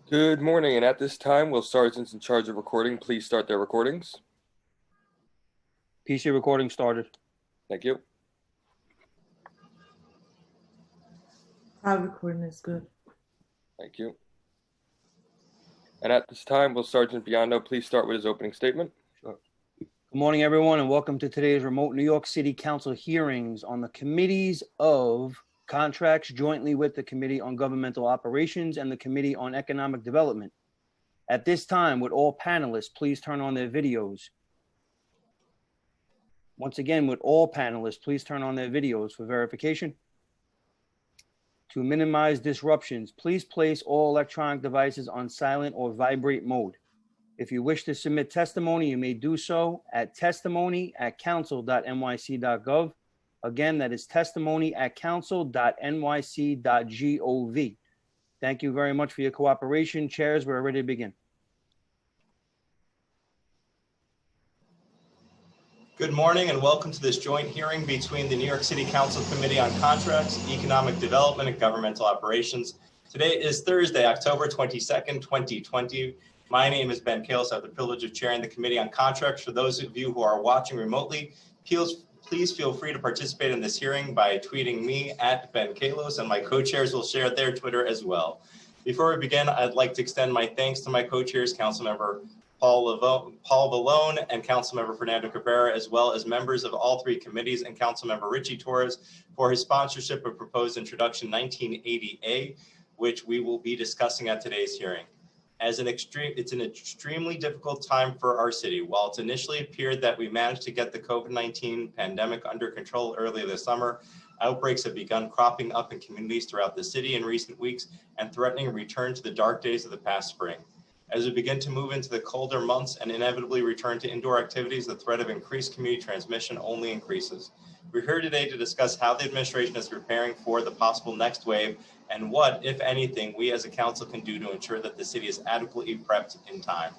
Good morning, and at this time, will sergeants in charge of recording please start their recordings? PC recording started. Thank you. Our recording is good. Thank you. And at this time, will Sergeant Biondo please start with his opening statement? Sure. Good morning, everyone, and welcome to today's remote New York City Council hearings on the committees of contracts jointly with the Committee on Governmental Operations and the Committee on Economic Development. At this time, would all panelists please turn on their videos? Once again, would all panelists please turn on their videos for verification? To minimize disruptions, please place all electronic devices on silent or vibrate mode. If you wish to submit testimony, you may do so at testimony@council.nyc.gov. Again, that is testimony@council.nyc.gov. Thank you very much for your cooperation. Chairs, we're ready to begin. Good morning and welcome to this joint hearing between the New York City Council Committee on Contracts, Economic Development, and Governmental Operations. Today is Thursday, October 22nd, 2020. My name is Ben Kalos. I have the privilege of chairing the Committee on Contracts. For those of you who are watching remotely, please feel free to participate in this hearing by tweeting me at Ben Kalos, and my co-chairs will share their Twitter as well. Before we begin, I'd like to extend my thanks to my co-chairs, Councilmember Paul Vallone and Councilmember Fernando Cabrera, as well as members of all three committees, and Councilmember Richie Torres for his sponsorship of proposed introduction 1980A, which we will be discussing at today's hearing. It's an extremely difficult time for our city. While it initially appeared that we managed to get the COVID-19 pandemic under control earlier this summer, outbreaks have begun cropping up in communities throughout the city in recent weeks and threatening a return to the dark days of the past spring. As we begin to move into the colder months and inevitably return to indoor activities, the threat of increased community transmission only increases. We're here today to discuss how the administration is preparing for the possible next wave and what, if anything, we as a council can do to ensure that the city is adequately prepped in time.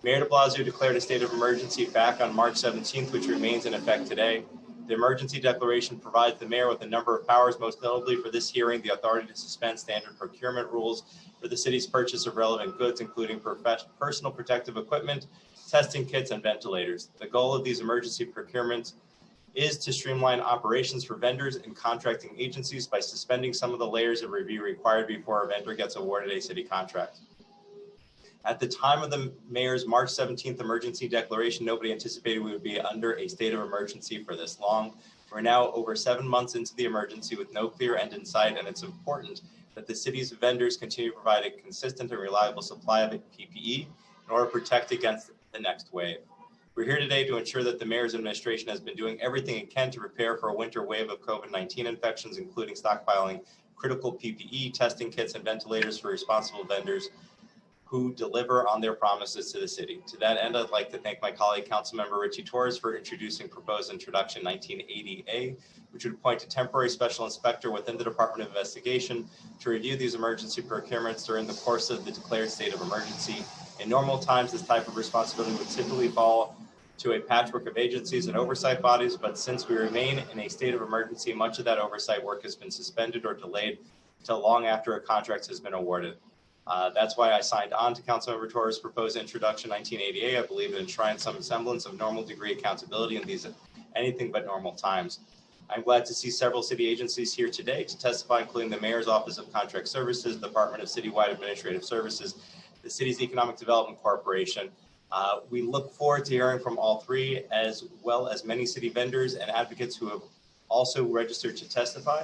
Mayor de Blasio declared a state of emergency back on March 17th, which remains in effect today. The emergency declaration provides the mayor with a number of powers, most notably for this hearing, the authority to suspend standard procurement rules for the city's purchase of relevant goods, including personal protective equipment, testing kits, and ventilators. The goal of these emergency procurements is to streamline operations for vendors and contracting agencies by suspending some of the layers of review required before a vendor gets awarded a city contract. At the time of the mayor's March 17th emergency declaration, nobody anticipated we would be under a state of emergency for this long. We're now over 7 months into the emergency with no clear end in sight, and it's important that the city's vendors continue to provide a consistent and reliable supply of PPE in order to protect against the next wave. We're here today to ensure that the mayor's administration has been doing everything it can to prepare for a winter wave of COVID-19 infections, including stockpiling critical PPE, testing kits, and ventilators for responsible vendors who deliver on their promises to the city. To that end, I'd like to thank my colleague, Councilmember Richie Torres, for introducing proposed introduction 1980A, which would appoint a temporary special inspector within the Department of Investigation to review these emergency procurements during the course of the declared state of emergency. In normal times, this type of responsibility would typically fall to a patchwork of agencies and oversight bodies, but since we remain in a state of emergency, much of that oversight work has been suspended or delayed until long after a contract has been awarded. That's why I signed on to Councilmember Torres' proposed introduction 1980A. I believe it enshrines some semblance of normal degree accountability in these anything but normal times. I'm glad to see several city agencies here today to testify, including the Mayor's Office of Contract Services, the Department of Citywide Administrative Services, the city's Economic Development Corporation. We look forward to hearing from all three, as well as many city vendors and advocates who have also registered to testify.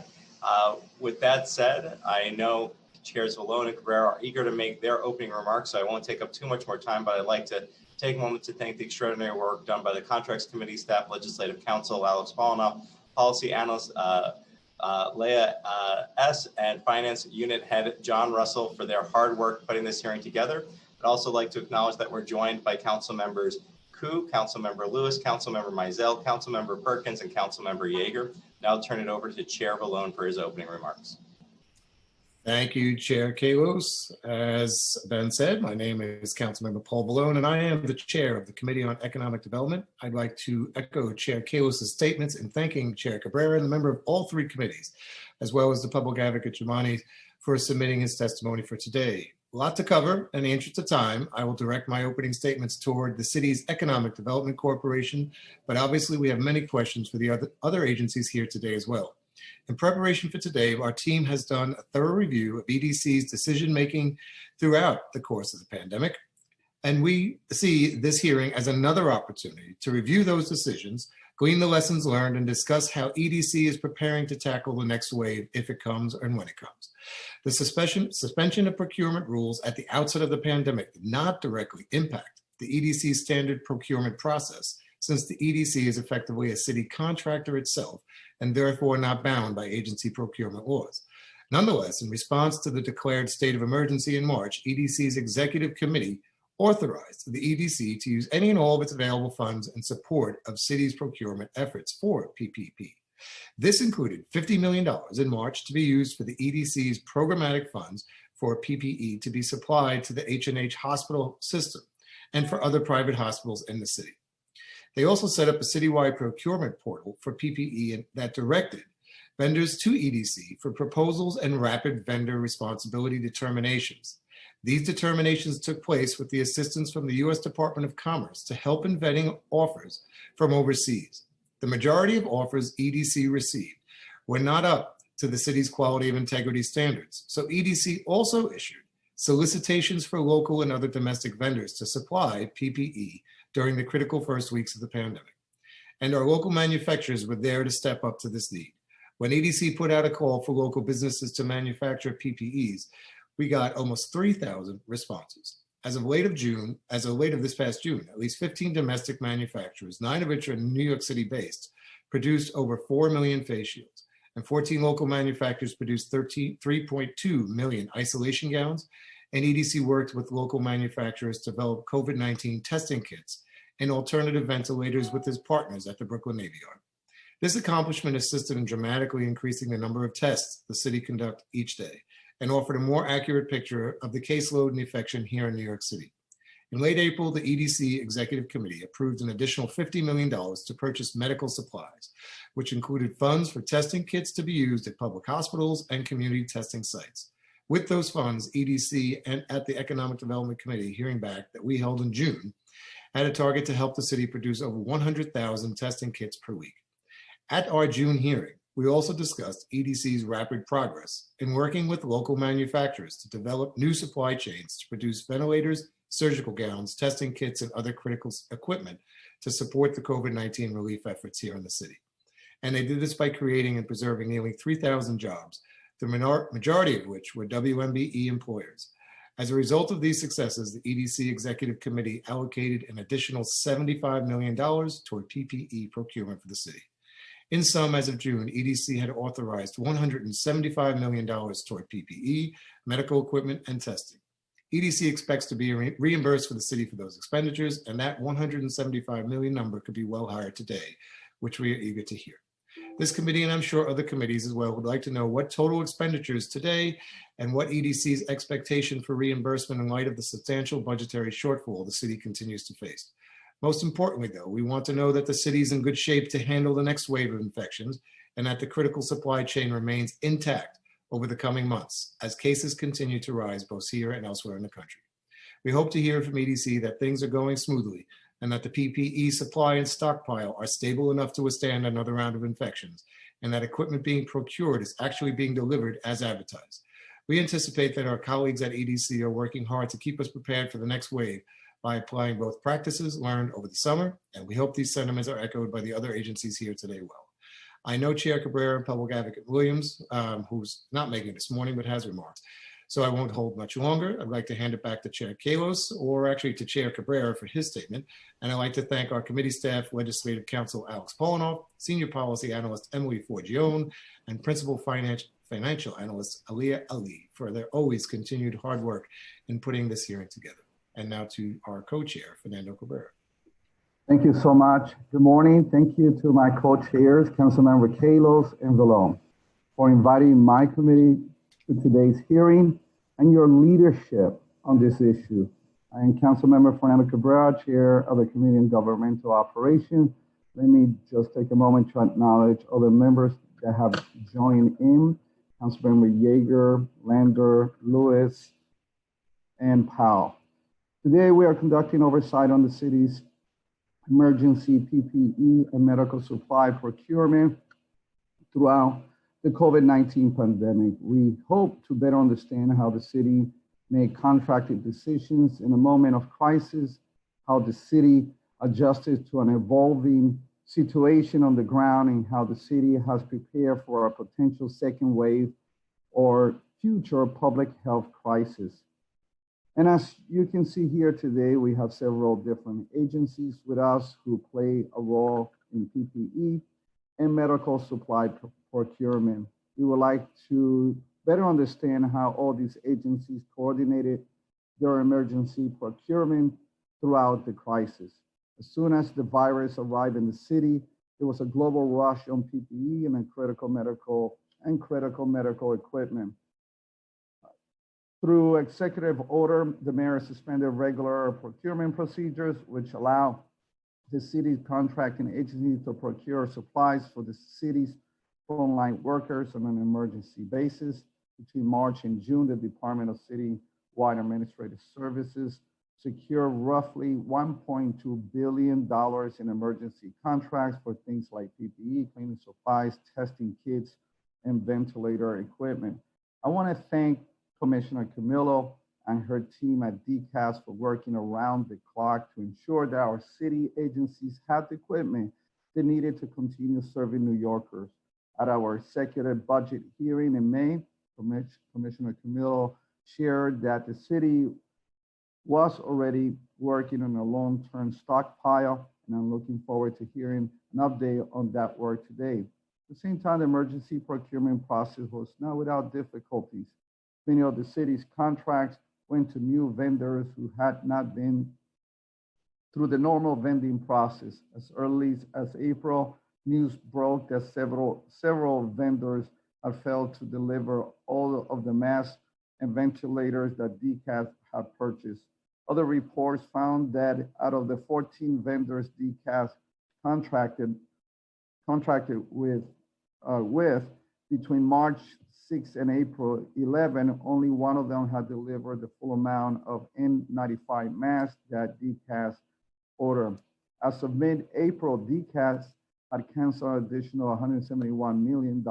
With that said, I know Chairs Vallone and Cabrera are eager to make their opening remarks, so I won't take up too much more time, but I'd like to take a moment to thank the extraordinary work done by the Contracts Committee, staff, Legislative Counsel, Alex Polinoff, Policy Analyst Leah S., and Finance Unit Head John Russell for their hard work putting this hearing together. I'd also like to acknowledge that we're joined by Council Members Koo, Councilmember Lewis, Councilmember Mizell, Councilmember Perkins, and Councilmember Yeager. Now I'll turn it over to Chair Vallone for his opening remarks. Thank you, Chair Kalos. As Ben said, my name is Councilmember Paul Vallone, and I am the chair of the Committee on Economic Development. I'd like to echo Chair Kalos' statements in thanking Chair Cabrera and the member of all three committees, as well as the Public Advocate Jamani, for submitting his testimony for today. A lot to cover. In the interest of time, I will direct my opening statements toward the city's Economic Development Corporation, but obviously we have many questions for the other agencies here today as well. In preparation for today, our team has done a thorough review of EDC's decision-making throughout the course of the pandemic, and we see this hearing as another opportunity to review those decisions, glean the lessons learned, and discuss how EDC is preparing to tackle the next wave if it comes and when it comes. The suspension of procurement rules at the outset of the pandemic did not directly impact the EDC standard procurement process, since the EDC is effectively a city contractor itself and therefore not bound by agency procurement laws. Nonetheless, in response to the declared state of emergency in March, EDC's executive committee authorized the EDC to use any and all of its available funds in support of city's procurement efforts for PPP. This included $50 million in March to be used for the EDC's programmatic funds for PPE to be supplied to the H&H hospital system and for other private hospitals in the city. They also set up a citywide procurement portal for PPE that directed vendors to EDC for proposals and rapid vendor responsibility determinations. These determinations took place with the assistance from the U.S. Department of Commerce to help in vetting offers from overseas. The majority of offers EDC received were not up to the city's quality of integrity standards, so EDC also issued solicitations for local and other domestic vendors to supply PPE during the critical first weeks of the pandemic. And our local manufacturers were there to step up to this need. When EDC put out a call for local businesses to manufacture PPEs, we got almost 3,000 responses. As of late of this past June, at least 15 domestic manufacturers, 9 of which are New York City based, produced over 4 million face shields, and 14 local manufacturers produced 3.2 million isolation gowns, and EDC worked with local manufacturers to develop COVID-19 testing kits and alternative ventilators with its partners at the Brooklyn Navy Yard. This accomplishment assisted in dramatically increasing the number of tests the city conducts each day and offered a more accurate picture of the caseload and infection here in New York City. In late April, the EDC Executive Committee approved an additional $50 million to purchase medical supplies, which included funds for testing kits to be used at public hospitals and community testing sites. With those funds, EDC and at the Economic Development Committee hearing back that we held in June, had a target to help the city produce over 100,000 testing kits per week. At our June hearing, we also discussed EDC's rapid progress in working with local manufacturers to develop new supply chains to produce ventilators, surgical gowns, testing kits, and other critical equipment to support the COVID-19 relief efforts here in the city. And they did this by creating and preserving nearly 3,000 jobs, the majority of which were WMBE employers. As a result of these successes, the EDC Executive Committee allocated an additional $75 million toward PPE procurement for the city. In sum, as of June, EDC had authorized $175 million toward PPE, medical equipment, and testing. EDC expects to be reimbursed for the city for those expenditures, and that $175 million number could be well higher today, which we are eager to hear. This committee, and I'm sure other committees as well, would like to know what total expenditures today and what EDC's expectation for reimbursement in light of the substantial budgetary shortfall the city continues to face. Most importantly, though, we want to know that the city is in good shape to handle the next wave of infections and that the critical supply chain remains intact over the coming months as cases continue to rise both here and elsewhere in the country. We hope to hear from EDC that things are going smoothly and that the PPE supply and stockpile are stable enough to withstand another round of infections, and that equipment being procured is actually being delivered as advertised. We anticipate that our colleagues at EDC are working hard to keep us prepared for the next wave by applying both practices learned over the summer, and we hope these sentiments are echoed by the other agencies here today well. I know Chair Cabrera and Public Advocate Williams, who's not making it this morning, but has remarks. So I won't hold much longer. I'd like to hand it back to Chair Kalos, or actually to Chair Cabrera for his statement. And I'd like to thank our committee staff, Legislative Counsel Alex Polinoff, Senior Policy Analyst Emily Forgione, and Principal Financial Analyst Aliyah Ali for their always continued hard work in putting this hearing together. And now to our co-chair, Fernando Cabrera. Thank you so much. Good morning. Thank you to my co-chairs, Councilmember Kalos and Vallone, for inviting my committee to today's hearing and your leadership on this issue. I am Councilmember Fernando Cabrera, Chair of the Committee on Governmental Operations. Let me just take a moment to acknowledge all the members that have joined in. Councilmember Yeager, Lander, Lewis, and Powell. Today, we are conducting oversight on the city's emergency PPE and medical supply procurement throughout the COVID-19 pandemic. We hope to better understand how the city made contracted decisions in a moment of crisis, how the city adjusted to an evolving situation on the ground, and how the city has prepared for a potential second wave or future public health crisis. And as you can see here today, we have several different agencies with us who play a role in PPE and medical supply procurement. We would like to better understand how all these agencies coordinated their emergency procurement throughout the crisis. As soon as the virus arrived in the city, there was a global rush on PPE and critical medical equipment. Through executive order, the mayor suspended regular procurement procedures, which allow the city's contracting agencies to procure supplies for the city's frontline workers on an emergency basis. Between March and June, the Department of Citywide Administrative Services secured roughly $1.2 billion in emergency contracts for things like PPE, cleaning supplies, testing kits, and ventilator equipment. I want to thank Commissioner Camillo and her team at DCAS for working around the clock to ensure that our city agencies had the equipment they needed to continue serving New Yorkers. At our executive budget hearing in May, Commissioner Camillo shared that the city was already working on a long-term stockpile, and I'm looking forward to hearing an update on that work today. At the same time, the emergency procurement process was not without difficulties. Many of the city's contracts went to new vendors who had not been through the normal vending process. As early as April, news broke that several vendors had failed to deliver all of the masks and ventilators that DCAS had purchased. Other reports found that out of the 14 vendors DCAS contracted with between March 6 and April 11, only one of them had delivered the full amount of N95 masks that DCAS ordered. As of mid-April, DCAS had canceled an additional $171 million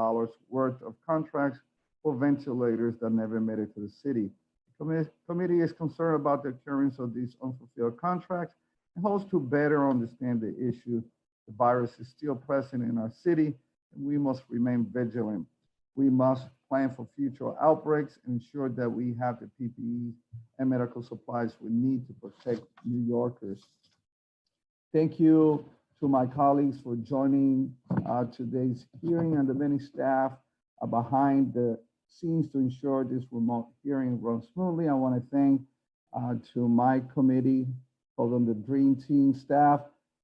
worth of contracts for ventilators that never made it to the city. The committee is concerned about the occurrence of these unfulfilled contracts and hopes to better understand the issue. The virus is still present in our city, and we must remain vigilant. We must plan for future outbreaks and ensure that we have the PPE and medical supplies we need to protect New Yorkers. Thank you to my colleagues for joining today's hearing and the many staff behind the scenes to ensure this remote hearing runs smoothly. I want to thank to my committee, called on the Dream Team staff,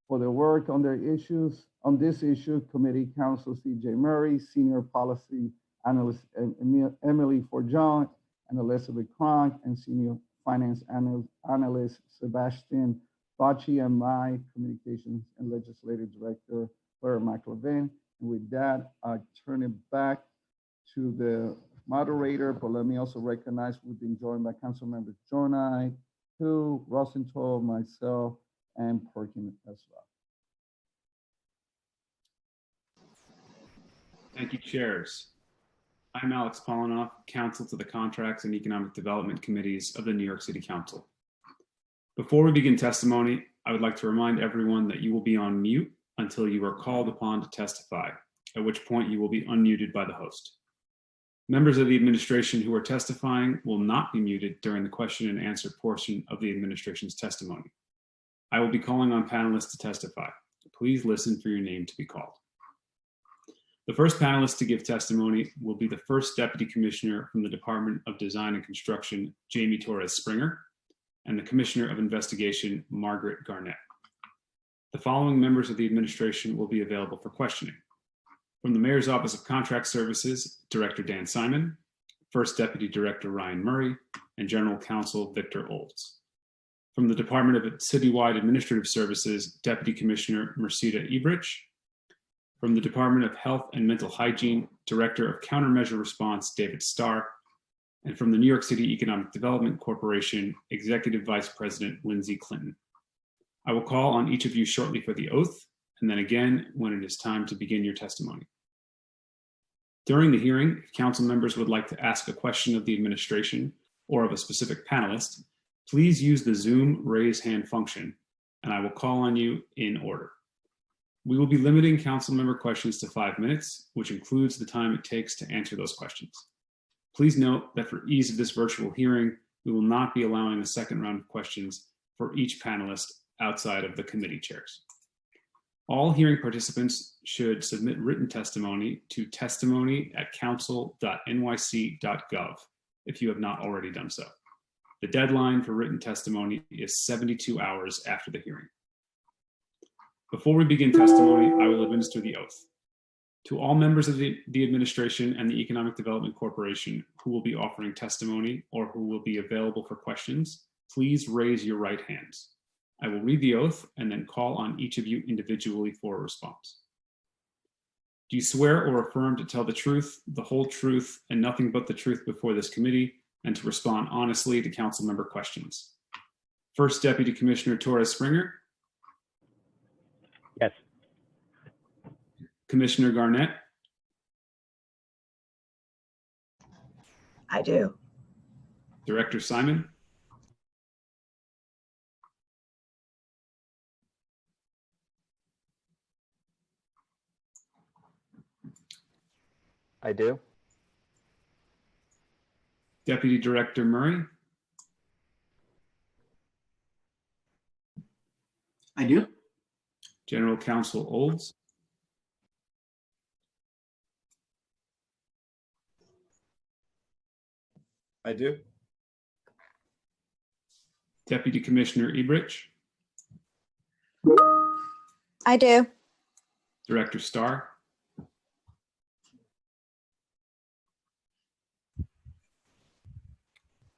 for their work on their issues. On this issue, Committee Counsel C.J. Murray, Senior Policy Analyst Emily Forjon, and Elizabeth Cronk, and Senior Finance Analyst Sebastian Bacci, and my Communications and Legislative Director, Claire McLevin. And with that, I turn it back to the moderator, but let me also recognize we've been joined by Council Members Jonai, Hu, Rosenthal, myself, and Perkin as well. Thank you, chairs. I'm Alex Polinoff, counsel to the Contracts and Economic Development Committees of the New York City Council. Before we begin testimony, I would like to remind everyone that you will be on mute until you are called upon to testify, at which point you will be unmuted by the host. Members of the administration who are testifying will not be muted during the question and answer portion of the administration's testimony. I will be calling on panelists to testify. Please listen for your name to be called. The first panelist to give testimony will be the First Deputy Commissioner from the Department of Design and Construction, Jamie Torres Springer, and the Commissioner of Investigation, Margaret Garnett. The following members of the administration will be available for questioning. From the Mayor's Office of Contract Services, Director Dan Simon, First Deputy Director Ryan Murray, and General Counsel Victor Olds. From the Department of Citywide Administrative Services, Deputy Commissioner Mercida Ebrich. From the Department of Health and Mental Hygiene, Director of Countermeasure Response, David Starr. and from the New York City Economic Development Corporation, Executive Vice President Lindsay Clinton. I will call on each of you shortly for the oath, and then again when it is time to begin your testimony. During the hearing, if council members would like to ask a question of the administration or of a specific panelist, please use the Zoom raise hand function, and I will call on you in order. We will be limiting council member questions to 5 minutes, which includes the time it takes to answer those questions. Please note that for ease of this virtual hearing, we will not be allowing a second round of questions for each panelist outside of the committee chairs. All hearing participants should submit written testimony to testimony@council.nyc.gov if you have not already done so. The deadline for written testimony is 72 hours after the hearing. Before we begin testimony, I will administer the oath. To all members of the administration and the Economic Development Corporation who will be offering testimony or who will be available for questions, please raise your right hands. I will read the oath and then call on each of you individually for a response. Do you swear or affirm to tell the truth, the whole truth, and nothing but the truth before this committee, and to respond honestly to council member questions? First Deputy Commissioner Torres Springer. Yes. Commissioner Garnett. I do. Director Simon. I do. Deputy Director Murray. I do. General Counsel Olds. I do. Deputy Commissioner Ebrich. I do. Director Starr.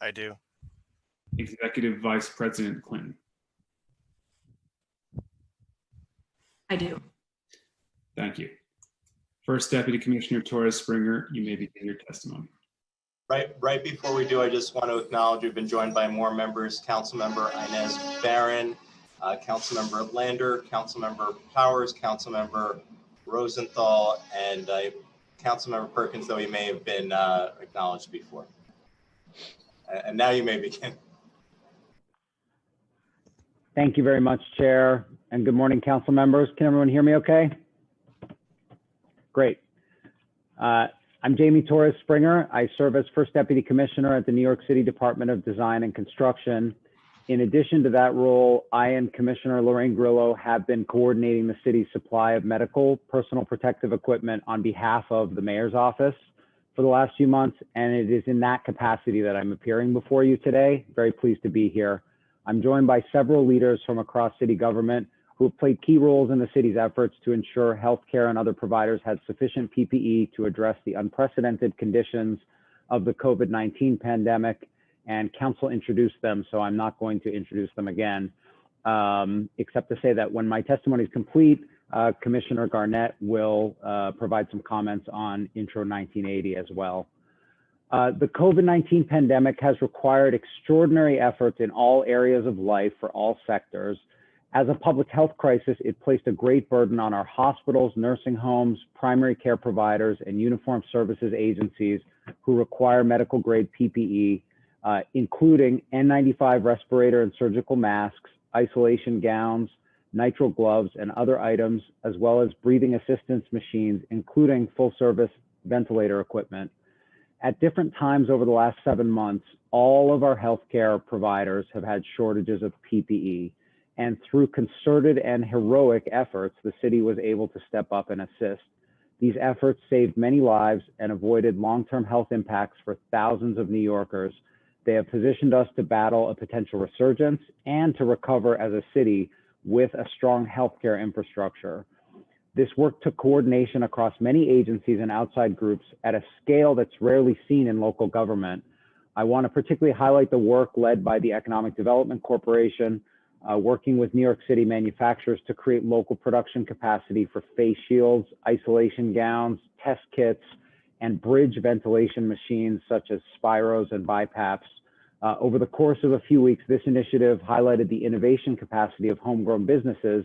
I do. Executive Vice President Clinton. I do. Thank you. First Deputy Commissioner Torres Springer, you may begin your testimony. Right before we do, I just want to acknowledge we've been joined by more members, Councilmember Inez Barron, Councilmember Lander, Councilmember Powers, Councilmember Rosenthal, and Councilmember Perkins, though he may have been acknowledged before. And now you may begin. Thank you very much, Chair, and good morning, council members. Can everyone hear me okay? Great. I'm Jamie Torres Springer. I serve as First Deputy Commissioner at the New York City Department of Design and Construction. In addition to that role, I and Commissioner Lorraine Grillo have been coordinating the city's supply of medical personal protective equipment on behalf of the mayor's office for the last few months, and it is in that capacity that I'm appearing before you today. Very pleased to be here. I'm joined by several leaders from across city government who have played key roles in the city's efforts to ensure healthcare and other providers had sufficient PPE to address the unprecedented conditions of the COVID-19 pandemic, and council introduced them, so I'm not going to introduce them again, except to say that when my testimony is complete, Commissioner Garnett will provide some comments on Intro 1980 as well. The COVID-19 pandemic has required extraordinary efforts in all areas of life for all sectors. As a public health crisis, it placed a great burden on our hospitals, nursing homes, primary care providers, and uniformed services agencies who require medical grade PPE, including N95 respirator and surgical masks, isolation gowns, nitrile gloves, and other items, as well as breathing assistance machines, including full service ventilator equipment. At different times over the last 7 months, all of our healthcare providers have had shortages of PPE. And through concerted and heroic efforts, the city was able to step up and assist. These efforts saved many lives and avoided long-term health impacts for thousands of New Yorkers. They have positioned us to battle a potential resurgence and to recover as a city with a strong healthcare infrastructure. This work took coordination across many agencies and outside groups at a scale that's rarely seen in local government. I want to particularly highlight the work led by the Economic Development Corporation, working with New York City manufacturers to create local production capacity for face shields, isolation gowns, test kits, and bridge ventilation machines such as Spiros and BiPAPs. Over the course of a few weeks, this initiative highlighted the innovation capacity of homegrown businesses,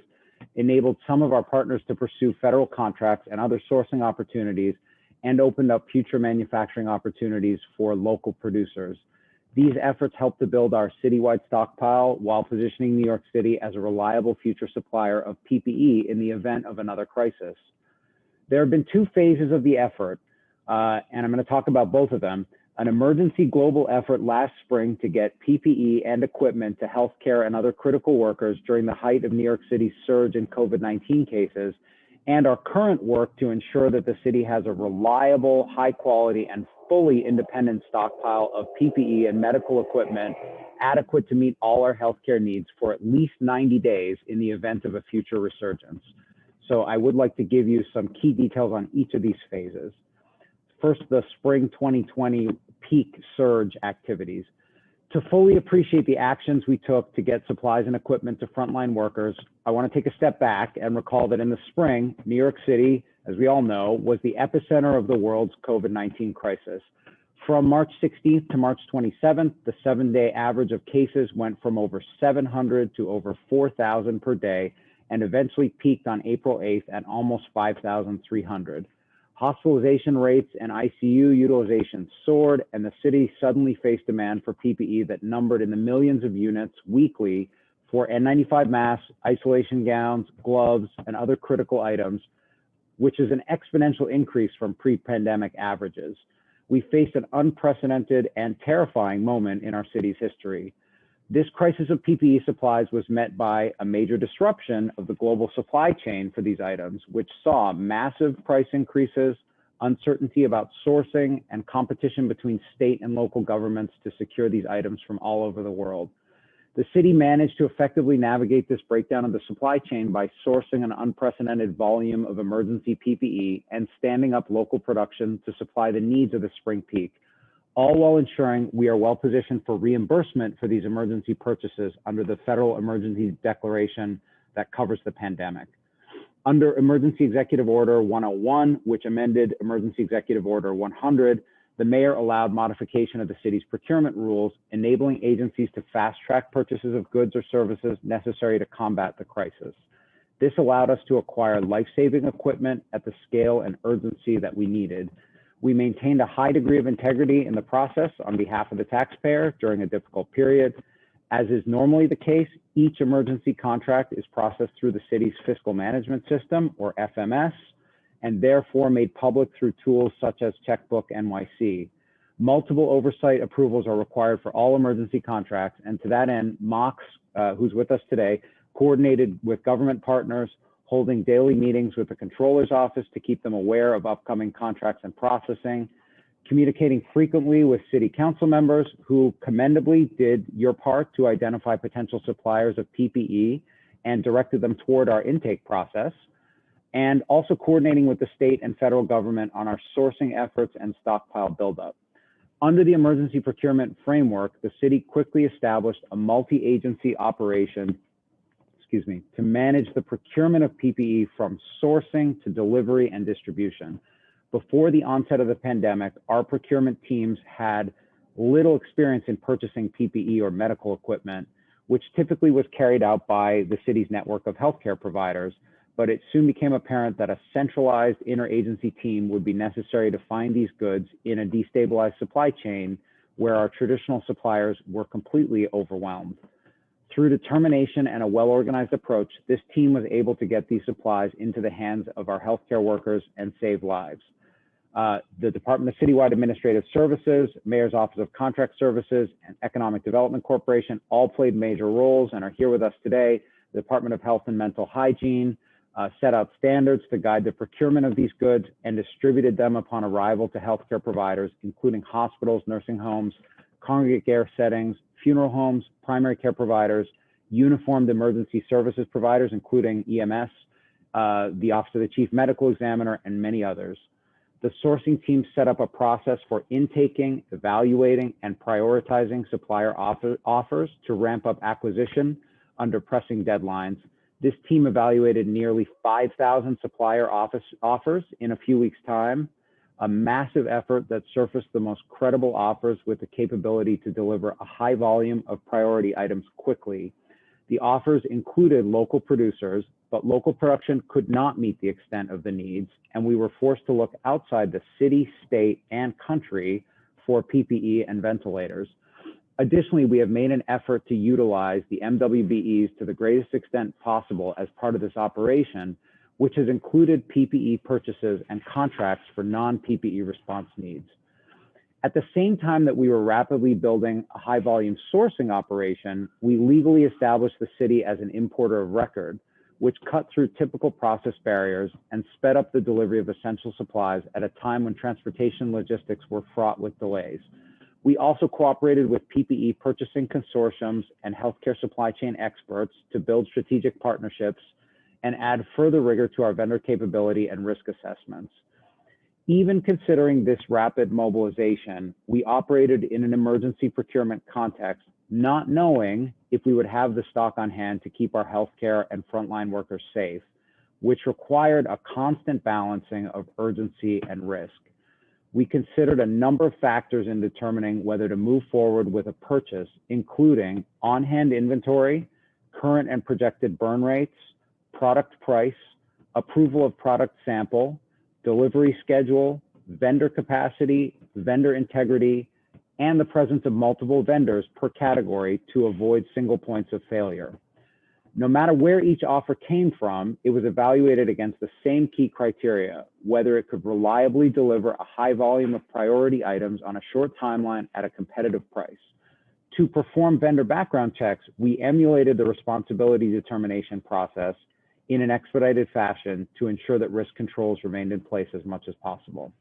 enabled some of our partners to pursue federal contracts and other sourcing opportunities, and opened up future manufacturing opportunities for local producers. These efforts helped to build our citywide stockpile while positioning New York City as a reliable future supplier of PPE in the event of another crisis. There have been two phases of the effort, and I'm going to talk about both of them. An emergency global effort last spring to get PPE and equipment to healthcare and other critical workers during the height of New York City's surge in COVID-19 cases, and our current work to ensure that the city has a reliable, high quality, and fully independent stockpile of PPE and medical equipment adequate to meet all our healthcare needs for at least 90 days in the event of a future resurgence. So I would like to give you some key details on each of these phases. First, the spring 2020 peak surge activities. To fully appreciate the actions we took to get supplies and equipment to frontline workers, I want to take a step back and recall that in the spring, New York City, as we all know, was the epicenter of the world's COVID-19 crisis. From March 16th to March 27th, the 7-day average of cases went from over 700 to over 4,000 per day, and eventually peaked on April 8th at almost 5,300. Hospitalization rates and ICU utilization soared, and the city suddenly faced demand for PPE that numbered in the millions of units weekly for N95 masks, isolation gowns, gloves, and other critical items, which is an exponential increase from pre-pandemic averages. We faced an unprecedented and terrifying moment in our city's history. This crisis of PPE supplies was met by a major disruption of the global supply chain for these items, which saw massive price increases, uncertainty about sourcing, and competition between state and local governments to secure these items from all over the world. The city managed to effectively navigate this breakdown of the supply chain by sourcing an unprecedented volume of emergency PPE and standing up local production to supply the needs of the spring peak, all while ensuring we are well positioned for reimbursement for these emergency purchases under the federal emergency declaration that covers the pandemic. Under Emergency Executive Order 101, which amended Emergency Executive Order 100, the mayor allowed modification of the city's procurement rules, enabling agencies to fast-track purchases of goods or services necessary to combat the crisis. This allowed us to acquire life-saving equipment at the scale and urgency that we needed. We maintained a high degree of integrity in the process on behalf of the taxpayer during a difficult period. As is normally the case, each emergency contract is processed through the city's fiscal management system, or FMS, and therefore made public through tools such as Checkbook NYC. Multiple oversight approvals are required for all emergency contracts, and to that end, MOX, who's with us today, coordinated with government partners, holding daily meetings with the Controller's Office to keep them aware of upcoming contracts and processing, communicating frequently with City Council members who commendably did your part to identify potential suppliers of PPE and directed them toward our intake process, and also coordinating with the state and federal government on our sourcing efforts and stockpile buildup. Under the emergency procurement framework, the city quickly established a multi-agency operation to manage the procurement of PPE from sourcing to delivery and distribution. Before the onset of the pandemic, our procurement teams had little experience in purchasing PPE or medical equipment, which typically was carried out by the city's network of healthcare providers, but it soon became apparent that a centralized interagency team would be necessary to find these goods in a destabilized supply chain where our traditional suppliers were completely overwhelmed. Through determination and a well-organized approach, this team was able to get these supplies into the hands of our healthcare workers and save lives. The Department of Citywide Administrative Services, Mayor's Office of Contract Services, and Economic Development Corporation all played major roles and are here with us today. The Department of Health and Mental Hygiene set out standards to guide the procurement of these goods and distributed them upon arrival to healthcare providers, including hospitals, nursing homes, congregate care settings, funeral homes, primary care providers, uniformed emergency services providers, including EMS, the Office of the Chief Medical Examiner, and many others. The sourcing team set up a process for intaking, evaluating, and prioritizing supplier offers to ramp up acquisition under pressing deadlines. This team evaluated nearly 5,000 supplier offers in a few weeks' time. a massive effort that surfaced the most credible offers with the capability to deliver a high volume of priority items quickly. The offers included local producers, but local production could not meet the extent of the needs, and we were forced to look outside the city, state, and country for PPE and ventilators. Additionally, we have made an effort to utilize the MWBEs to the greatest extent possible as part of this operation, which has included PPE purchases and contracts for non-PPE response needs. At the same time that we were rapidly building a high volume sourcing operation, we legally established the city as an importer of record, which cut through typical process barriers and sped up the delivery of essential supplies at a time when transportation logistics were fraught with delays. We also cooperated with PPE purchasing consortiums and healthcare supply chain experts to build strategic partnerships and add further rigor to our vendor capability and risk assessments. Even considering this rapid mobilization, we operated in an emergency procurement context, not knowing if we would have the stock on hand to keep our healthcare and frontline workers safe, which required a constant balancing of urgency and risk. We considered a number of factors in determining whether to move forward with a purchase, including on-hand inventory, current and projected burn rates, product price, approval of product sample, delivery schedule, vendor capacity, vendor integrity, and the presence of multiple vendors per category to avoid single points of failure. No matter where each offer came from, it was evaluated against the same key criteria, whether it could reliably deliver a high volume of priority items on a short timeline at a competitive price. To perform vendor background checks, we emulated the responsibility determination process in an expedited fashion to ensure that risk controls remained in place as much as possible.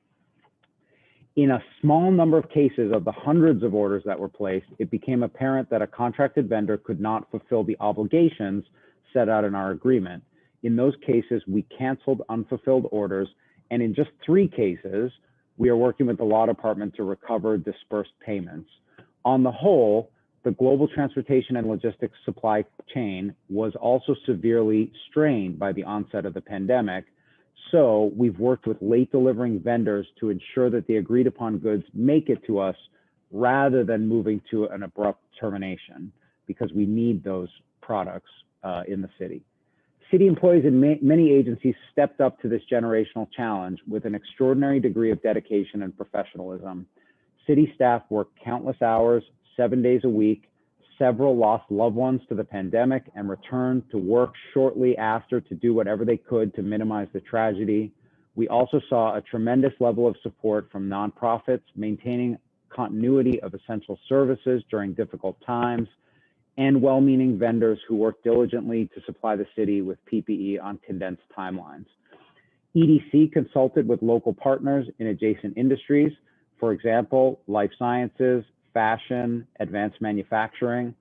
In a small number of cases of the hundreds of orders that were placed, it became apparent that a contracted vendor could not fulfill the obligations set out in our agreement. In those cases, we canceled unfulfilled orders, and in just 3 cases, we are working with the law department to recover dispersed payments. On the whole, the global transportation and logistics supply chain was also severely strained by the onset of the pandemic. So we've worked with late delivering vendors to ensure that the agreed upon goods make it to us rather than moving to an abrupt termination, because we need those products in the city. City employees in many agencies stepped up to this generational challenge with an extraordinary degree of dedication and professionalism. City staff worked countless hours, 7 days a week. Several lost loved ones to the pandemic and returned to work shortly after to do whatever they could to minimize the tragedy. We also saw a tremendous level of support from nonprofits, maintaining continuity of essential services during difficult times, and well-meaning vendors who worked diligently to supply the city with PPE on condensed timelines. EDC consulted with local partners in adjacent industries, for example, life sciences, fashion, advanced manufacturing,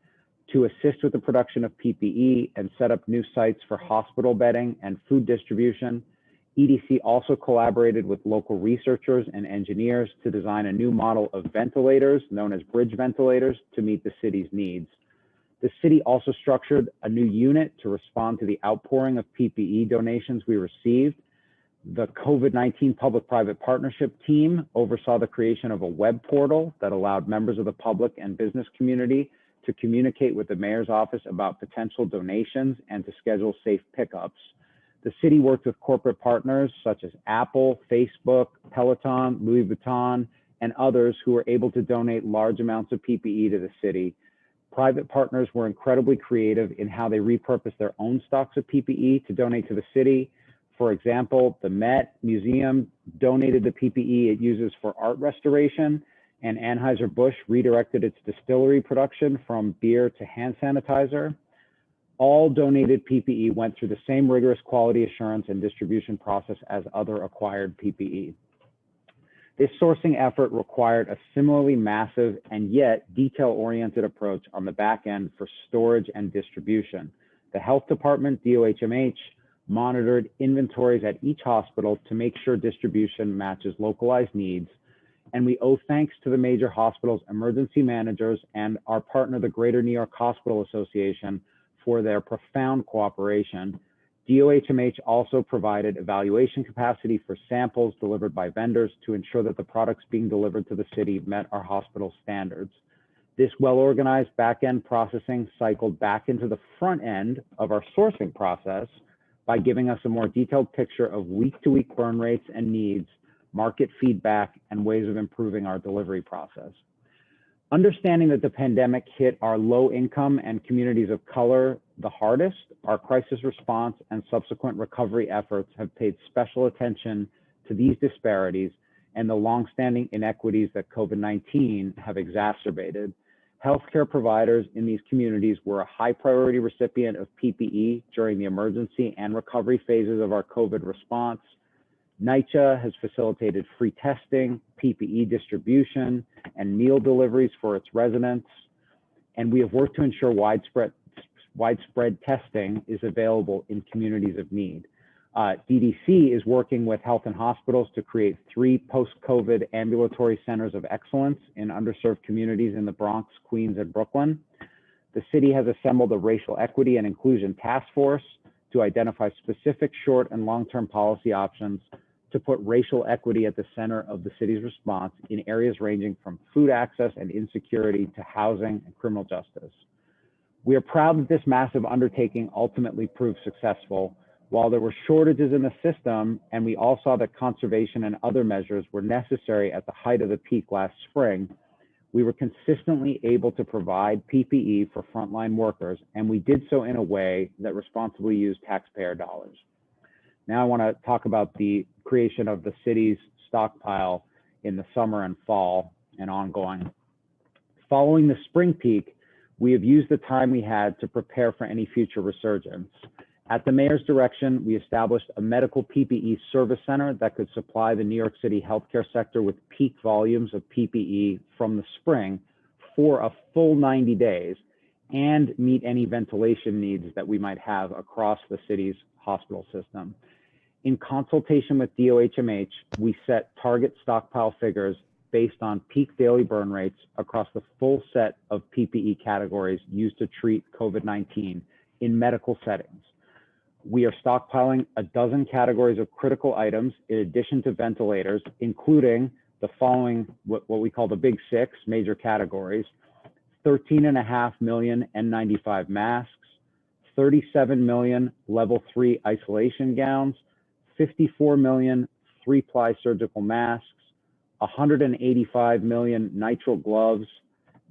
to assist with the production of PPE and set up new sites for hospital bedding and food distribution. EDC also collaborated with local researchers and engineers to design a new model of ventilators known as bridge ventilators to meet the city's needs. The city also structured a new unit to respond to the outpouring of PPE donations we received. The COVID-19 public-private partnership team oversaw the creation of a web portal that allowed members of the public and business community to communicate with the mayor's office about potential donations and to schedule safe pickups. The city worked with corporate partners such as Apple, Facebook, Peloton, Louis Vuitton, and others who were able to donate large amounts of PPE to the city. Private partners were incredibly creative in how they repurposed their own stocks of PPE to donate to the city. For example, the Met Museum donated the PPE it uses for art restoration, and Anheuser-Busch redirected its distillery production from beer to hand sanitizer. All donated PPE went through the same rigorous quality assurance and distribution process as other acquired PPE. This sourcing effort required a similarly massive and yet detail-oriented approach on the back end for storage and distribution. The health department, DOHMH, monitored inventories at each hospital to make sure distribution matches localized needs. And we owe thanks to the major hospitals' emergency managers and our partner, the Greater New York Hospital Association, for their profound cooperation. DOHMH also provided evaluation capacity for samples delivered by vendors to ensure that the products being delivered to the city met our hospital standards. This well-organized back-end processing cycled back into the front end of our sourcing process by giving us a more detailed picture of week-to-week burn rates and needs, market feedback, and ways of improving our delivery process. Understanding that the pandemic hit our low-income and communities of color the hardest, our crisis response and subsequent recovery efforts have paid special attention to these disparities and the longstanding inequities that COVID-19 have exacerbated. Healthcare providers in these communities were a high priority recipient of PPE during the emergency and recovery phases of our COVID response. NYCHA has facilitated free testing, PPE distribution, and meal deliveries for its residents. And we have worked to ensure widespread testing is available in communities of need. DDC is working with health and hospitals to create 3 post-COVID ambulatory centers of excellence in underserved communities in the Bronx, Queens, and Brooklyn. The city has assembled a racial equity and inclusion task force to identify specific short and long-term policy options to put racial equity at the center of the city's response in areas ranging from food access and insecurity to housing and criminal justice. We are proud that this massive undertaking ultimately proved successful. While there were shortages in the system, and we all saw that conservation and other measures were necessary at the height of the peak last spring, we were consistently able to provide PPE for frontline workers, and we did so in a way that responsibly used taxpayer dollars. Now I want to talk about the creation of the city's stockpile in the summer and fall and ongoing. Following the spring peak, we have used the time we had to prepare for any future resurgence. At the mayor's direction, we established a medical PPE service center that could supply the New York City healthcare sector with peak volumes of PPE from the spring for a full 90 days and meet any ventilation needs that we might have across the city's hospital system. In consultation with DOHMH, we set target stockpile figures based on peak daily burn rates across the full set of PPE categories used to treat COVID-19 in medical settings. We are stockpiling a dozen categories of critical items in addition to ventilators, including the following, what we call the big 6 major categories: 13.5 million N95 masks, 37 million level 3 isolation gowns, 54 million 3-ply surgical masks, 185 million nitrile gloves,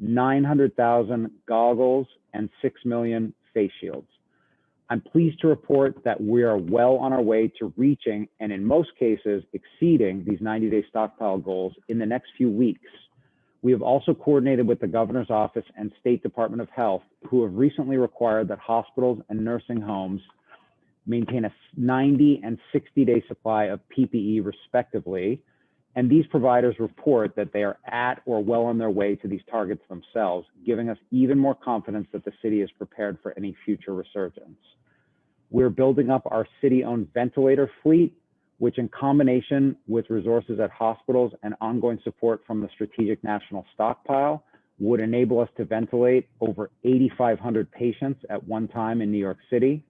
900,000 goggles, and 6 million face shields. I'm pleased to report that we are well on our way to reaching, and in most cases, exceeding these 90-day stockpile goals in the next few weeks. We have also coordinated with the Governor's Office and State Department of Health, who have recently required that hospitals and nursing homes maintain a 90 and 60-day supply of PPE respectively. And these providers report that they are at or well on their way to these targets themselves, giving us even more confidence that the city is prepared for any future resurgence. We're building up our city-owned ventilator fleet, which in combination with resources at hospitals and ongoing support from the Strategic National Stockpile would enable us to ventilate over 8,500 patients at one time in New York City.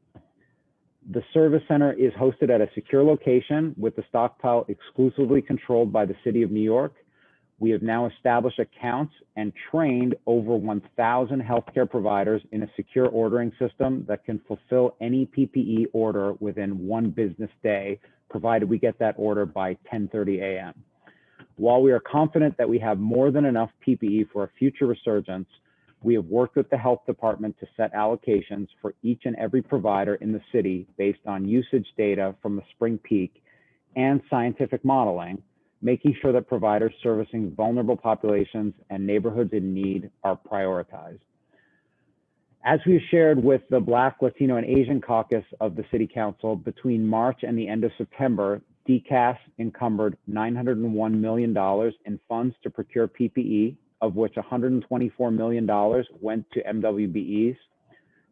The service center is hosted at a secure location with the stockpile exclusively controlled by the City of New York. We have now established accounts and trained over 1,000 healthcare providers in a secure ordering system that can fulfill any PPE order within 1 business day, provided we get that order by 10:30 a.m. While we are confident that we have more than enough PPE for a future resurgence, we have worked with the health department to set allocations for each and every provider in the city based on usage data from the spring peak and scientific modeling, making sure that providers servicing vulnerable populations and neighborhoods in need are prioritized. As we've shared with the Black, Latino, and Asian caucus of the City Council, between March and the end of September, DCAS encumbered $901 million in funds to procure PPE, of which $124 million went to MWBEs.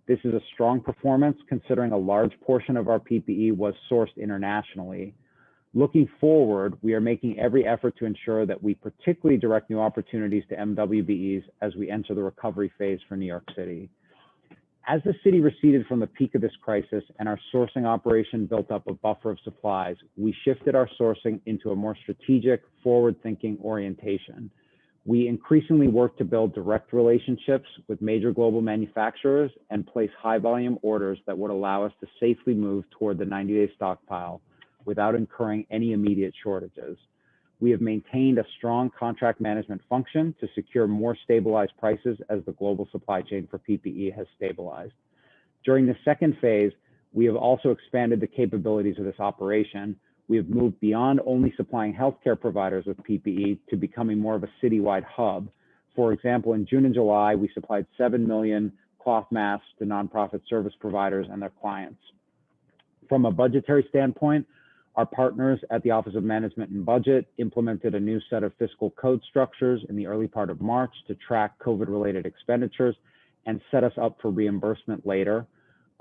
This is a strong performance considering a large portion of our PPE was sourced internationally. Looking forward, we are making every effort to ensure that we particularly direct new opportunities to MWBEs as we enter the recovery phase for New York City. As the city receded from the peak of this crisis and our sourcing operation built up a buffer of supplies, we shifted our sourcing into a more strategic, forward-thinking orientation. We increasingly work to build direct relationships with major global manufacturers and place high-volume orders that would allow us to safely move toward the 90-day stockpile without incurring any immediate shortages. We have maintained a strong contract management function to secure more stabilized prices as the global supply chain for PPE has stabilized. During the second phase, we have also expanded the capabilities of this operation. We have moved beyond only supplying healthcare providers with PPE to becoming more of a citywide hub. For example, in June and July, we supplied 7 million cloth masks to nonprofit service providers and their clients. From a budgetary standpoint, our partners at the Office of Management and Budget implemented a new set of fiscal code structures in the early part of March to track COVID-related expenditures and set us up for reimbursement later.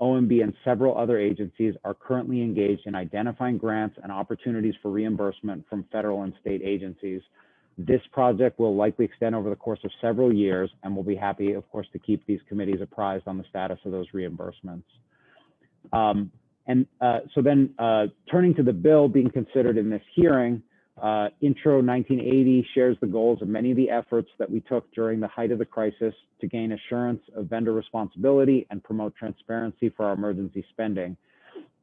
OMB and several other agencies are currently engaged in identifying grants and opportunities for reimbursement from federal and state agencies. This project will likely extend over the course of several years, and we'll be happy, of course, to keep these committees apprised on the status of those reimbursements. Turning to the bill being considered in this hearing, Intro 1980 shares the goals of many of the efforts that we took during the height of the crisis to gain assurance of vendor responsibility and promote transparency for our emergency spending.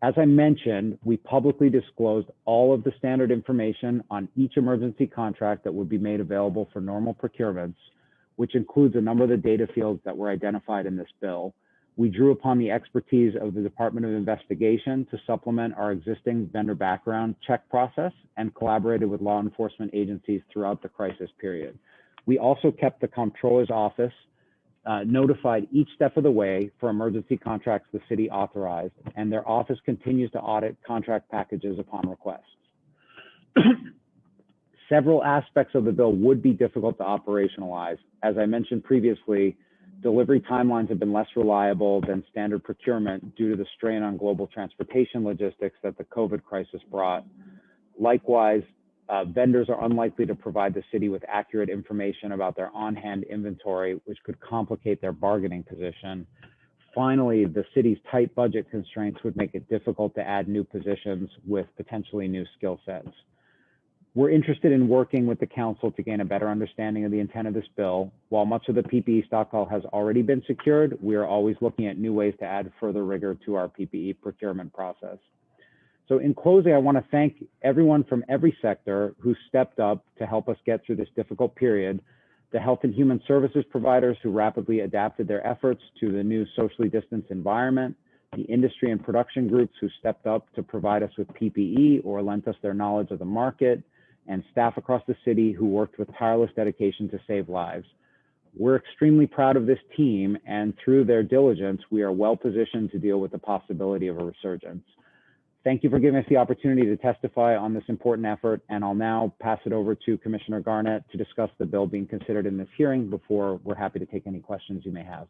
As I mentioned, we publicly disclosed all of the standard information on each emergency contract that would be made available for normal procurements, which includes a number of the data fields that were identified in this bill. We drew upon the expertise of the Department of Investigation to supplement our existing vendor background check process and collaborated with law enforcement agencies throughout the crisis period. We also kept the Comptroller's Office notified each step of the way for emergency contracts the city authorized, and their office continues to audit contract packages upon request. Several aspects of the bill would be difficult to operationalize. As I mentioned previously, delivery timelines have been less reliable than standard procurement due to the strain on global transportation logistics that the COVID crisis brought. Likewise, vendors are unlikely to provide the city with accurate information about their on-hand inventory, which could complicate their bargaining position. Finally, the city's tight budget constraints would make it difficult to add new positions with potentially new skill sets. We're interested in working with the council to gain a better understanding of the intent of this bill. While much of the PPE stockpile has already been secured, we are always looking at new ways to add further rigor to our PPE procurement process. So in closing, I want to thank everyone from every sector who stepped up to help us get through this difficult period, the health and human services providers who rapidly adapted their efforts to the new socially distanced environment, the industry and production groups who stepped up to provide us with PPE or lent us their knowledge of the market, and staff across the city who worked with tireless dedication to save lives. We're extremely proud of this team, and through their diligence, we are well positioned to deal with the possibility of a resurgence. Thank you for giving us the opportunity to testify on this important effort, and I'll now pass it over to Commissioner Garnett to discuss the bill being considered in this hearing before we're happy to take any questions you may have.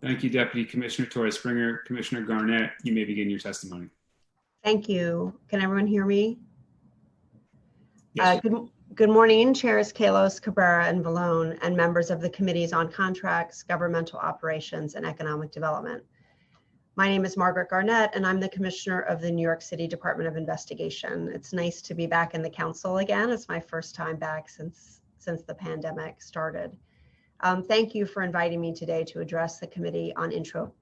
Thank you, Deputy Commissioner Torrey Springer. Commissioner Garnett, you may begin your testimony. Thank you. Can everyone hear me? Yes. Good morning, Chairs Kalos, Cabrera, and Vallone, and members of the Committees on Contracts, Governmental Operations, and Economic Development. My name is Margaret Garnett, and I'm the Commissioner of the New York City Department of Investigation. It's nice to be back in the council again. It's my first time back since the pandemic started. Thank you for inviting me today to address the committee on Intro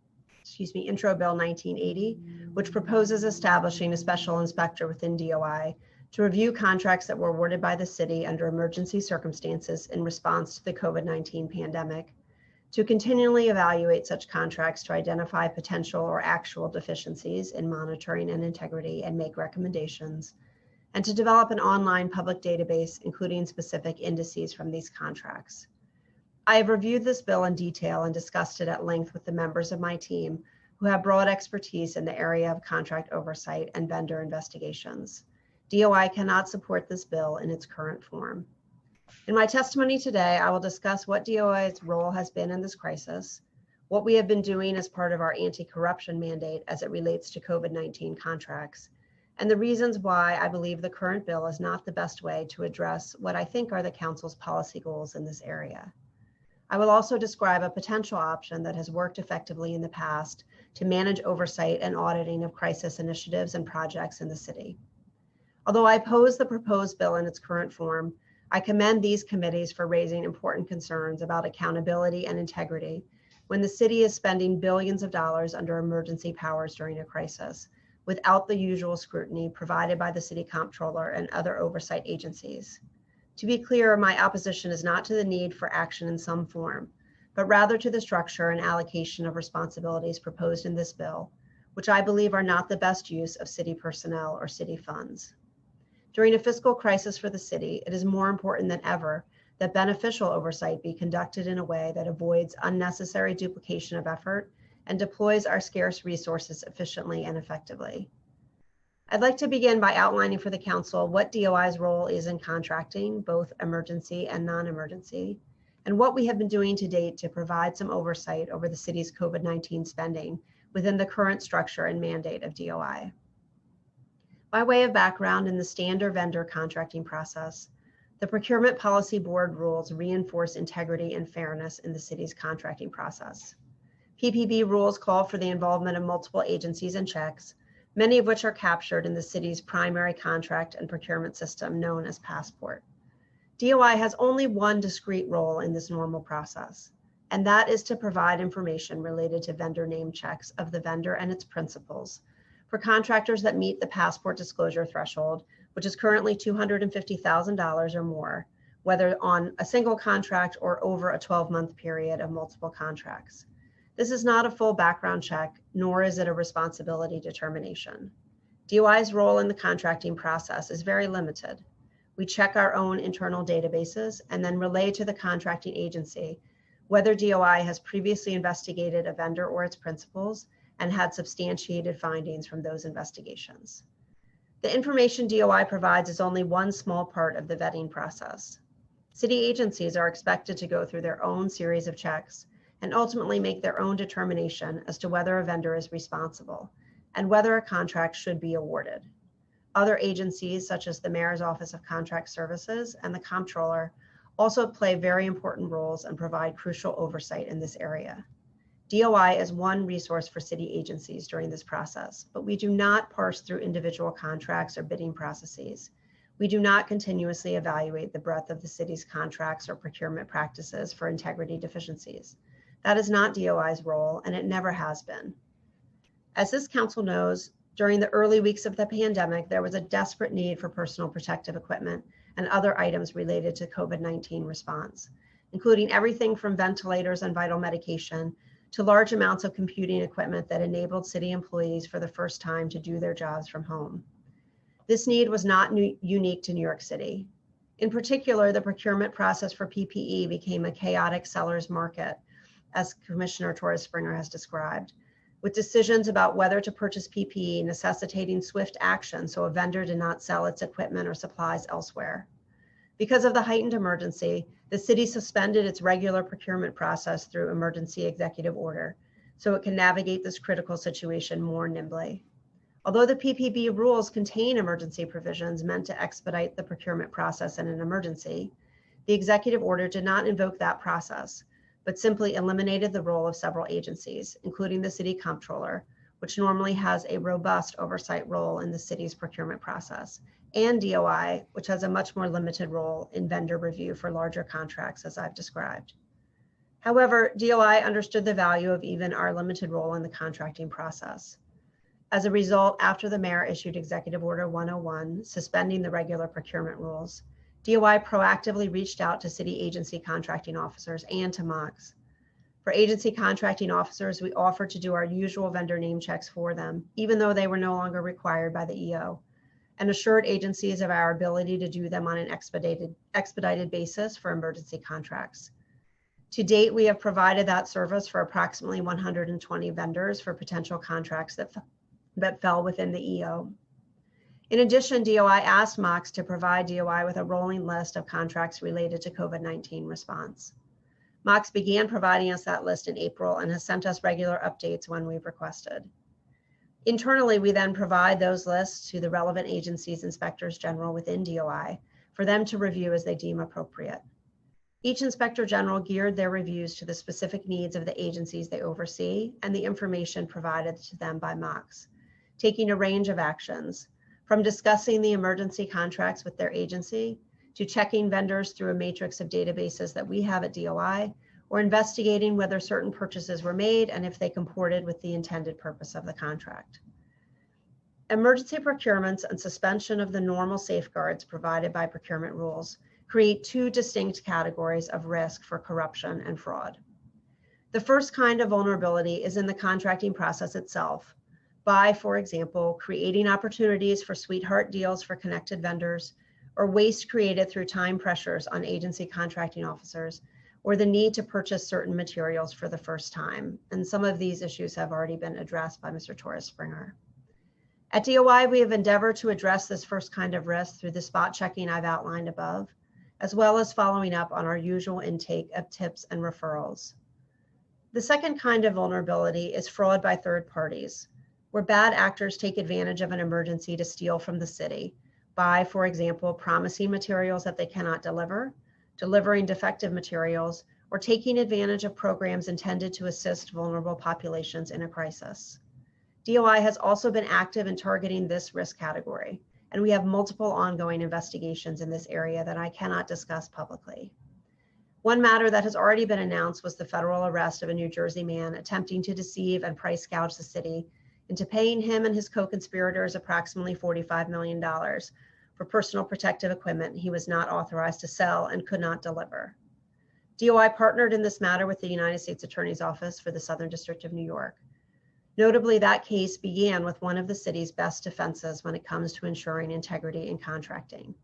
Bill 1980, which proposes establishing a special inspector within DOI to review contracts that were awarded by the city under emergency circumstances in response to the COVID-19 pandemic, to continually evaluate such contracts to identify potential or actual deficiencies in monitoring and integrity and make recommendations, and to develop an online public database including specific indices from these contracts. I have reviewed this bill in detail and discussed it at length with the members of my team who have broad expertise in the area of contract oversight and vendor investigations. DOI cannot support this bill in its current form. In my testimony today, I will discuss what DOI's role has been in this crisis, what we have been doing as part of our anti-corruption mandate as it relates to COVID-19 contracts, and the reasons why I believe the current bill is not the best way to address what I think are the council's policy goals in this area. I will also describe a potential option that has worked effectively in the past to manage oversight and auditing of crisis initiatives and projects in the city. Although I oppose the proposed bill in its current form, I commend these committees for raising important concerns about accountability and integrity when the city is spending billions of dollars under emergency powers during a crisis without the usual scrutiny provided by the city comptroller and other oversight agencies. To be clear, my opposition is not to the need for action in some form, but rather to the structure and allocation of responsibilities proposed in this bill, which I believe are not the best use of city personnel or city funds. During a fiscal crisis for the city, it is more important than ever that beneficial oversight be conducted in a way that avoids unnecessary duplication of effort and deploys our scarce resources efficiently and effectively. I'd like to begin by outlining for the council what DOI's role is in contracting, both emergency and non-emergency, and what we have been doing to date to provide some oversight over the city's COVID-19 spending within the current structure and mandate of DOI. By way of background, in the standard vendor contracting process, the Procurement Policy Board rules reinforce integrity and fairness in the city's contracting process. PPB rules call for the involvement of multiple agencies and checks, many of which are captured in the city's primary contract and procurement system known as Passport. DOI has only one discrete role in this normal process, and that is to provide information related to vendor name checks of the vendor and its principals for contractors that meet the Passport disclosure threshold, which is currently $250,000 or more, whether on a single contract or over a 12-month period of multiple contracts. This is not a full background check, nor is it a responsibility determination. DOI's role in the contracting process is very limited. We check our own internal databases and then relay to the contracting agency whether DOI has previously investigated a vendor or its principals and had substantiated findings from those investigations. The information DOI provides is only one small part of the vetting process. City agencies are expected to go through their own series of checks and ultimately make their own determination as to whether a vendor is responsible and whether a contract should be awarded. Other agencies, such as the Mayor's Office of Contract Services and the Comptroller, also play very important roles and provide crucial oversight in this area. DOI is one resource for city agencies during this process, but we do not parse through individual contracts or bidding processes. We do not continuously evaluate the breadth of the city's contracts or procurement practices for integrity deficiencies. That is not DOI's role, and it never has been. As this council knows, during the early weeks of the pandemic, there was a desperate need for personal protective equipment and other items related to COVID-19 response, including everything from ventilators and vital medication to large amounts of computing equipment that enabled city employees for the first time to do their jobs from home. This need was not unique to New York City. In particular, the procurement process for PPE became a chaotic seller's market, as Commissioner Torres Springer has described, with decisions about whether to purchase PPE necessitating swift action so a vendor did not sell its equipment or supplies elsewhere. Because of the heightened emergency, the city suspended its regular procurement process through emergency executive order so it can navigate this critical situation more nimbly. Although the PPB rules contain emergency provisions meant to expedite the procurement process in an emergency, the executive order did not invoke that process, but simply eliminated the role of several agencies, including the city comptroller, which normally has a robust oversight role in the city's procurement process, and DOI, which has a much more limited role in vendor review for larger contracts, as I've described. However, DOI understood the value of even our limited role in the contracting process. As a result, after the mayor issued Executive Order 101, suspending the regular procurement rules, DOI proactively reached out to city agency contracting officers and to MOCs. For agency contracting officers, we offered to do our usual vendor name checks for them, even though they were no longer required by the EO, and assured agencies of our ability to do them on an expedited basis for emergency contracts. To date, we have provided that service for approximately 120 vendors for potential contracts that fell within the EO. In addition, DOI asked MOCs to provide DOI with a rolling list of contracts related to COVID-19 response. MOCs began providing us that list in April and has sent us regular updates when we've requested. Internally, we then provide those lists to the relevant agencies' inspectors general within DOI for them to review as they deem appropriate. Each inspector general geared their reviews to the specific needs of the agencies they oversee and the information provided to them by MOCS, taking a range of actions, from discussing the emergency contracts with their agency, to checking vendors through a matrix of databases that we have at DOI, or investigating whether certain purchases were made and if they comported with the intended purpose of the contract. Emergency procurements and suspension of the normal safeguards provided by procurement rules create two distinct categories of risk for corruption and fraud. The first kind of vulnerability is in the contracting process itself by, for example, creating opportunities for sweetheart deals for connected vendors, or waste created through time pressures on agency contracting officers, or the need to purchase certain materials for the first time. And some of these issues have already been addressed by Mr. Torres Springer. At DOI, we have endeavored to address this first kind of risk through the spot checking I've outlined above, as well as following up on our usual intake of tips and referrals. The second kind of vulnerability is fraud by third parties, where bad actors take advantage of an emergency to steal from the city by, for example, promising materials that they cannot deliver, delivering defective materials, or taking advantage of programs intended to assist vulnerable populations in a crisis. DOI has also been active in targeting this risk category, and we have multiple ongoing investigations in this area that I cannot discuss publicly. One matter that has already been announced was the federal arrest of a New Jersey man attempting to deceive and price gouge the city into paying him and his co-conspirators approximately $45 million for personal protective equipment he was not authorized to sell and could not deliver. DOI partnered in this matter with the United States Attorney's Office for the Southern District of New York. Notably, that case began with one of the city's best defenses when it comes to ensuring integrity in contracting,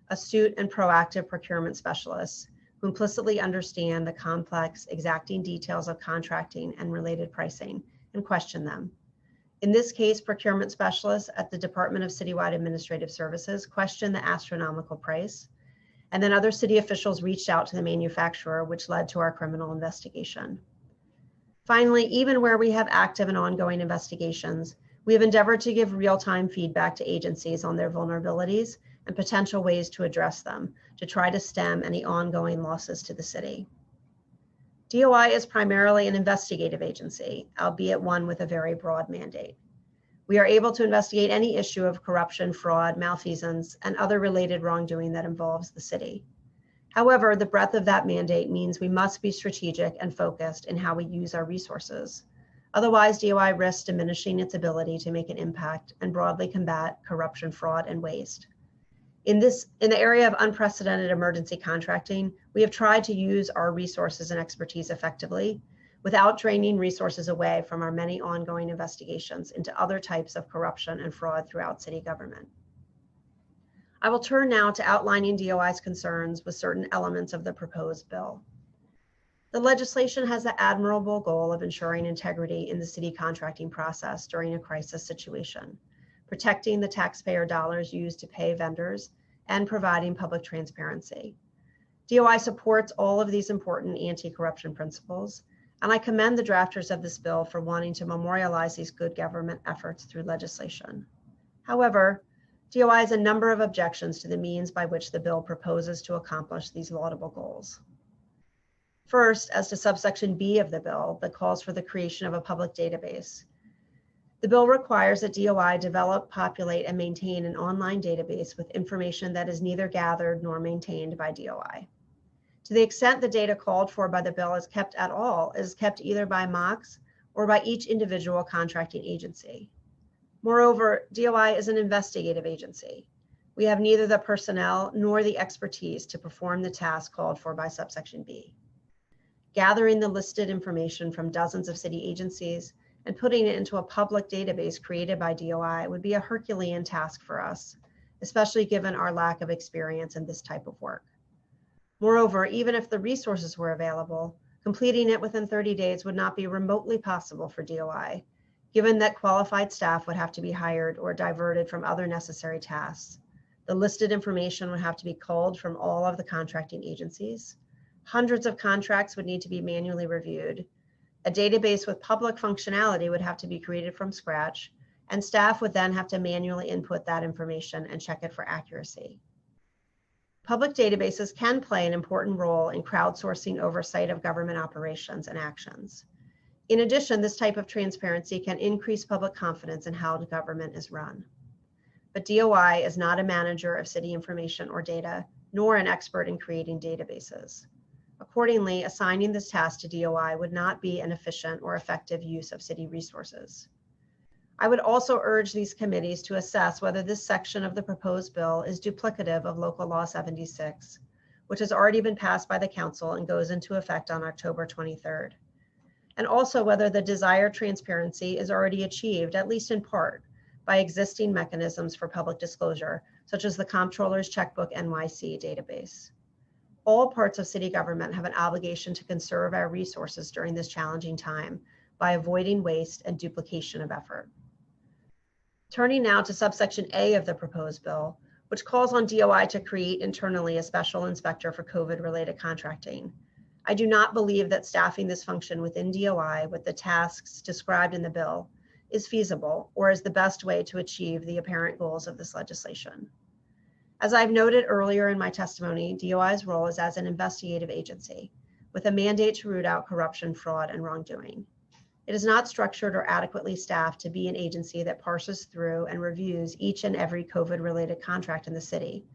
astute and proactive procurement specialists who implicitly understand the complex, exacting details of contracting and related pricing and question them. In this case, procurement specialists at the Department of Citywide Administrative Services questioned the astronomical price, and then other city officials reached out to the manufacturer, which led to our criminal investigation. Finally, even where we have active and ongoing investigations, we have endeavored to give real-time feedback to agencies on their vulnerabilities and potential ways to address them to try to stem any ongoing losses to the city. DOI is primarily an investigative agency, albeit one with a very broad mandate. We are able to investigate any issue of corruption, fraud, malfeasance, and other related wrongdoing that involves the city. However, the breadth of that mandate means we must be strategic and focused in how we use our resources. Otherwise, DOI risks diminishing its ability to make an impact and broadly combat corruption, fraud, and waste. In the area of unprecedented emergency contracting, we have tried to use our resources and expertise effectively without draining resources away from our many ongoing investigations into other types of corruption and fraud throughout city government. I will turn now to outlining DOI's concerns with certain elements of the proposed bill. The legislation has the admirable goal of ensuring integrity in the city contracting process during a crisis situation, protecting the taxpayer dollars used to pay vendors, and providing public transparency. DOI supports all of these important anti-corruption principles, and I commend the drafters of this bill for wanting to memorialize these good government efforts through legislation. However, DOI has a number of objections to the means by which the bill proposes to accomplish these laudable goals. First, as to subsection B of the bill that calls for the creation of a public database. The bill requires that DOI develop, populate, and maintain an online database with information that is neither gathered nor maintained by DOI. To the extent the data called for by the bill is kept at all, it is kept either by MOCS or by each individual contracting agency. Moreover, DOI is an investigative agency. We have neither the personnel nor the expertise to perform the task called for by subsection B. Gathering the listed information from dozens of city agencies and putting it into a public database created by DOI would be a Herculean task for us, especially given our lack of experience in this type of work. Moreover, even if the resources were available, completing it within 30 days would not be remotely possible for DOI, given that qualified staff would have to be hired or diverted from other necessary tasks. The listed information would have to be culled from all of the contracting agencies. Hundreds of contracts would need to be manually reviewed. A database with public functionality would have to be created from scratch, and staff would then have to manually input that information and check it for accuracy. Public databases can play an important role in crowdsourcing oversight of government operations and actions. In addition, this type of transparency can increase public confidence in how the government is run. But DOI is not a manager of city information or data, nor an expert in creating databases. Accordingly, assigning this task to DOI would not be an efficient or effective use of city resources. I would also urge these committees to assess whether this section of the proposed bill is duplicative of Local Law 76, which has already been passed by the council and goes into effect on October 23rd. And also whether the desired transparency is already achieved, at least in part, by existing mechanisms for public disclosure, such as the Comptroller's Checkbook NYC database. All parts of city government have an obligation to conserve our resources during this challenging time by avoiding waste and duplication of effort. Turning now to subsection A of the proposed bill, which calls on DOI to create internally a special inspector for COVID-related contracting. I do not believe that staffing this function within DOI with the tasks described in the bill is feasible or is the best way to achieve the apparent goals of this legislation. As I've noted earlier in my testimony, DOI's role is as an investigative agency with a mandate to root out corruption, fraud, and wrongdoing. It is not structured or adequately staffed to be an agency that parses through and reviews each and every COVID-related contract in the city,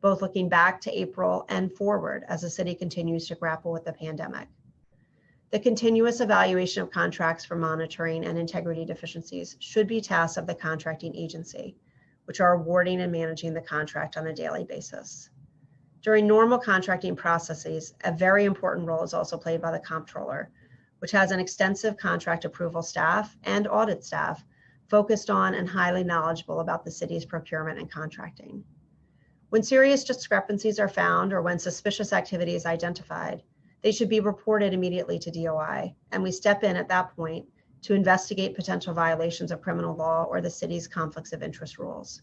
both looking back to April and forward as the city continues to grapple with the pandemic. The continuous evaluation of contracts for monitoring and integrity deficiencies should be tasks of the contracting agency, which are awarding and managing the contract on a daily basis. During normal contracting processes, a very important role is also played by the Comptroller, which has an extensive contract approval staff and audit staff focused on and highly knowledgeable about the city's procurement and contracting. When serious discrepancies are found or when suspicious activity is identified, they should be reported immediately to DOI, and we step in at that point to investigate potential violations of criminal law or the city's conflicts of interest rules.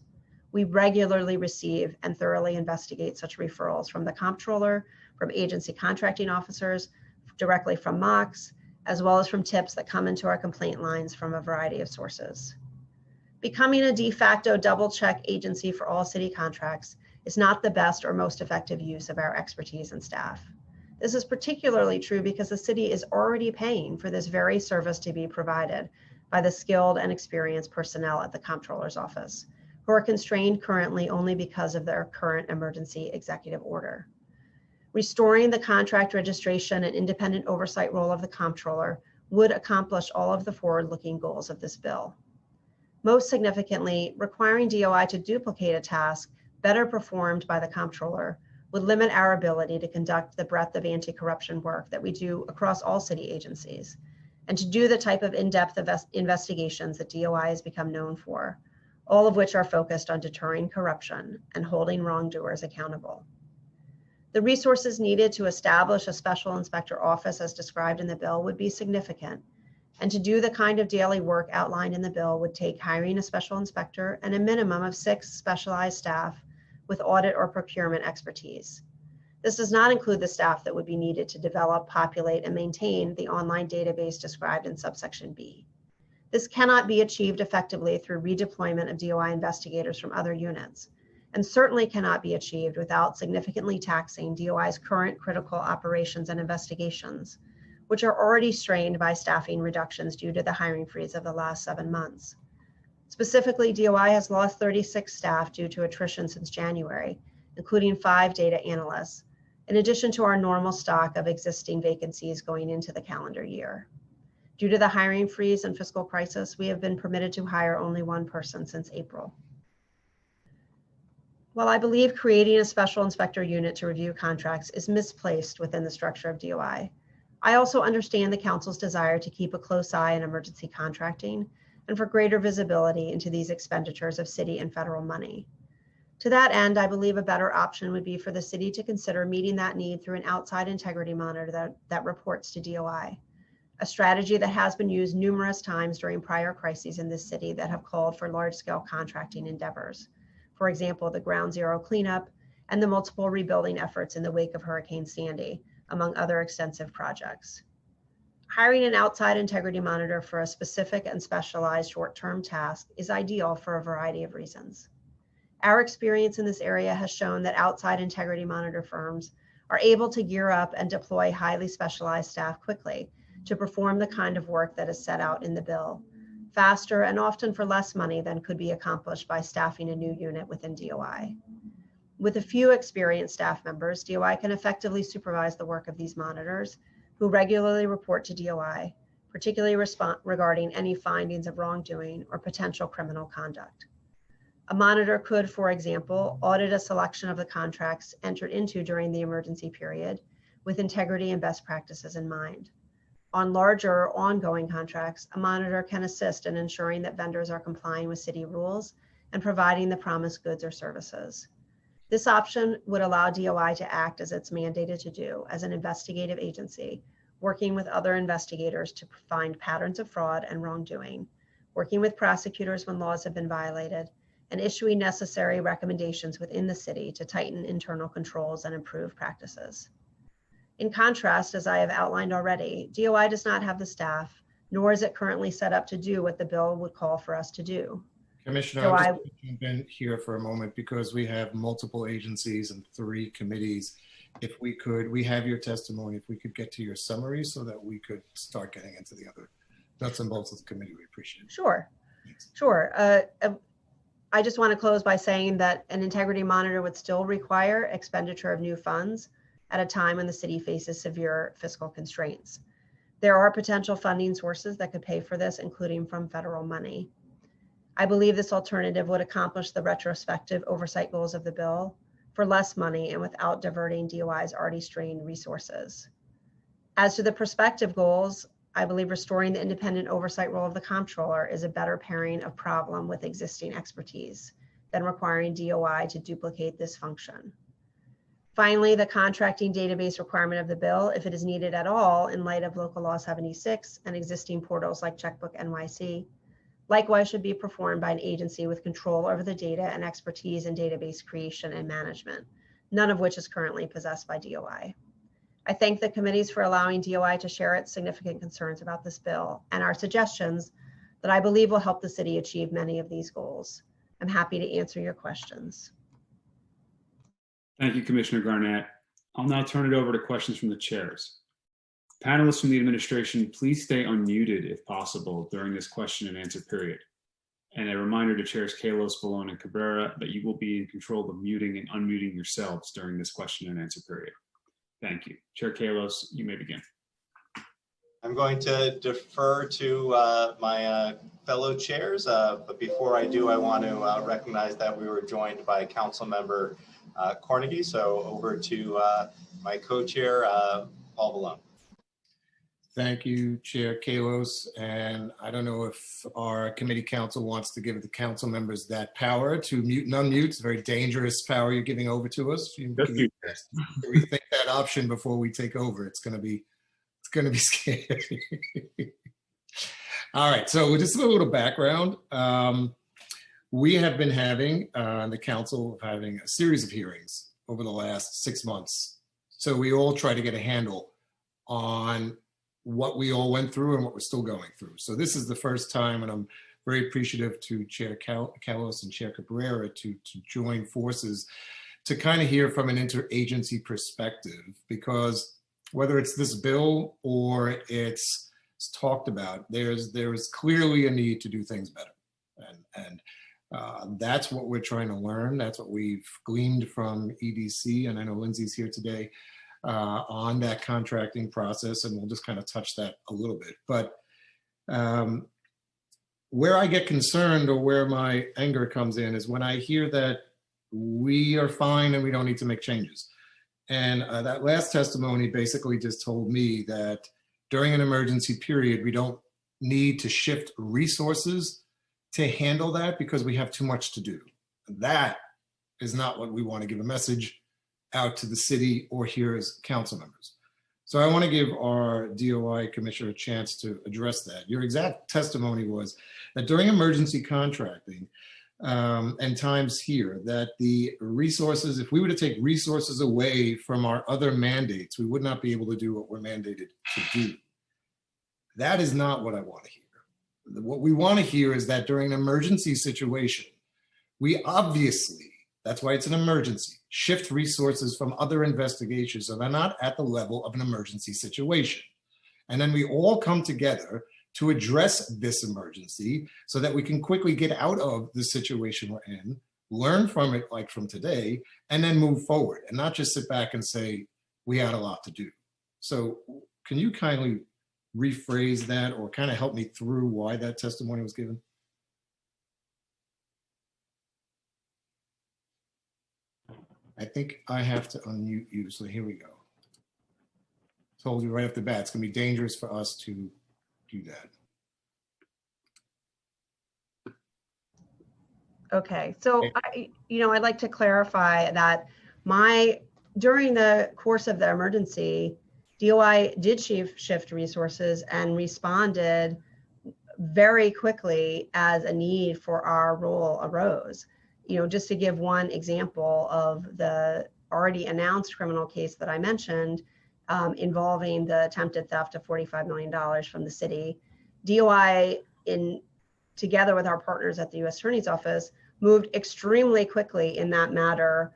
We regularly receive and thoroughly investigate such referrals from the Comptroller, from agency contracting officers, directly from MOCs, as well as from tips that come into our complaint lines from a variety of sources. Becoming a de facto double-check agency for all city contracts is not the best or most effective use of our expertise and staff. This is particularly true because the city is already paying for this very service to be provided by the skilled and experienced personnel at the Comptroller's office, who are constrained currently only because of their current emergency executive order. Restoring the contract registration and independent oversight role of the Comptroller would accomplish all of the forward-looking goals of this bill. Most significantly, requiring DOI to duplicate a task better performed by the Comptroller would limit our ability to conduct the breadth of anti-corruption work that we do across all city agencies, and to do the type of in-depth investigations that DOI has become known for, all of which are focused on deterring corruption and holding wrongdoers accountable. The resources needed to establish a special inspector office as described in the bill would be significant, and to do the kind of daily work outlined in the bill would take hiring a special inspector and a minimum of 6 specialized staff with audit or procurement expertise. This does not include the staff that would be needed to develop, populate, and maintain the online database described in subsection B. This cannot be achieved effectively through redeployment of DOI investigators from other units, and certainly cannot be achieved without significantly taxing DOI's current critical operations and investigations, which are already strained by staffing reductions due to the hiring freeze of the last 7 months. Specifically, DOI has lost 36 staff due to attrition since January, including 5 data analysts, in addition to our normal stock of existing vacancies going into the calendar year. Due to the hiring freeze and fiscal crisis, we have been permitted to hire only 1 person since April. While I believe creating a special inspector unit to review contracts is misplaced within the structure of DOI, I also understand the council's desire to keep a close eye on emergency contracting and for greater visibility into these expenditures of city and federal money. To that end, I believe a better option would be for the city to consider meeting that need through an outside integrity monitor that reports to DOI, a strategy that has been used numerous times during prior crises in this city that have called for large-scale contracting endeavors. For example, the Ground Zero cleanup and the multiple rebuilding efforts in the wake of Hurricane Sandy, among other extensive projects. Hiring an outside integrity monitor for a specific and specialized short-term task is ideal for a variety of reasons. Our experience in this area has shown that outside integrity monitor firms are able to gear up and deploy highly specialized staff quickly to perform the kind of work that is set out in the bill, faster and often for less money than could be accomplished by staffing a new unit within DOI. With a few experienced staff members, DOI can effectively supervise the work of these monitors who regularly report to DOI, particularly regarding any findings of wrongdoing or potential criminal conduct. A monitor could, for example, audit a selection of the contracts entered into during the emergency period with integrity and best practices in mind. On larger ongoing contracts, a monitor can assist in ensuring that vendors are complying with city rules and providing the promised goods or services. This option would allow DOI to act as it's mandated to do as an investigative agency, working with other investigators to find patterns of fraud and wrongdoing, working with prosecutors when laws have been violated, and issuing necessary recommendations within the city to tighten internal controls and improve practices. In contrast, as I have outlined already, DOI does not have the staff, nor is it currently set up to do what the bill would call for us to do. Commissioner, I'm just jump in here for a moment because we have multiple agencies and 3 committees. If we could, we have your testimony, if we could get to your summary so that we could start getting into the other nuts and bolts of the committee, we appreciate it. Sure, Thanks. sure. I just want to close by saying that an integrity monitor would still require expenditure of new funds at a time when the city faces severe fiscal constraints. There are potential funding sources that could pay for this, including from federal money. I believe this alternative would accomplish the retrospective oversight goals of the bill for less money and without diverting DOI's already strained resources. As to the prospective goals, I believe restoring the independent oversight role of the comptroller is a better pairing of problem with existing expertise than requiring DOI to duplicate this function. Finally, the contracting database requirement of the bill, if it is needed at all in light of Local Law 76 and existing portals like Checkbook NYC, likewise should be performed by an agency with control over the data and expertise in database creation and management, none of which is currently possessed by DOI. I thank the committees for allowing DOI to share its significant concerns about this bill and our suggestions that I believe will help the city achieve many of these goals. I'm happy to answer your questions. Thank you, Commissioner Garnett. I'll now turn it over to questions from the chairs. Panelists from the administration, please stay unmuted if possible during this question and answer period. And a reminder to chairs Kallos, Vallone, and Cabrera that you will be in control of muting and unmuting yourselves during this question and answer period. Thank you. Chair Kallos, you may begin. I'm going to defer to my fellow chairs, but before I do, I want to recognize that we were joined by Council Member Cornegy. So over to my co-chair, Paul Vallone. Thank you, Chair Kallos. And I don't know if our committee counsel wants to give the council members that power to mute and unmute. It's a very dangerous power you're giving over to us. You can rethink that option before we take over. It's going to be scary. All right, so just a little background. We have been having, the council having a series of hearings over the last 6 months. So we all try to get a handle on what we all went through and what we're still going through. So this is the first time, and I'm very appreciative to Chair Kallos and Chair Cabrera to join forces to kind of hear from an interagency perspective, because whether it's this bill or it's talked about, there is clearly a need to do things better. And that's what we're trying to learn. That's what we've gleaned from EDC, and I know Lindsay's here today on that contracting process, and we'll just kind of touch that a little bit. But where I get concerned or where my anger comes in is when I hear that we are fine and we don't need to make changes. And that last testimony basically just told me that during an emergency period, we don't need to shift resources to handle that because we have too much to do. That is not what we want to give a message out to the city or here as council members. So I want to give our DOI commissioner a chance to address that. Your exact testimony was that during emergency contracting and times here, that the resources, if we were to take resources away from our other mandates, we would not be able to do what we're mandated to do. That is not what I want to hear. What we want to hear is that during an emergency situation, we obviously, that's why it's an emergency, shift resources from other investigations that are not at the level of an emergency situation. And then we all come together to address this emergency so that we can quickly get out of the situation we're in, learn from it like from today, and then move forward and not just sit back and say, we had a lot to do. So can you kindly rephrase that or kind of help me through why that testimony was given? I think I have to unmute you, so here we go. Told you right off the bat, it's gonna be dangerous for us to do that. Okay, so I'd like to clarify that during the course of the emergency, DOI did shift resources and responded very quickly as a need for our role arose. Just to give one example of the already announced criminal case that I mentioned, involving the attempted theft of $45 million from the city, DOI, together with our partners at the U.S. Attorney's Office, moved extremely quickly in that matter,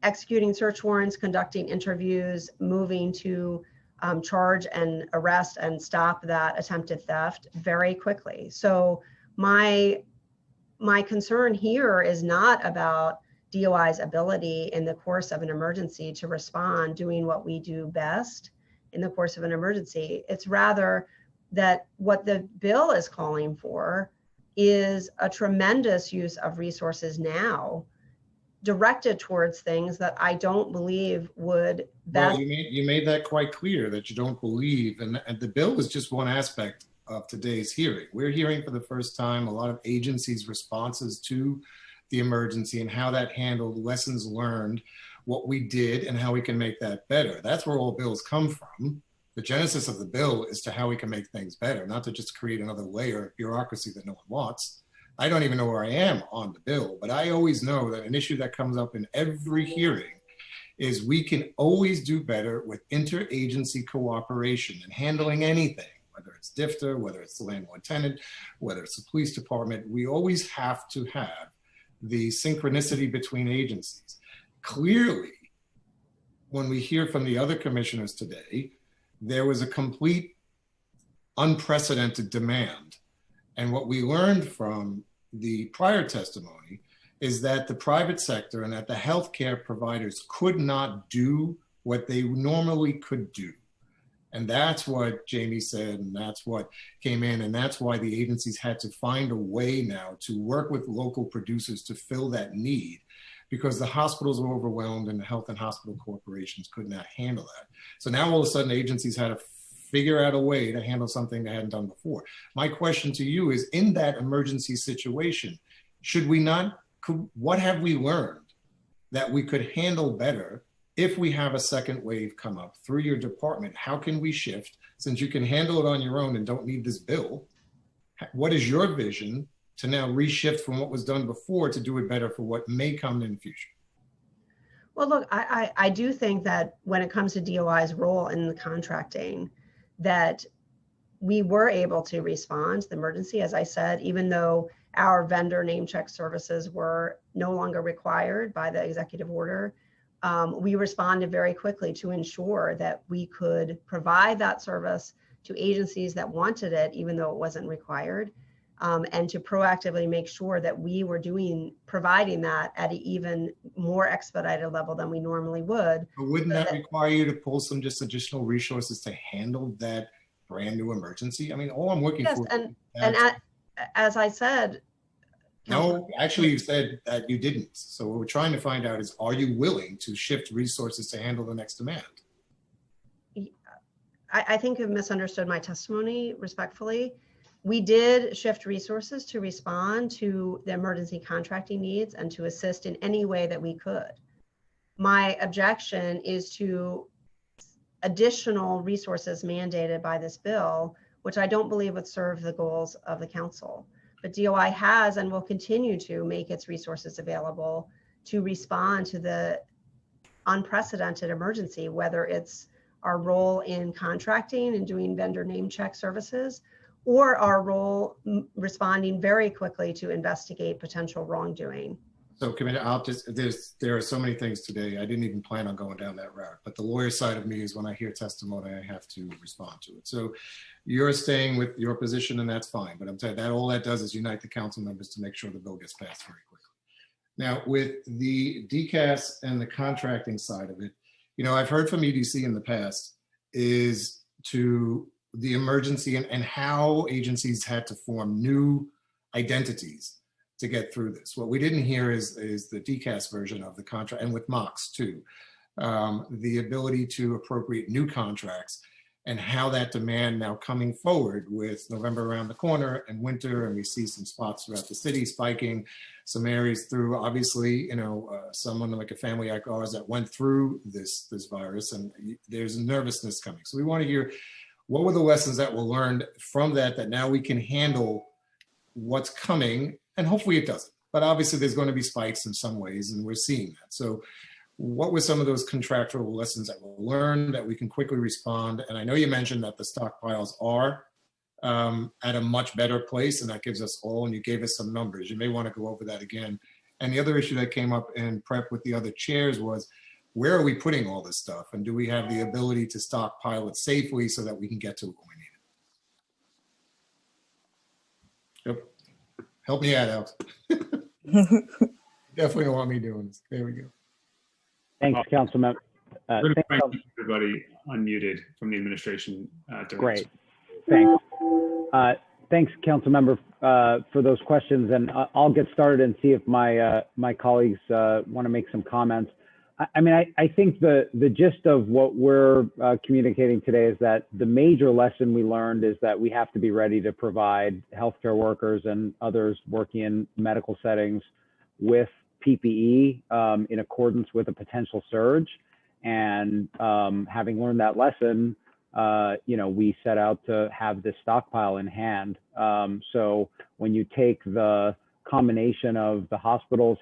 executing search warrants, conducting interviews, moving to charge and arrest and stop that attempted theft very quickly. So my concern here is not about DOI's ability in the course of an emergency to respond, doing what we do best in the course of an emergency. It's rather that what the bill is calling for is a tremendous use of resources now directed towards things that I don't believe would best. Well, you made that quite clear that you don't believe, and the bill is just one aspect of today's hearing. We're hearing for the first time a lot of agencies' responses to the emergency and how that handled, lessons learned, what we did, and how we can make that better. That's where all bills come from. The genesis of the bill is to how we can make things better, not to just create another layer of bureaucracy that no one wants. I don't even know where I am on the bill, but I always know that an issue that comes up in every hearing is we can always do better with interagency cooperation and handling anything, whether it's DFTA, whether it's the landlord tenant, whether it's the police department. We always have to have the synchronicity between agencies. Clearly, when we hear from the other commissioners today, there was a complete unprecedented demand. And what we learned from the prior testimony is that the private sector and that the healthcare providers could not do what they normally could do. And that's what Jamie said, and that's what came in, and that's why the agencies had to find a way now to work with local producers to fill that need, because the hospitals were overwhelmed and the health and hospital corporations could not handle that. So now all of a sudden agencies had to figure out a way to handle something they hadn't done before. My question to you is, in that emergency situation, what have we learned that we could handle better if we have a second wave come up through your department? How can we shift, since you can handle it on your own and don't need this bill? What is your vision to now reshift from what was done before to do it better for what may come in the future? Well, look, I do think that when it comes to DOI's role in the contracting, that we were able to respond to the emergency, as I said, even though our vendor name check services were no longer required by the executive order. We responded very quickly to ensure that we could provide that service to agencies that wanted it, even though it wasn't required, and to proactively make sure that we were providing that at an even more expedited level than we normally would. But wouldn't that require you to pull some just additional resources to handle that brand new emergency? I mean, all I'm looking for. As I said. No, actually you said that you didn't. So what we're trying to find out is, are you willing to shift resources to handle the next demand? I think you've misunderstood my testimony, respectfully. We did shift resources to respond to the emergency contracting needs and to assist in any way that we could. My objection is to additional resources mandated by this bill, which I don't believe would serve the goals of the council. But DOI has and will continue to make its resources available to respond to the unprecedented emergency, whether it's our role in contracting and doing vendor name check services, or our role responding very quickly to investigate potential wrongdoing. So, Commissioner, there are so many things today. I didn't even plan on going down that route, but the lawyer side of me is when I hear testimony, I have to respond to it. So you're staying with your position, and that's fine. But I'm telling you, that all that does is unite the council members to make sure the bill gets passed very quickly. Now, with the DCAS and the contracting side of it, I've heard from EDC in the past is to the emergency and how agencies had to form new identities to get through this. What we didn't hear is the DCAS version of the contract, and with MOX too, the ability to appropriate new contracts and how that demand now coming forward with November around the corner and winter, and we see some spots throughout the city spiking, some areas through, obviously, someone like a family like ours that went through this virus, and there's nervousness coming. So we want to hear, what were the lessons that were learned from that now we can handle what's coming, and hopefully it doesn't. But obviously there's going to be spikes in some ways, and we're seeing that. So what were some of those contractual lessons that were learned that we can quickly respond? And I know you mentioned that the stockpiles are at a much better place, and that gives us all, and you gave us some numbers. You may want to go over that again. And the other issue that came up in prep with the other chairs was, where are we putting all this stuff? And do we have the ability to stockpile it safely so that we can get to it when we need it? Yep. Help me out, Alex. Definitely don't want me doing this. There we go. Thanks, Councilmember. We're going to everybody unmuted from the administration. Great. Thanks. Thanks, Councilmember, for those questions. And I'll get started and see if my colleagues want to make some comments. I think the gist of what we're communicating today is that the major lesson we learned is that we have to be ready to provide healthcare workers and others working in medical settings with PPE in accordance with a potential surge. And having learned that lesson, we set out to have this stockpile in hand. So when you take the combination of the hospitals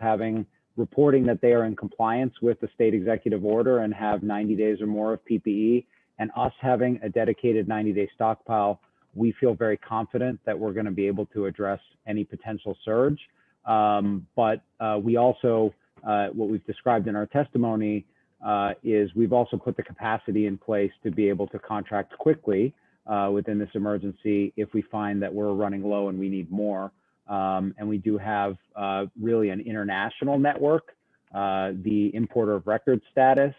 reporting that they are in compliance with the state executive order and have 90 days or more of PPE, and us having a dedicated 90-day stockpile, we feel very confident that we're going to be able to address any potential surge. But we also, what we've described in our testimony is we've also put the capacity in place to be able to contract quickly within this emergency if we find that we're running low and we need more. And we do have really an international network, the importer of record status,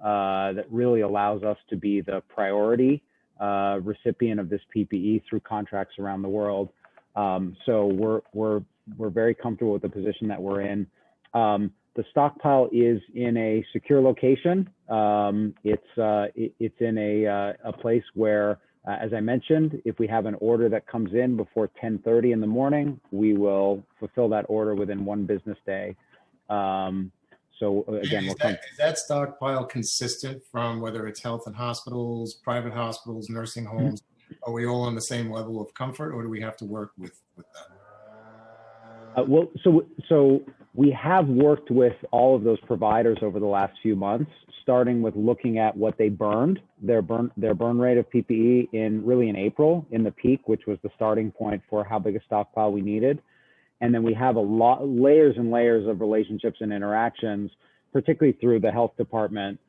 that really allows us to be the priority recipient of this PPE through contracts around the world. So we're very comfortable with the position that we're in. The stockpile is in a secure location. It's in a place where, as I mentioned, if we have an order that comes in before 10:30 in the morning, we will fulfill that order within one business day. So again, is that stockpile consistent from whether it's health and hospitals, private hospitals, nursing homes? Mm-hmm. Are we all on the same level of comfort, or do we have to work with that? Well, so we have worked with all of those providers over the last few months, starting with looking at what they burned, their burn rate of PPE in April, in the peak, which was the starting point for how big a stockpile we needed. And then we have layers and layers of relationships and interactions, particularly through the health department,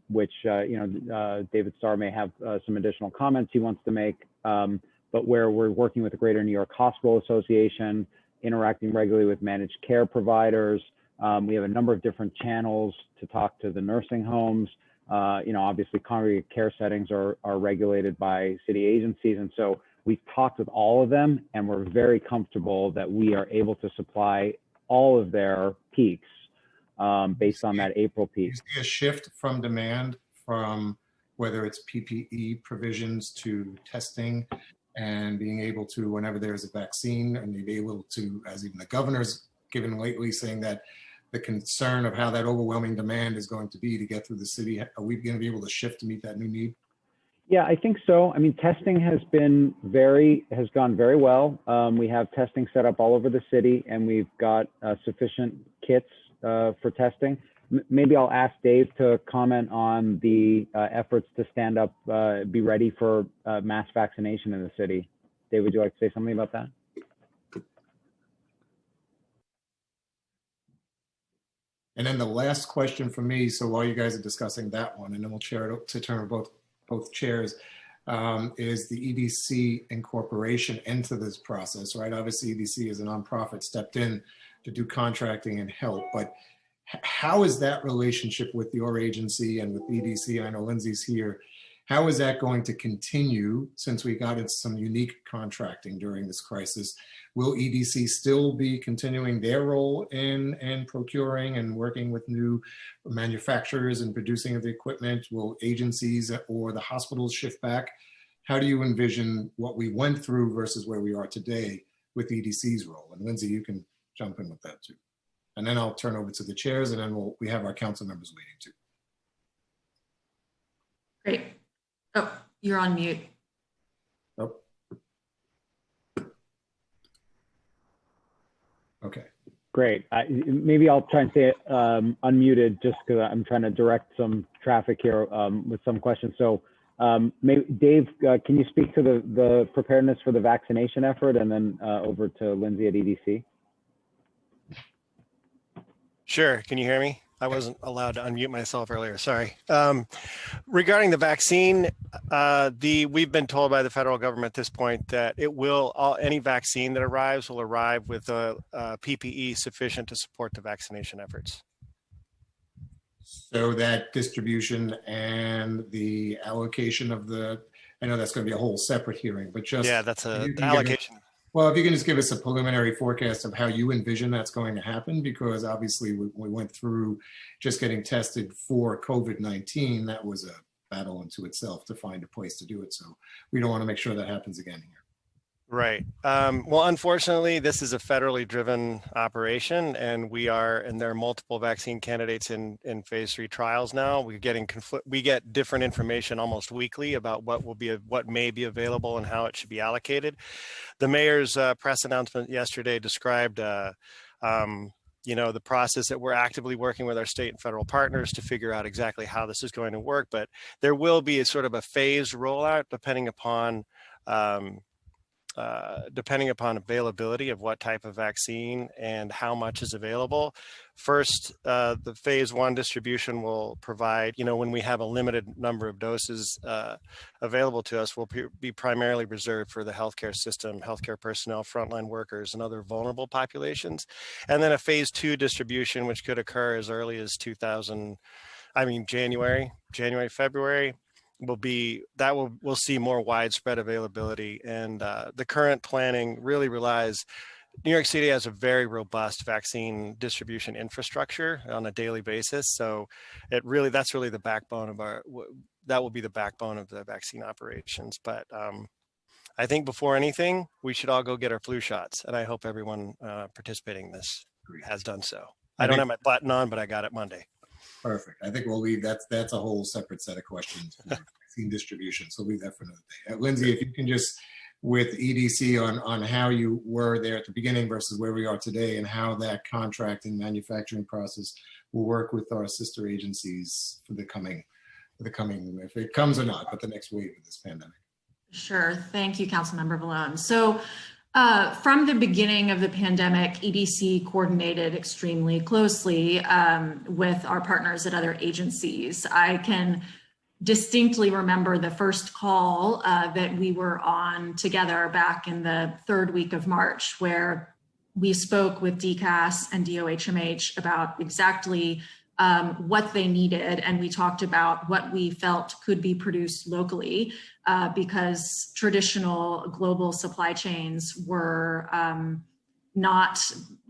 which David Starr may have some additional comments he wants to make, but where we're working with the Greater New York Hospital Association, interacting regularly with managed care providers. We have a number of different channels to talk to the nursing homes. Obviously congregate care settings are regulated by city agencies. And so we've talked with all of them, and we're very comfortable that we are able to supply all of their peaks based on that April peak. You see a shift from demand from whether it's PPE provisions to testing and being able to, whenever there's a vaccine, and be able to, as even the governor's given lately, saying that the concern of how that overwhelming demand is going to be to get through the city, are we going to be able to shift to meet that new need? Yeah, I think so. I mean, testing has gone very well. We have testing set up all over the city, and we've got sufficient kits for testing. Maybe I'll ask Dave to comment on the efforts to stand up, be ready for mass vaccination in the city. Dave, would you like to say something about that? And then the last question for me, so while you guys are discussing that one, and then we'll share it to turn both chairs, is the EDC incorporation into this process, right? Obviously, EDC is a nonprofit stepped in to do contracting and help, but how is that relationship with your agency and with EDC? I know Lindsay's here. How is that going to continue since we got into some unique contracting during this crisis? Will EDC still be continuing their role in procuring and working with new manufacturers and producing of the equipment? Will agencies or the hospitals shift back? How do you envision what we went through versus where we are today with EDC's role? And Lindsay, you can jump in with that too. And then I'll turn over to the chairs, and then we have our council members waiting too. Great. Oh, you're on mute. Oh. Okay. Great. Maybe I'll try and say it unmuted just because I'm trying to direct some traffic here with some questions. So maybe Dave, can you speak to the preparedness for the vaccination effort, and then over to Lindsay at EDC? Sure. Can you hear me? I wasn't allowed to unmute myself earlier. Sorry. Regarding the vaccine, we've been told by the federal government at this point that any vaccine that arrives will arrive with a PPE sufficient to support the vaccination efforts. So that distribution and the allocation of I know that's going to be a whole separate hearing, but just that's the allocation. Well, if you can just give us a preliminary forecast of how you envision that's going to happen, because obviously we went through just getting tested for COVID-19. That was a battle unto itself to find a place to do it. So we don't want to make sure that happens again here. Right. Well, unfortunately, this is a federally driven operation, and there are multiple vaccine candidates in phase 3 trials now. We get different information almost weekly about what may be available and how it should be allocated. The mayor's press announcement yesterday described the process that we're actively working with our state and federal partners to figure out exactly how this is going to work. But there will be a sort of a phased rollout depending upon availability of what type of vaccine and how much is available. First, the phase 1 distribution will provide, when we have a limited number of doses available to us, will be primarily reserved for the healthcare system, healthcare personnel, frontline workers, and other vulnerable populations. And then a phase 2 distribution, which could occur as early as January, February. We'll see more widespread availability, and the current planning really relies. New York City has a very robust vaccine distribution infrastructure on a daily basis, so that's really the backbone of that will be the backbone of the vaccine operations. But I think before anything, we should all go get our flu shots, and I hope everyone participating in this has done so. I don't have my button on, but I got it Monday. Perfect. I think we'll leave that's a whole separate set of questions for vaccine distribution. So leave that for another day. Lindsay, if you can just, with EDC on how you were there at the beginning versus where we are today, and how that contract and manufacturing process will work with our sister agencies for the coming, if it comes or not, but the next wave of this pandemic. Sure. Thank you, Councilmember Vallone. So from the beginning of the pandemic, EDC coordinated extremely closely with our partners at other agencies. I can distinctly remember the first call that we were on together back in the 3rd week of March, where we spoke with DCAS and DOHMH about exactly what they needed. And we talked about what we felt could be produced locally because traditional global supply chains were not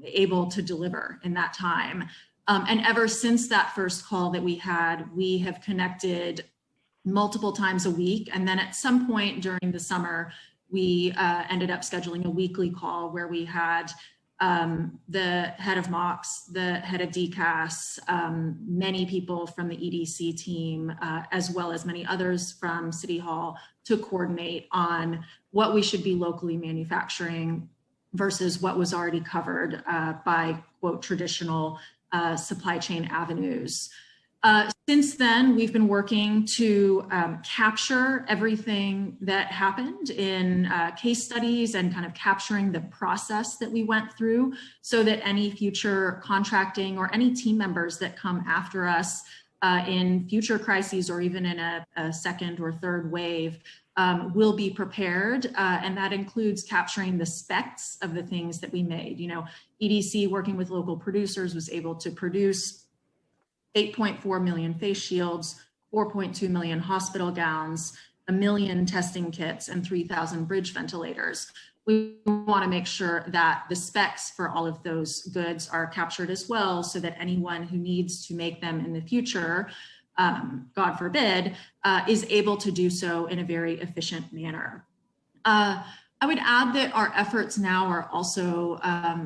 able to deliver in that time. And ever since that first call that we have connected multiple times a week. And then at some point during the summer, we ended up scheduling a weekly call where we had the head of MOX, the head of DCAS, many people from the EDC team, as well as many others from City Hall, to coordinate on what we should be locally manufacturing versus what was already covered by, quote, traditional supply chain avenues. Since then, we've been working to capture everything that happened in case studies and kind of capturing the process that we went through so that any future contracting or any team members that come after us in future crises or even in a second or third wave will be prepared. And that includes capturing the specs of the things that we made. You know, EDC working with local producers was able to produce 8.4 million face shields, 4.2 million hospital gowns, 1 million testing kits, and 3,000 bridge ventilators. We want to make sure that the specs for all of those goods are captured as well, so that anyone who needs to make them in the future, God forbid, is able to do so in a very efficient manner. I would add that our efforts now are also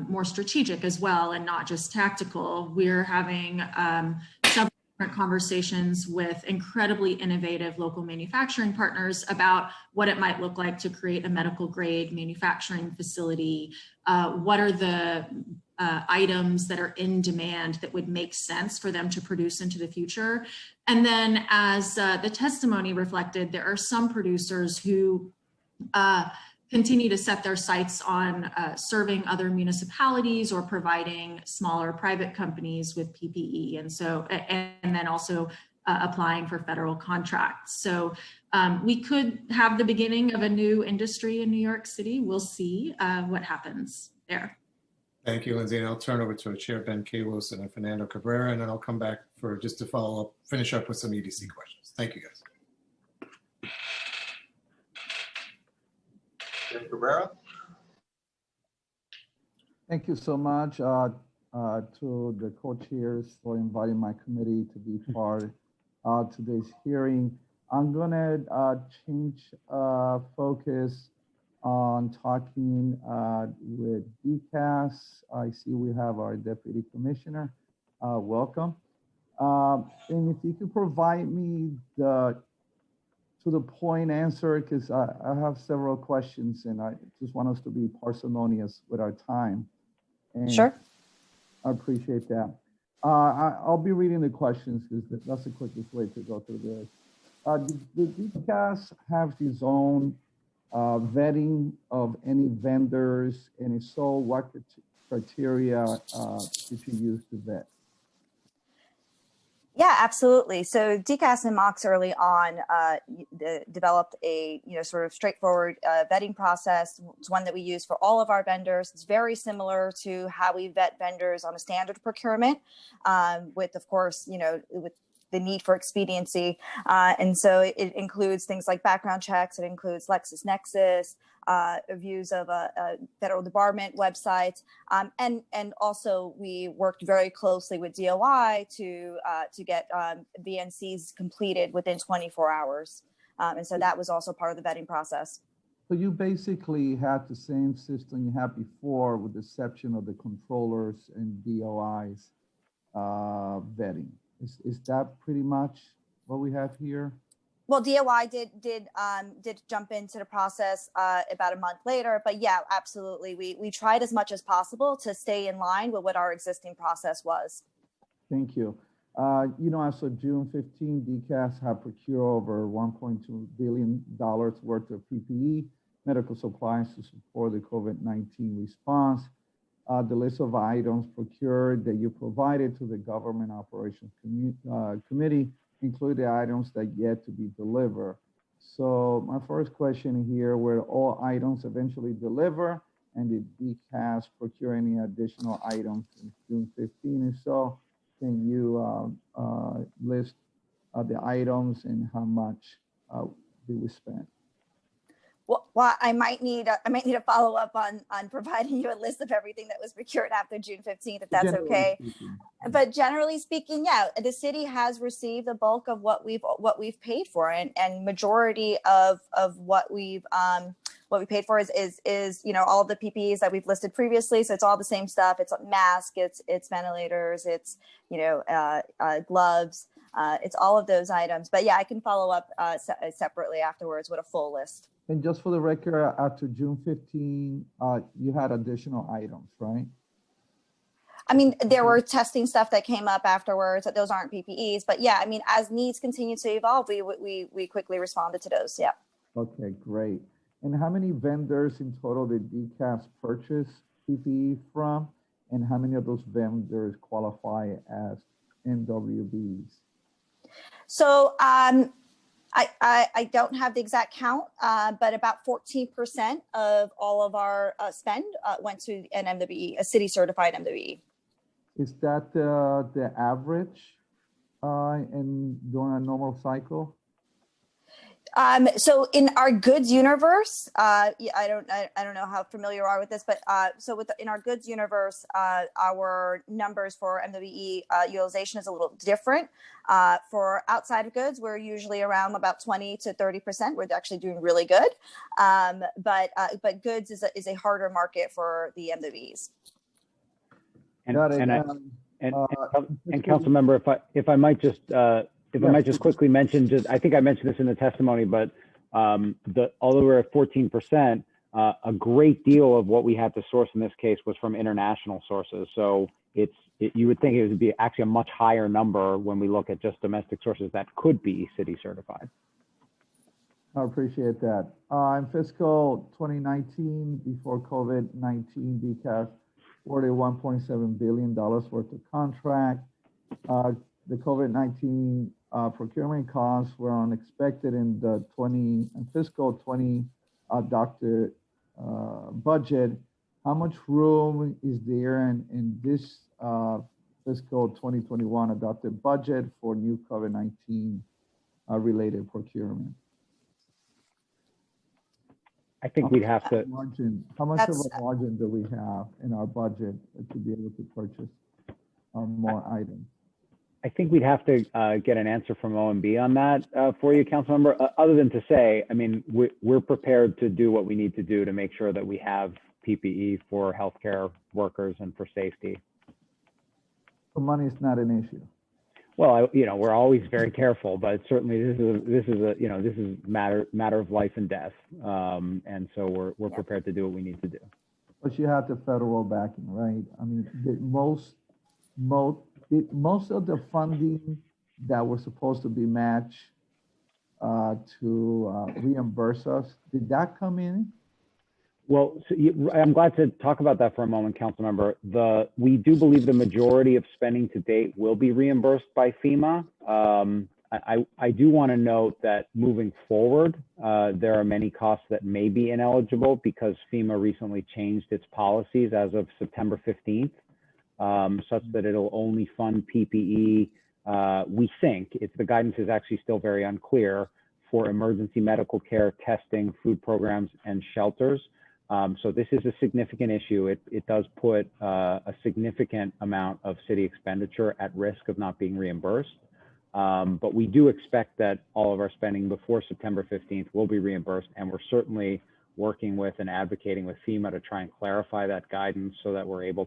more strategic as well and not just tactical. We're having several different conversations with incredibly innovative local manufacturing partners about what it might look like to create a medical grade manufacturing facility. What are the items that are in demand that would make sense for them to produce into the future? And then as the testimony reflected, there are some producers who continue to set their sights on serving other municipalities or providing smaller private companies with PPE. And so, and then also applying for federal contracts. So we could have the beginning of a new industry in New York City. We'll see what happens there. Thank you, Lindsay. And I'll turn over to our Chair, Ben Kallos, and Fernando Cabrera, and then I'll come back for just to follow up, finish up with some EDC questions. Thank you, guys. Cabrera. Thank you so much to the co-chairs for inviting my committee to be part of today's hearing. I'm gonna change focus on talking with DCAS. I see we have our Deputy Commissioner. Welcome. And if you could provide me the to the point answer, because I have several questions and I just want us to be parsimonious with our time. And sure. I appreciate that. I'll be reading the questions because that's the quickest way to go through this. Did DCAS have its own vetting of any vendors? And if so, what criteria did you use to vet? Yeah, absolutely. So DCAS and MOX early on developed a sort of straightforward vetting process. It's one that we use for all of our vendors. It's very similar to how we vet vendors on a standard procurement, with, of course, with the need for expediency. And so it includes things like background checks. It includes LexisNexis, reviews of federal department websites. And also we worked very closely with DOI to get VNCs completed within 24 hours. And so that was also part of the vetting process. So you basically had the same system you had before with the exception of the controllers and DOI's vetting. Is that pretty much what we have here? Well, DOI did jump into the process about a month later, but yeah, absolutely. We tried as much as possible to stay in line with what our existing process was. Thank you. As of June 15, DCAS had procured over $1.2 billion worth of PPE, medical supplies to support the COVID-19 response. The list of items procured that you provided to the Government Operations Committee include the items that yet to be delivered. So my first question here, were all items eventually delivered? And did DCAS procure any additional items in June 15? And so can you list the items and how much did we spend? Well, I might need a follow up on providing you a list of everything that was procured after June 15th, if that's okay. But generally speaking, yeah, the city has received the bulk of what we've paid for, and majority of what we paid for is all of the PPEs that we've listed previously. So it's all the same stuff. It's masks, it's ventilators, it's gloves, it's all of those items. But yeah, I can follow up separately afterwards with a full list. And just for the record, after June 15, you had additional items, right? I mean, there were testing stuff that came up afterwards. Those aren't PPEs, but yeah, I mean, as needs continue to evolve, we quickly responded to those. Yeah. Okay, great. And how many vendors in total did DCAS purchase PPE from? And how many of those vendors qualify as NWBs? So I don't have the exact count, but about 14% of all of our spend went to an MWE, a city certified MWE. Is that the average in during a normal cycle? So in our goods universe, yeah, I don't know how familiar you are with this, but so in our goods universe, our numbers for MWE utilization is a little different. For outside of goods, we're usually around about 20 to 30%. We're actually doing really good, but goods is a harder market for the MWEs. And council member, if I might just I might just quickly mention, I think I mentioned this in the testimony, but although we're at 14%, a great deal of what we had to source in this case was from international sources. So you would think it would be actually a much higher number when we look at just domestic sources that could be city certified. I appreciate that. In fiscal 2019, before COVID-19, DCAS awarded $1.7 billion worth of contract. The COVID-19 procurement costs were unexpected in the fiscal 20 adopted budget. How much room is there in this fiscal 2021 adopted budget for new COVID-19 related procurement? I think we'd have to. How much of a margin do we have in our budget to be able to purchase more items? I think we'd have to get an answer from OMB on that for you, council member, other than to say, I mean, we're prepared to do what we need to do to make sure that we have PPE for healthcare workers and for safety. So money is not an issue. Well, we're always very careful, but certainly this is matter of life and death. And so we're prepared to do what we need to do. But you have the federal backing, right? I mean, most of the funding that was supposed to be matched to reimburse us, did that come in? Well, so I'm glad to talk about that for a moment, council member. We do believe the majority of spending to date will be reimbursed by FEMA. I do want to note that moving forward, there are many costs that may be ineligible because FEMA recently changed its policies as of September 15th. Such that it'll only fund PPE. We think the guidance is actually still very unclear for emergency medical care, testing, food programs, and shelters. So this is a significant issue. It does put a significant amount of city expenditure at risk of not being reimbursed. But we do expect that all of our spending before September 15th will be reimbursed, and we're certainly working with and advocating with FEMA to try and clarify that guidance so that we're able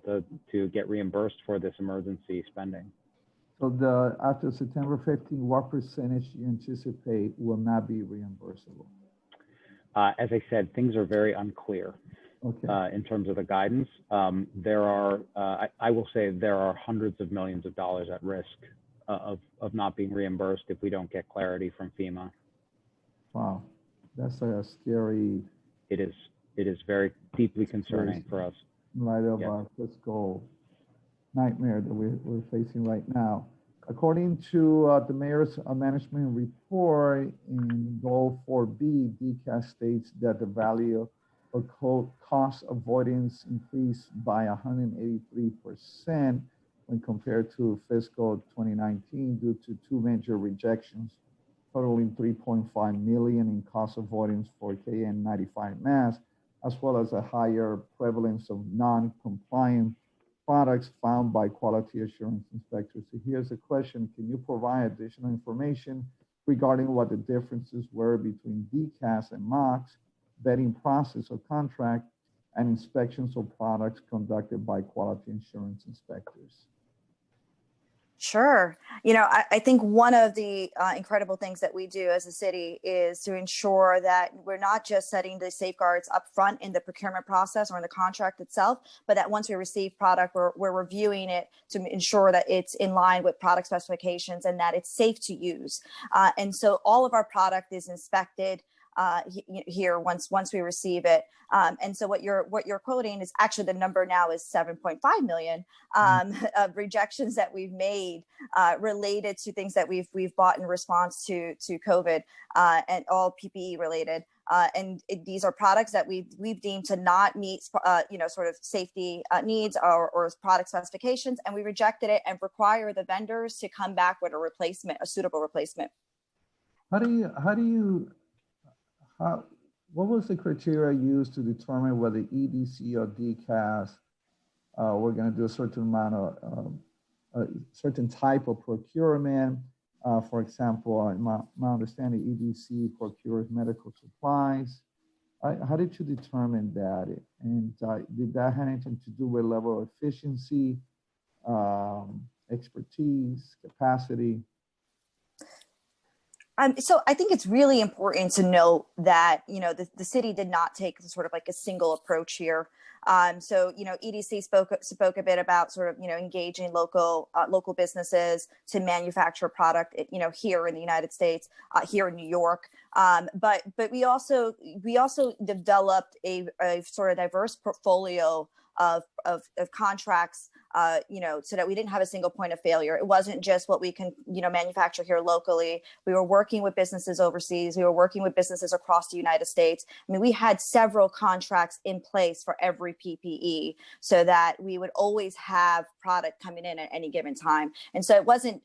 to get reimbursed for this emergency spending. So after September 15th, what percentage you anticipate will not be reimbursable? As I said, things are very unclear in terms of the guidance. There are, I will say there are hundreds of millions of dollars at risk of not being reimbursed if we don't get clarity from FEMA. Wow, that's a scary. It is very deeply concerning for us. In light of our fiscal nightmare that we're facing right now. According to the mayor's management report in Goal 4B, DCAS states that the value of cost avoidance increased by 183% when compared to fiscal 2019 due to two major rejections, totaling $3.5 million in cost avoidance for KN95 masks, as well as a higher prevalence of non-compliant products found by quality assurance inspectors. So here's a question: can you provide additional information regarding what the differences were between DCAS and MOX, vetting process or contract, and inspections of products conducted by quality assurance inspectors? Sure. I think one of the incredible things that we do as a city is to ensure that we're not just setting the safeguards up front in the procurement process or in the contract itself, but that once we receive product, we're reviewing it to ensure that it's in line with product specifications and that it's safe to use. And so all of our product is inspected here once we receive it. And so what you're quoting is actually the number now is 7.5 million of rejections that we've made related to things that we've bought in response to COVID and all PPE related. And these are products that we've deemed to not meet, sort of safety needs or product specifications, and we rejected it and require the vendors to come back with a replacement, a suitable replacement. What was the criteria used to determine whether EDC or DCAS were going to do a certain amount of a certain type of procurement? For example, in my understanding, EDC procures medical supplies. How did you determine that? And did that have anything to do with level of efficiency, expertise, capacity? So I think it's really important to note that, the city did not take sort of like a single approach here. So, EDC spoke a bit about sort of, engaging local businesses to manufacture product, here in the United States, here in New York. But we also developed a sort of diverse portfolio of contracts, so that we didn't have a single point of failure. It wasn't just what we can, manufacture here locally. We were working with businesses overseas. We were working with businesses across the United States. I mean, we had several contracts in place for every PPE so that we would always have product coming in at any given time. And so it wasn't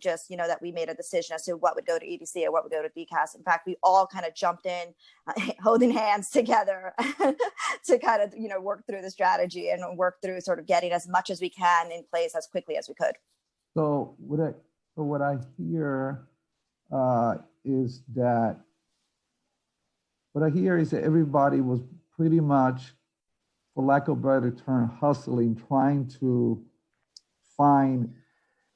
just, that we made a decision as to what would go to EDC or what would go to DCAS. In fact, we all kind of jumped in, holding hands together to kind of, work through the strategy and work through sort of getting as much as we can in place as quickly as we could. So what I hear is that everybody was pretty much, for lack of a better term, hustling, trying to find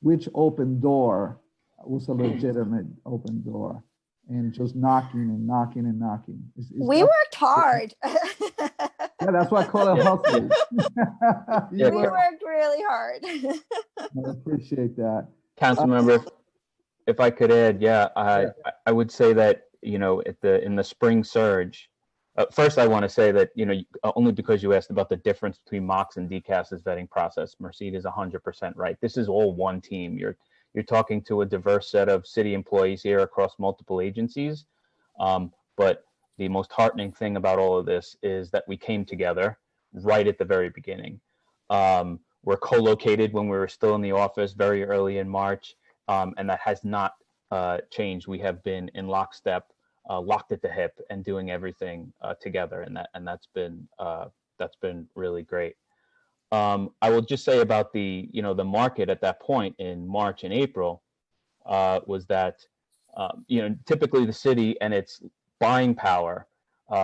which open door was a legitimate open door, and just knocking and knocking and knocking. We worked hard. Yeah, that's why I call it hustling. We worked really hard. I appreciate that. Councilmember, if I could add, I would say that, in the spring surge, first I want to say that, only because you asked about the difference between MOX and DCAS's vetting process, Mercedes is 100% right. This is all one team. You're talking to a diverse set of city employees here across multiple agencies, but the most heartening thing about all of this is that we came together right at the very beginning. We're co-located when we were still in the office very early in March, and that has not changed. We have been in lockstep, locked at the hip, and doing everything together, and that's been really great. I will just say about the market at that point in March and April was that typically the city and its buying power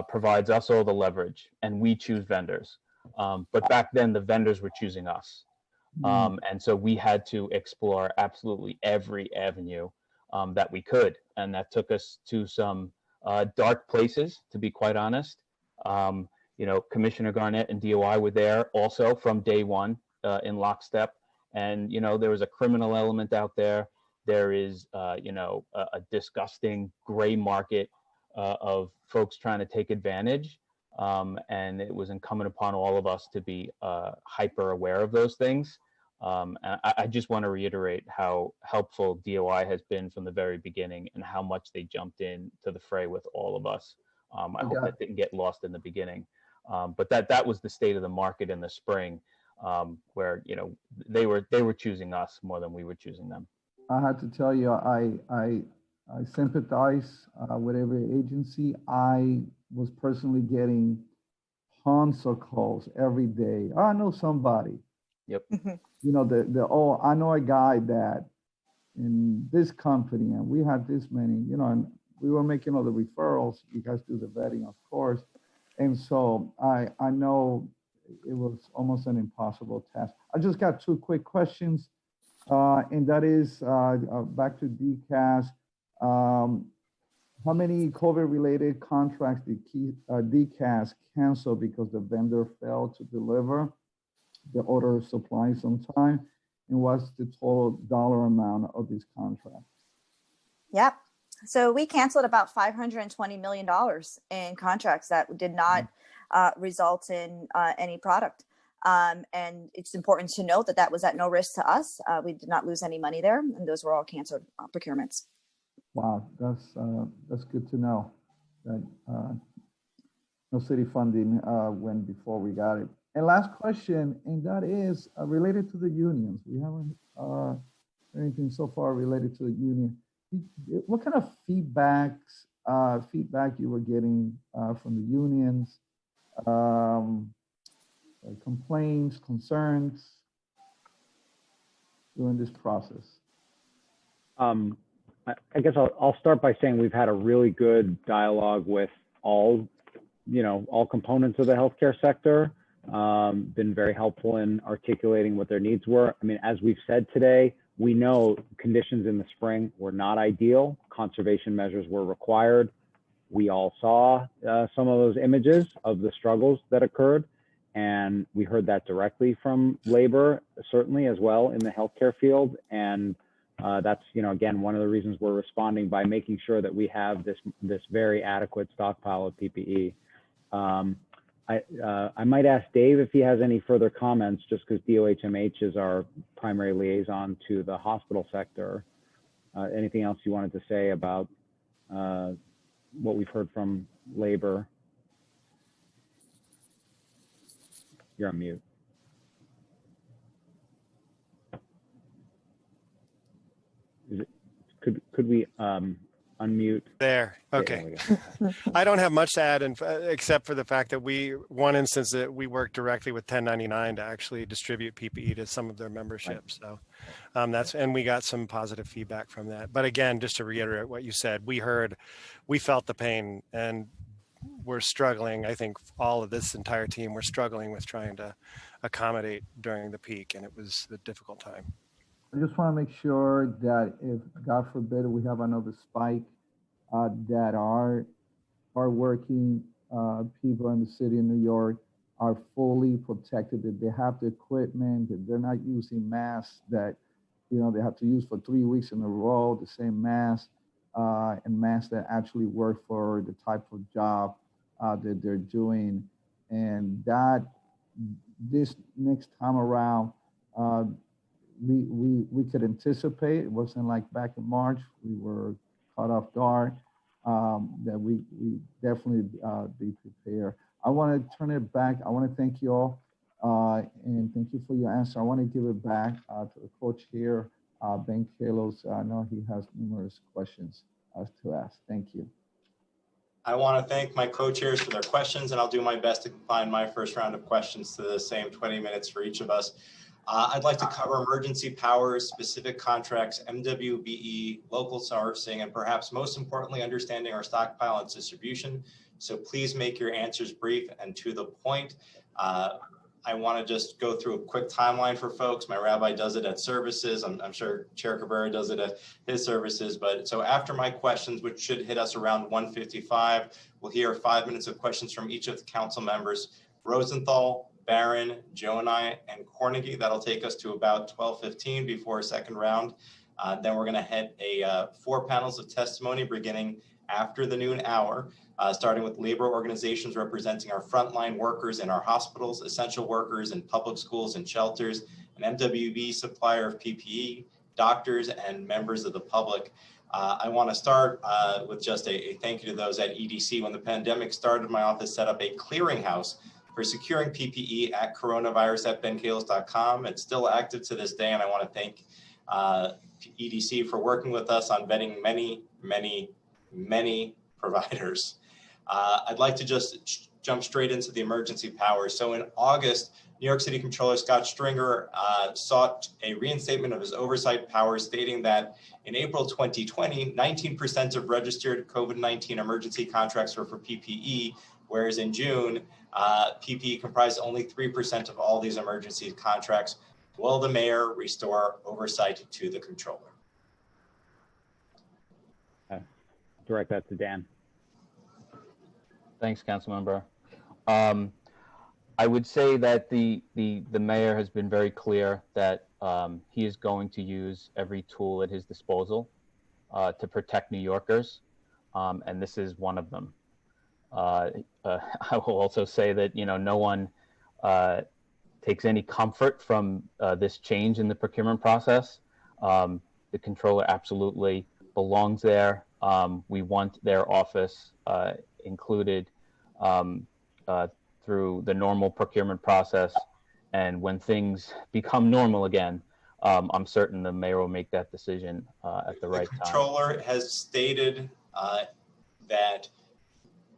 provides us all the leverage, and we choose vendors. But back then, the vendors were choosing us. And so we had to explore absolutely every avenue that we could. And that took us to some dark places, to be quite honest. Commissioner Garnett and DOI were there also from day one in lockstep. And, there was a criminal element out there. There is, a disgusting gray market of folks trying to take advantage. And it was incumbent upon all of us to be hyper aware of those things. And I just want to reiterate how helpful DOI has been from the very beginning and how much they jumped in to the fray with all of us. I hope that didn't get lost in the beginning. But that was the state of the market in the spring, where they were choosing us more than we were choosing them. I had to tell you, I sympathize with every agency. I was personally getting tons of calls every day. Oh, I know somebody. Yep. I know a guy that in this company, and we had this many, and we were making all the referrals. You guys do the vetting, of course. And so I know it was almost an impossible task. I just got two quick questions. and that is back to DCAS. How many COVID-related contracts did DCAS cancel because the vendor failed to deliver the order of supplies on time? And what's the total dollar amount of these contracts? Yep. So we canceled about $520 million in contracts that did not result in any product. And it's important to note that that was at no risk to us. We did not lose any money there, and those were all canceled procurements. Wow, that's good to know that no city funding went before we got it. And last question, and that is related to the unions. We haven't heard anything so far related to the union. What kind of feedback you were getting from the unions? Complaints, concerns during this process? I guess I'll start by saying we've had a really good dialogue with all components of the healthcare sector. Been very helpful in articulating what their needs were. I mean, as we've said today, we know conditions in the spring were not ideal. Conservation measures were required. We all saw some of those images of the struggles that occurred, and we heard that directly from labor, certainly as well in the healthcare field. And that's, again, one of the reasons we're responding by making sure that we have this very adequate stockpile of PPE. I might ask Dave if he has any further comments, just because DOHMH is our primary liaison to the hospital sector. Anything else you wanted to say about what we've heard from labor? You're on mute. Could we unmute? There. Okay. I don't have much to add, except for the fact that one instance that we worked directly with 1099 to actually distribute PPE to some of their membership. So and we got some positive feedback from that. But again, just to reiterate what you said, we felt the pain, and we're struggling. I think all of this entire team, we're struggling with trying to accommodate during the peak, and it was a difficult time. I just want to make sure that if, God forbid, we have another spike, that our working people in the city of New York are fully protected, that they have the equipment, that they're not using masks that, they have to use for 3 weeks in a row, the same mask, and masks that actually work for the type of job that they're doing. And that this next time around, we could anticipate. It wasn't like back in March, we were caught off guard, that we definitely be prepared. I want to turn it back. I want to thank you all, and thank you for your answer. I want to give it back to the co-chair, Ben Kallos. I know he has numerous questions to ask. Thank you. I want to thank my co-chairs for their questions, and I'll do my best to confine my first round of questions to the same 20 minutes for each of us. I'd like to cover emergency powers, specific contracts, MWBE, local sourcing, and perhaps most importantly, understanding our stockpile and distribution. So please make your answers brief and to the point. I want to just go through a quick timeline for folks. My rabbi does it at services. I'm sure Chair Cabrera does it at his services. But so after my questions, which should hit us around 1:55, we'll hear 5 minutes of questions from each of the council members. Rosenthal, Barron, Joe and I, and Cornegy. That'll take us to about 12:15 before a second round. Then we're going to hit 4 panels of testimony beginning after the noon hour, starting with labor organizations representing our frontline workers in our hospitals, essential workers in public schools and shelters, an MWB supplier of PPE, doctors, and members of the public. I want to start with just a thank you to those at EDC. When the pandemic started, my office set up a clearinghouse for securing PPE at coronavirus@benkallos.com. It's still active to this day, and I want to thank EDC for working with us on vetting many providers. I'd like to just jump straight into the emergency powers. So in August, New York City Comptroller Scott Stringer sought a reinstatement of his oversight powers, stating that in April 2020, 19% of registered COVID-19 emergency contracts were for PPE, whereas in June, PPE comprised only 3% of all these emergency contracts. Will the mayor restore oversight to the controller? Direct that to Dan. Thanks, Councilmember. I would say that the mayor has been very clear that he is going to use every tool at his disposal to protect New Yorkers, and this is one of them. I will also say that no one takes any comfort from this change in the procurement process. The controller absolutely belongs there. We want their office included through the normal procurement process. And when things become normal again, I'm certain the mayor will make that decision at the right time. The controller has stated that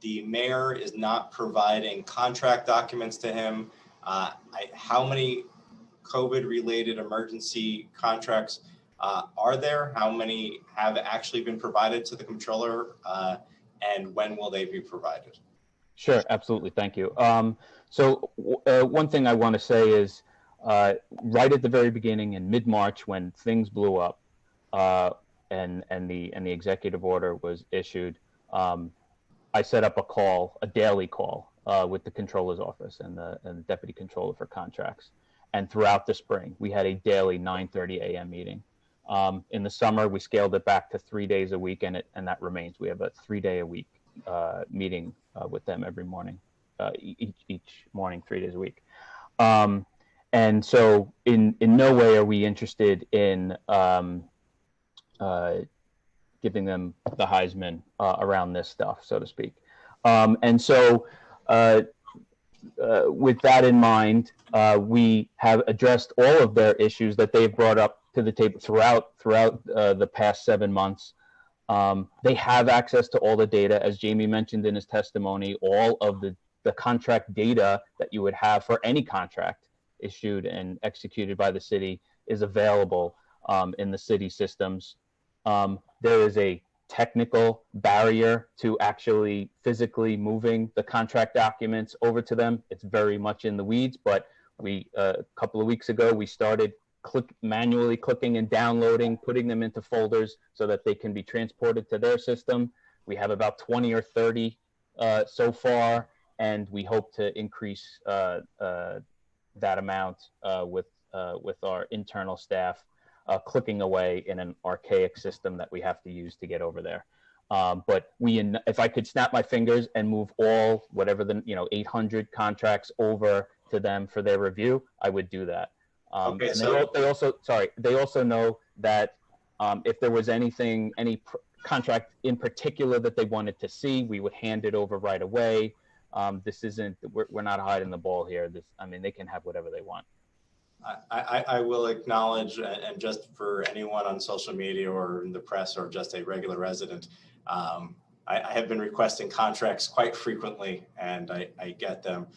the mayor is not providing contract documents to him. How many COVID-related emergency contracts are there? How many have actually been provided to the controller? And when will they be provided? Sure, absolutely. Thank you. So one thing I want to say is right at the very beginning in mid-March when things blew up and the executive order was issued, I set up a daily call with the controller's office and the deputy controller for contracts. And throughout the spring, we had a daily 9:30 a.m. meeting. In the summer, we scaled it back to 3 days a week, and that remains. We have a 3-day-a-week meeting with them every morning, each morning, 3 days a week. And so in no way are we interested in giving them the Heisman around this stuff, so to speak. And so with that in mind, we have addressed all of their issues that they've brought up to the table throughout the past 7 months. They have access to all the data, as Jamie mentioned in his testimony. All of the contract data that you would have for any contract issued and executed by the city is available in the city systems. There is a technical barrier to actually physically moving the contract documents over to them. It's very much in the weeds, but a couple of weeks ago, we started manually clicking and downloading, putting them into folders so that they can be transported to their system. We have about 20 or 30 so far, and we hope to increase that amount with our internal staff clicking away in an archaic system that we have to use to get over there. But if I could snap my fingers and move all whatever 800 contracts over to them for their review, I would do that. Okay, and so they also know that if there was any contract in particular that they wanted to see, we would hand it over right away. We're not hiding the ball here. They can have whatever they want. I will acknowledge, and just for anyone on social media or in the press or just a regular resident, I have been requesting contracts quite frequently, and I get them.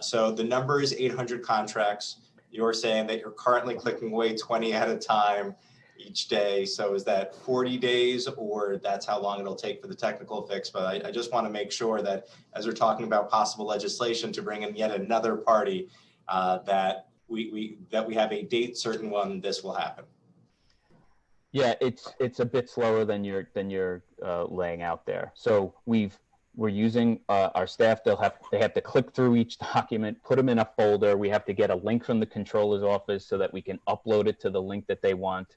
So the number is 800 contracts. You're saying that you're currently clicking away 20 at a time each day. So is that 40 days, or that's how long it'll take for the technical fix? But I just want to make sure that as we're talking about possible legislation to bring in yet another party, that we have a date certain when this will happen. Yeah, it's a bit slower than you're laying out there. So we're using our staff. They have to click through each document, put them in a folder. We have to get a link from the controller's office so that we can upload it to the link that they want.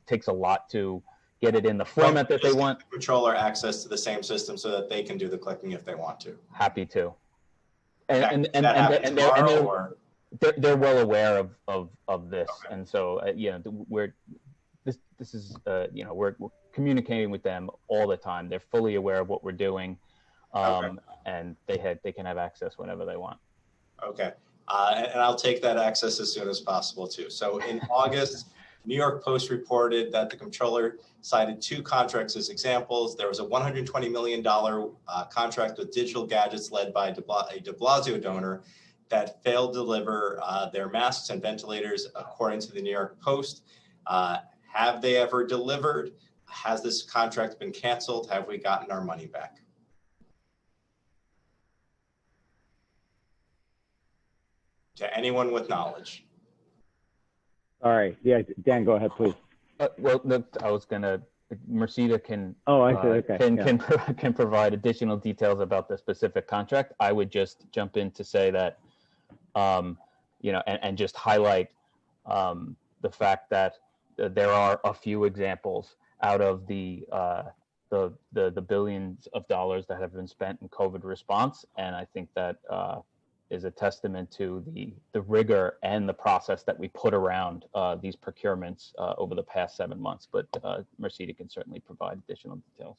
Takes a lot to get it in the format that they want. The controller access to the same system so that they can do the clicking if they want to. Happy to. They're well aware of this, okay. And so this is we're communicating with them all the time. They're fully aware of what we're doing, and they can have access whenever they want. Okay, and I'll take that access as soon as possible too. So in August, New York Post reported that the controller cited 2 contracts as examples. There was a $120 million contract with Digital Gadgets led by a de Blasio donor that failed to deliver their masks and ventilators, according to the New York Post. Have they ever delivered? Has this contract been canceled? Have we gotten our money back? To anyone with knowledge. Sorry. Yeah, Dan, go ahead, please. Well, I was gonna. Mercida can. Oh, I see. Okay. Can provide additional details about the specific contract. I would just jump in to say that, and just highlight the fact that there are a few examples out of the billions of dollars that have been spent in COVID response, and I think that is a testament to the rigor and the process that we put around these procurements over the past 7 months. But Mercida can certainly provide additional details.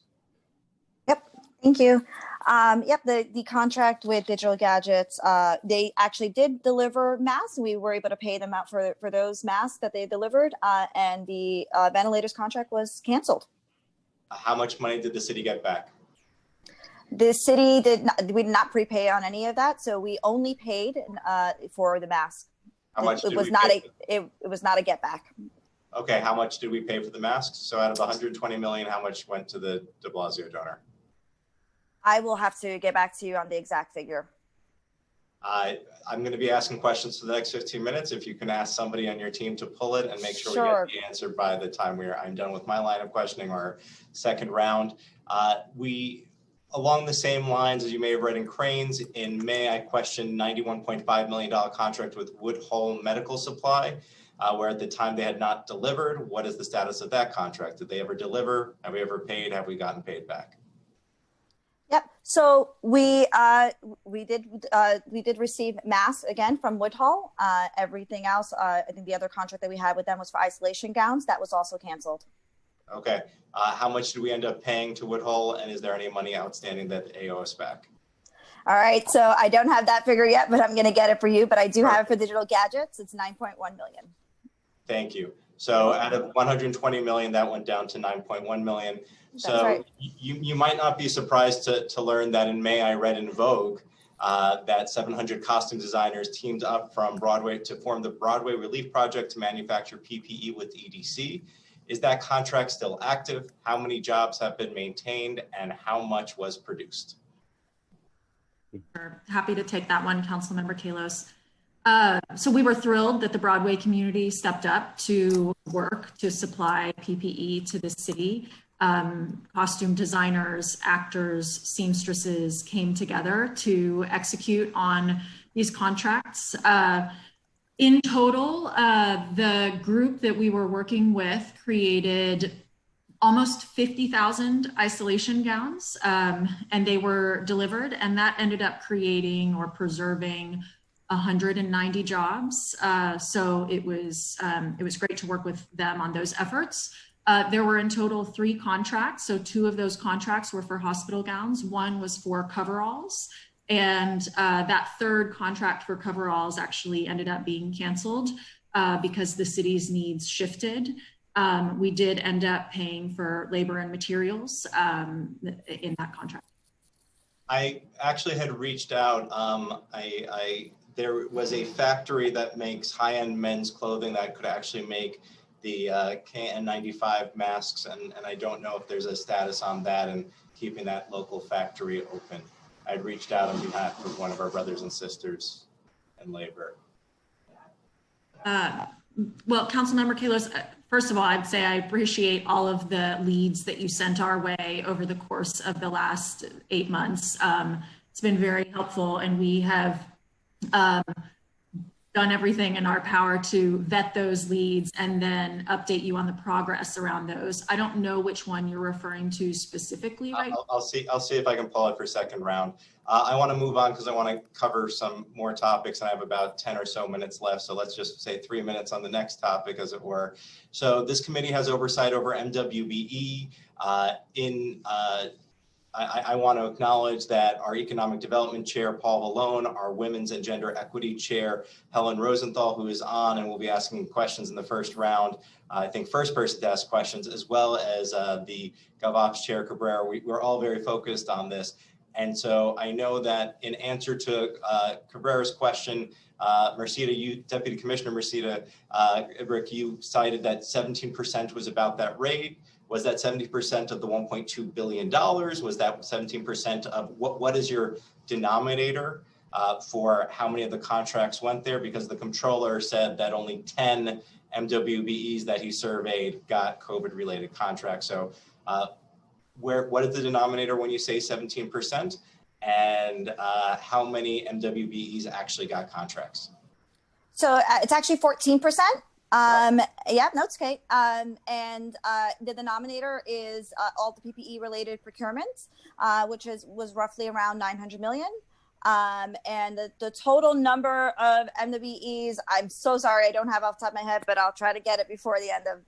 Yep, thank you. Yep, the contract with Digital Gadgets, they actually did deliver masks. We were able to pay them out for those masks that they delivered, and the ventilators contract was canceled. How much money did the city get back? The city we did not prepay on any of that, so we only paid for the mask. How much it was not a get back. Okay, how much did we pay for the masks? So out of the 120 million, how much went to the de Blasio donor? I will have to get back to you on the exact figure. I'm going to be asking questions for the next 15 minutes. If you can ask somebody on your team to pull it and make sure we get the answer by the time I'm done with my line of questioning or second round. Along the same lines as you may have read in Cranes, in May, I questioned $91.5 million contract with Woodhull Medical Supply, where at the time they had not delivered. What is the status of that contract? Did they ever deliver? Have we ever paid? Have we gotten paid back? Yep. So we did receive masks again from Woodhull. Everything else, I think the other contract that we had with them was for isolation gowns. That was also canceled. Okay. How much did we end up paying to Woodhull, and is there any money outstanding that they owe us back? All right. So I don't have that figure yet, but I'm going to get it for you. But I do have it for Digital Gadgets. It's 9.1 million. Thank you. So out of 120 million, that went down to 9.1 million. So right. you might not be surprised to learn that in May, I read in Vogue that 700 costume designers teamed up from Broadway to form the Broadway Relief Project to manufacture PPE with EDC. Is that contract still active? How many jobs have been maintained, and how much was produced? Happy to take that one, Councilmember Kalos. So we were thrilled that the Broadway community stepped up to work to supply PPE to the city. Costume designers, actors, seamstresses came together to execute on these contracts. In total, the group that we were working with created almost 50,000 isolation gowns, and they were delivered, and that ended up creating or preserving 190 jobs. So it was great to work with them on those efforts. There were in total 3 contracts. So 2 of those contracts were for hospital gowns. 1 was for coveralls. And that 3rd contract for coveralls actually ended up being canceled because the city's needs shifted. We did end up paying for labor and materials in that contract. I actually had reached out. There was a factory that makes high-end men's clothing that could actually make the KN95 masks, and I don't know if there's a status on that and keeping that local factory open. I'd reached out on behalf of one of our brothers and sisters in labor. Well, Councilmember Kalos, first of all, I'd say I appreciate all of the leads that you sent our way over the course of the last 8 months. It's been very helpful, and we have done everything in our power to vet those leads and then update you on the progress around those. I don't know which one you're referring to specifically, right? I'll see if I can pull it for second round. I want to move on because I want to cover some more topics, and I have about 10 or so minutes left. So let's just say 3 minutes on the next topic, as it were. So this committee has oversight over MWBE. I want to acknowledge that our Economic Development Chair, Paul Vallone, our Women's and Gender Equity Chair, Helen Rosenthal, who is on and will be asking questions in the first round. I think first person to ask questions, as well as the GovOps Chair, Cabrera. We're all very focused on this. And so I know that in answer to Cabrera's question, Deputy Commissioner Mercida, Rick, you cited that 17% was about that rate. Was that 70% of the $1.2 billion? Was that 17% of what is your denominator? for how many of the contracts went there, because the comptroller said that only 10 MWBEs that he surveyed got COVID-related contracts. So what is the denominator when you say 17%? And how many MWBEs actually got contracts? So it's actually 14%. Yeah, no, it's okay. And the denominator is all the PPE related procurements, which was roughly around 900 million. And the total number of MWBEs, I'm so sorry, I don't have off the top of my head, but I'll try to get it before the end of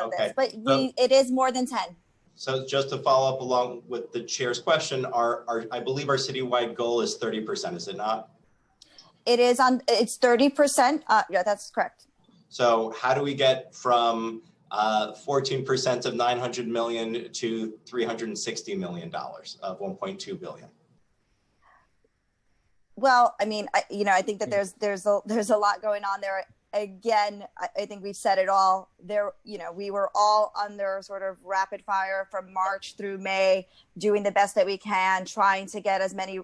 Okay. this. But it is more than 10. So just to follow up along with the chair's question, I believe our citywide goal is 30%, is it not? It's 30%. Yeah, that's correct. So how do we get from 14% of 900 million to $360 million of 1.2 billion? Well, I mean, I think that there's a lot going on there. Again, I think we've said it all there. We were all under sort of rapid fire from March through May, doing the best that we can, trying to get as many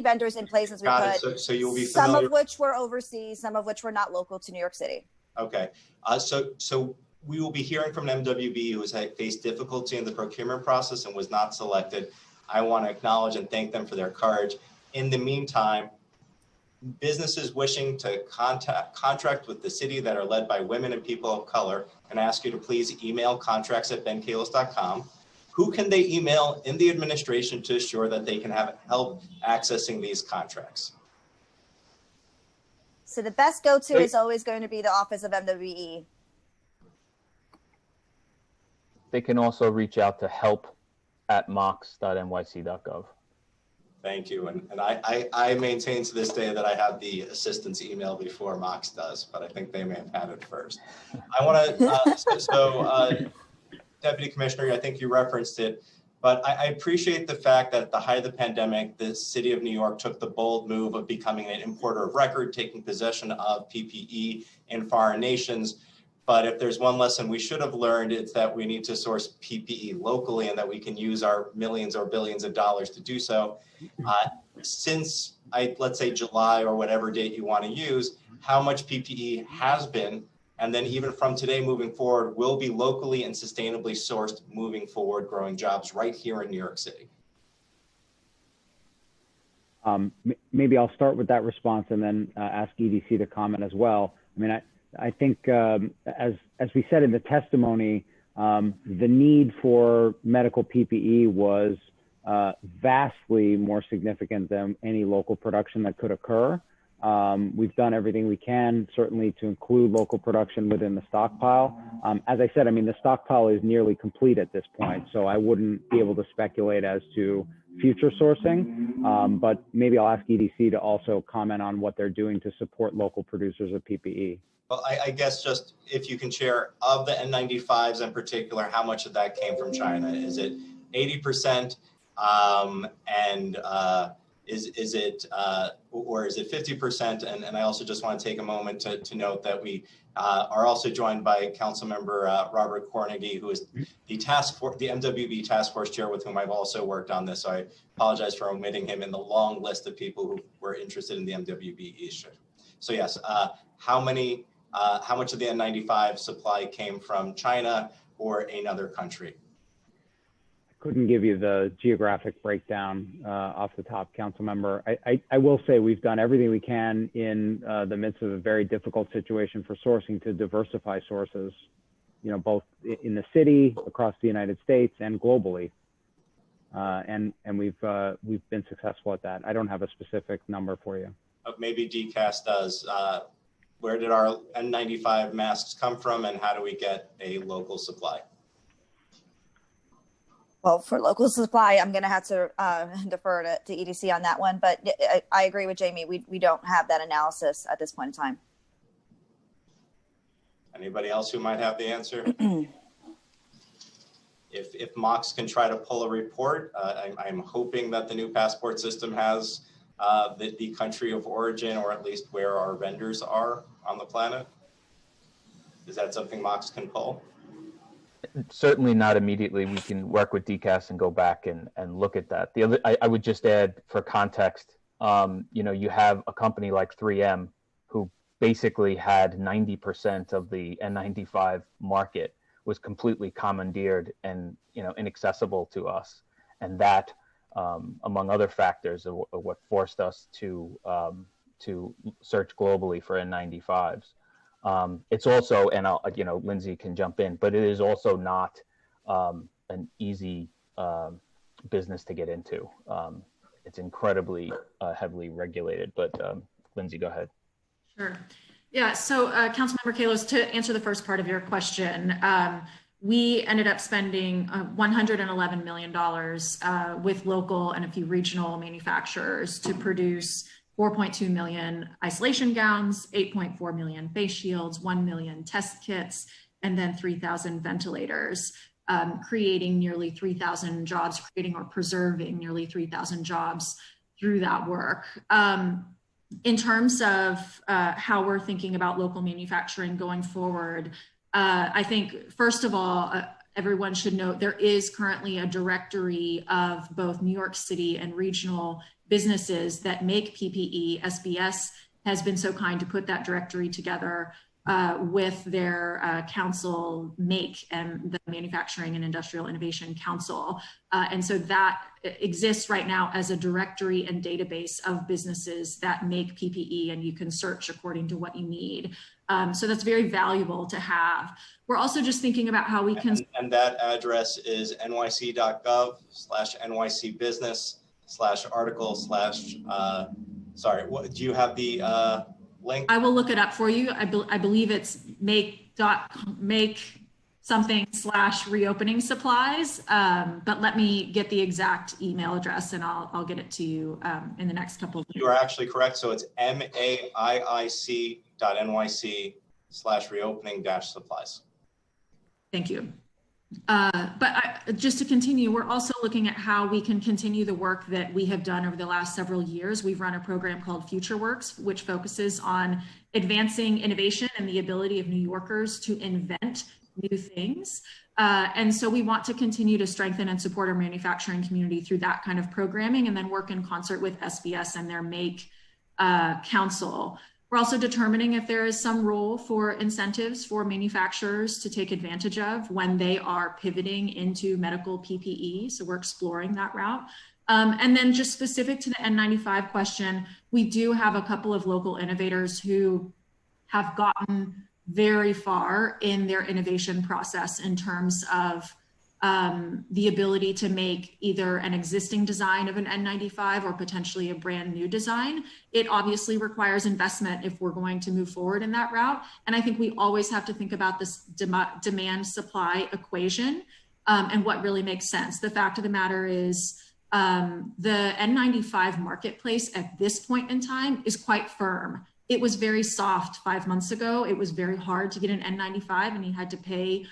vendors in place as we could. So you'll be familiar. Some of which were overseas, some of which were not local to New York City. Okay. So we will be hearing from an MWB who has faced difficulty in the procurement process and was not selected. I want to acknowledge and thank them for their courage. In the meantime, businesses wishing to contract with the city that are led by women and people of color, and ask you to please email contracts@benkallos.com. Who can they email in the administration to assure that they can have help accessing these contracts? So the best go-to is always going to be the Office of MWBE. They can also reach out to help@mox.nyc.gov. Thank you. And I maintain to this day that I have the assistant's email before Mox does, but I think they may have had it first. I want to, Deputy Commissioner, I think you referenced it, but I appreciate the fact that at the height of the pandemic, the city of New York took the bold move of becoming an importer of record, taking possession of PPE in foreign nations. But if there's one lesson we should have learned, it's that we need to source PPE locally and that we can use our millions or billions of dollars to do so. Since let's say July or whatever date you want to use, how much PPE has been, and then even from today moving forward, will be locally and sustainably sourced moving forward, growing jobs right here in New York City? Maybe I'll start with that response and then ask EDC to comment as well. I mean, I think as we said in the testimony, the need for medical PPE was vastly more significant than any local production that could occur. We've done everything we can, certainly to include local production within the stockpile. As I said, I mean, the stockpile is nearly complete at this point, so I wouldn't be able to speculate as to future sourcing, but maybe I'll ask EDC to also comment on what they're doing to support local producers of PPE. Well, I guess just if you can share, of the N95s in particular, how much of that came from China? Is it 80%? Is it or is it 50%? And I also just want to take a moment to note that we are also joined by Councilmember Robert Cornegy, who is the MWB task force chair with whom I've also worked on this. So I apologize for omitting him in the long list of people who were interested in the MWB issue. So yes, how much of the N95 supply came from China or another country? Couldn't give you the geographic breakdown off the top, council member. I will say we've done everything we can in the midst of a very difficult situation for sourcing to diversify sources, both in the city, across the United States, and globally. And we've been successful at that. I don't have a specific number for you. Maybe DCAS does. Where did our N95 masks come from, and how do we get a local supply? Well, for local supply, I'm going to have to defer to EDC on that one. But I agree with Jamie. We don't have that analysis at this point in time. Anybody else who might have the answer? If Mox can try to pull a report, I'm hoping that the new passport system has the country of origin, or at least where our vendors are on the planet. Is that something Mox can pull? Certainly not immediately. We can work with DCAS and go back and look at that. I would just add for context, you have a company like 3M who basically had 90% of the N95 market was completely commandeered and, inaccessible to us. And that, among other factors, are what forced us to search globally for N95s. It's also, and Lindsay can jump in, but it is also not an easy business to get into. It's incredibly heavily regulated, but Lindsay, go ahead. Sure. Yeah, so Councilmember Kallos, to answer the first part of your question, we ended up spending $111 million with local and a few regional manufacturers to produce 4.2 million isolation gowns, 8.4 million face shields, 1 million test kits, and then 3,000 ventilators, creating nearly 3,000 jobs, creating or preserving nearly 3,000 jobs through that work. In terms of how we're thinking about local manufacturing going forward, I think, first of all, everyone should note there is currently a directory of both New York City and regional businesses that make PPE. SBS has been so kind to put that directory together with their council, MAKE, and the Manufacturing and Industrial Innovation Council. And so that exists right now as a directory and database of businesses that make PPE, and you can search according to what you need. So that's very valuable to have. We're also just thinking about how we can... And that address is nyc.gov/NYC business/article/ what do you have the link? I will look it up for you. I believe it's make something/reopening supplies, but let me get the exact email address and I'll get it to you in the next couple of minutes. You are actually correct. So it's maic.nyc.nyc/reopening-supplies. Thank you. Just to continue, we're also looking at how we can continue the work that we have done over the last several years. We've run a program called FutureWorks, which focuses on advancing innovation and the ability of New Yorkers to invent new things. And so we want to continue to strengthen and support our manufacturing community through that kind of programming, and then work in concert with SBS and their MAKE council. We're also determining if there is some role for incentives for manufacturers to take advantage of when they are pivoting into medical PPE. So we're exploring that route. And then just specific to the N95 question, we do have a couple of local innovators who have gotten very far in their innovation process in terms of the ability to make either an existing design of an N95 or potentially a brand new design. It obviously requires investment if we're going to move forward in that route. And I think we always have to think about this demand supply equation and what really makes sense. The fact of the matter is the N95 marketplace at this point in time is quite firm. It was very soft 5 months ago. It was very hard to get an N95 and you had to pay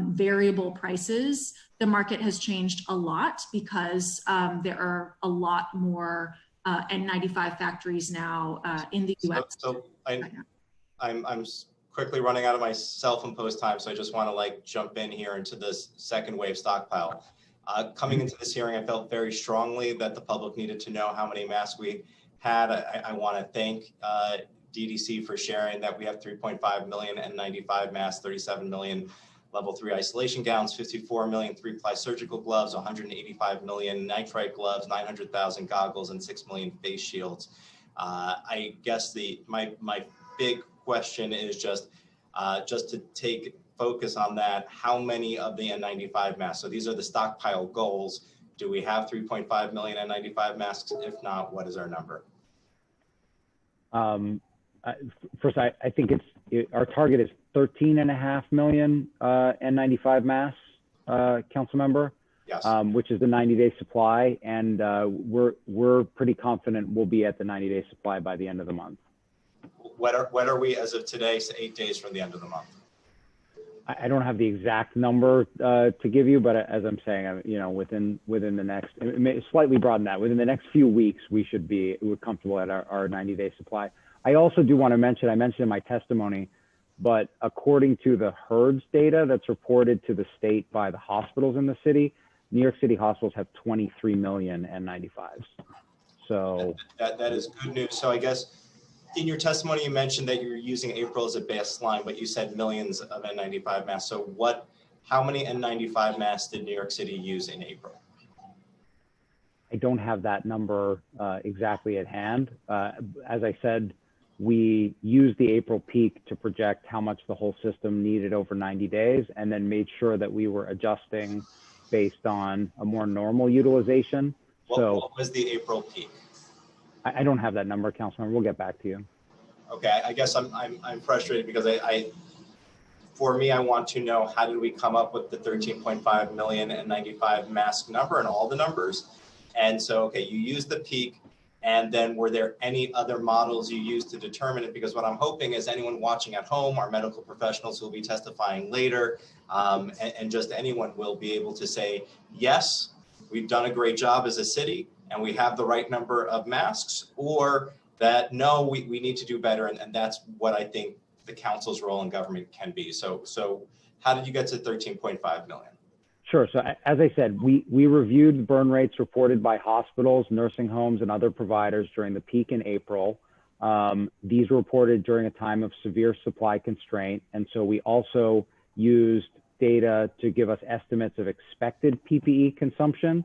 variable prices. The market has changed a lot because there are a lot more N95 factories now in the US. So I'm quickly running out of my self-imposed time, so I just want to jump in here into this second wave stockpile. Coming into this hearing, I felt very strongly that the public needed to know how many masks we had. I want to thank DDC for sharing that we have 3.5 million N95 masks, 37 million level 3 isolation gowns, 54 million 3-ply surgical gloves, 185 million nitrite gloves, 900,000 goggles, and 6 million face shields. I guess my big question is just to take focus on that, how many of the N95 masks? So these are the stockpile goals. Do we have 3.5 million N95 masks? If not, what is our number? First, I think our target is 13.5 million N95 masks, council member, yes. Which is the 90-day supply, and we're pretty confident we'll be at the 90-day supply by the end of the month. What are we as of today, so 8 days from the end of the month? I don't have the exact number to give you, but as I'm saying, within the next, slightly broaden that, within the next few weeks, we're comfortable at our 90-day supply. I also do want to mention, I mentioned in my testimony, but according to the HERDS data that's reported to the state by the hospitals in the city, New York City hospitals have 23 million N95s. So that is good news. So I guess in your testimony, you mentioned that you're using April as a baseline, but you said millions of N95 masks. So how many N95 masks did New York City use in April? I don't have that number exactly at hand. As I said, we used the April peak to project how much the whole system needed over 90 days, and then made sure that we were adjusting based on a more normal utilization. What was the April peak? I don't have that number, Councilmember. We'll get back to you. Okay, I guess I'm frustrated because for me, I want to know, how did we come up with the 13.5 million and 95 mask number and all the numbers? And so, okay, you used the peak, and then were there any other models you used to determine it? Because what I'm hoping is anyone watching at home, our medical professionals who will be testifying later, and just anyone will be able to say, yes, we've done a great job as a city and we have the right number of masks, or that no, we need to do better. And that's what I think the council's role in government can be. So how did you get to 13.5 million? Sure. So as I said, we reviewed the burn rates reported by hospitals, nursing homes, and other providers during the peak in April. These were reported during a time of severe supply constraint. And so we also used data to give us estimates of expected PPE consumption.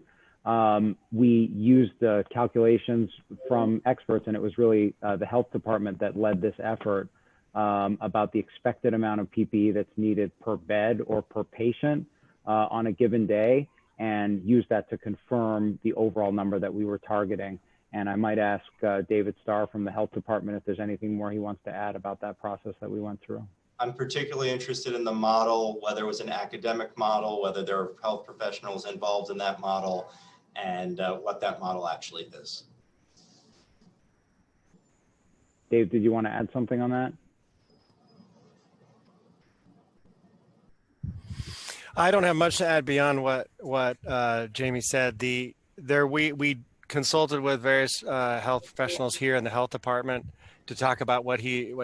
We used the calculations from experts, and it was really the health department that led this effort about the expected amount of PPE that's needed per bed or per patient on a given day, and use that to confirm the overall number that we were targeting. And I might ask David Starr from the health department if there's anything more he wants to add about that process that we went through. I'm particularly interested in the model, whether it was an academic model, whether there are health professionals involved in that model, and what that model actually is. Dave, did you want to add something on that? I don't have much to add beyond what Jamie said. We consulted with various health professionals here in the health department to talk about what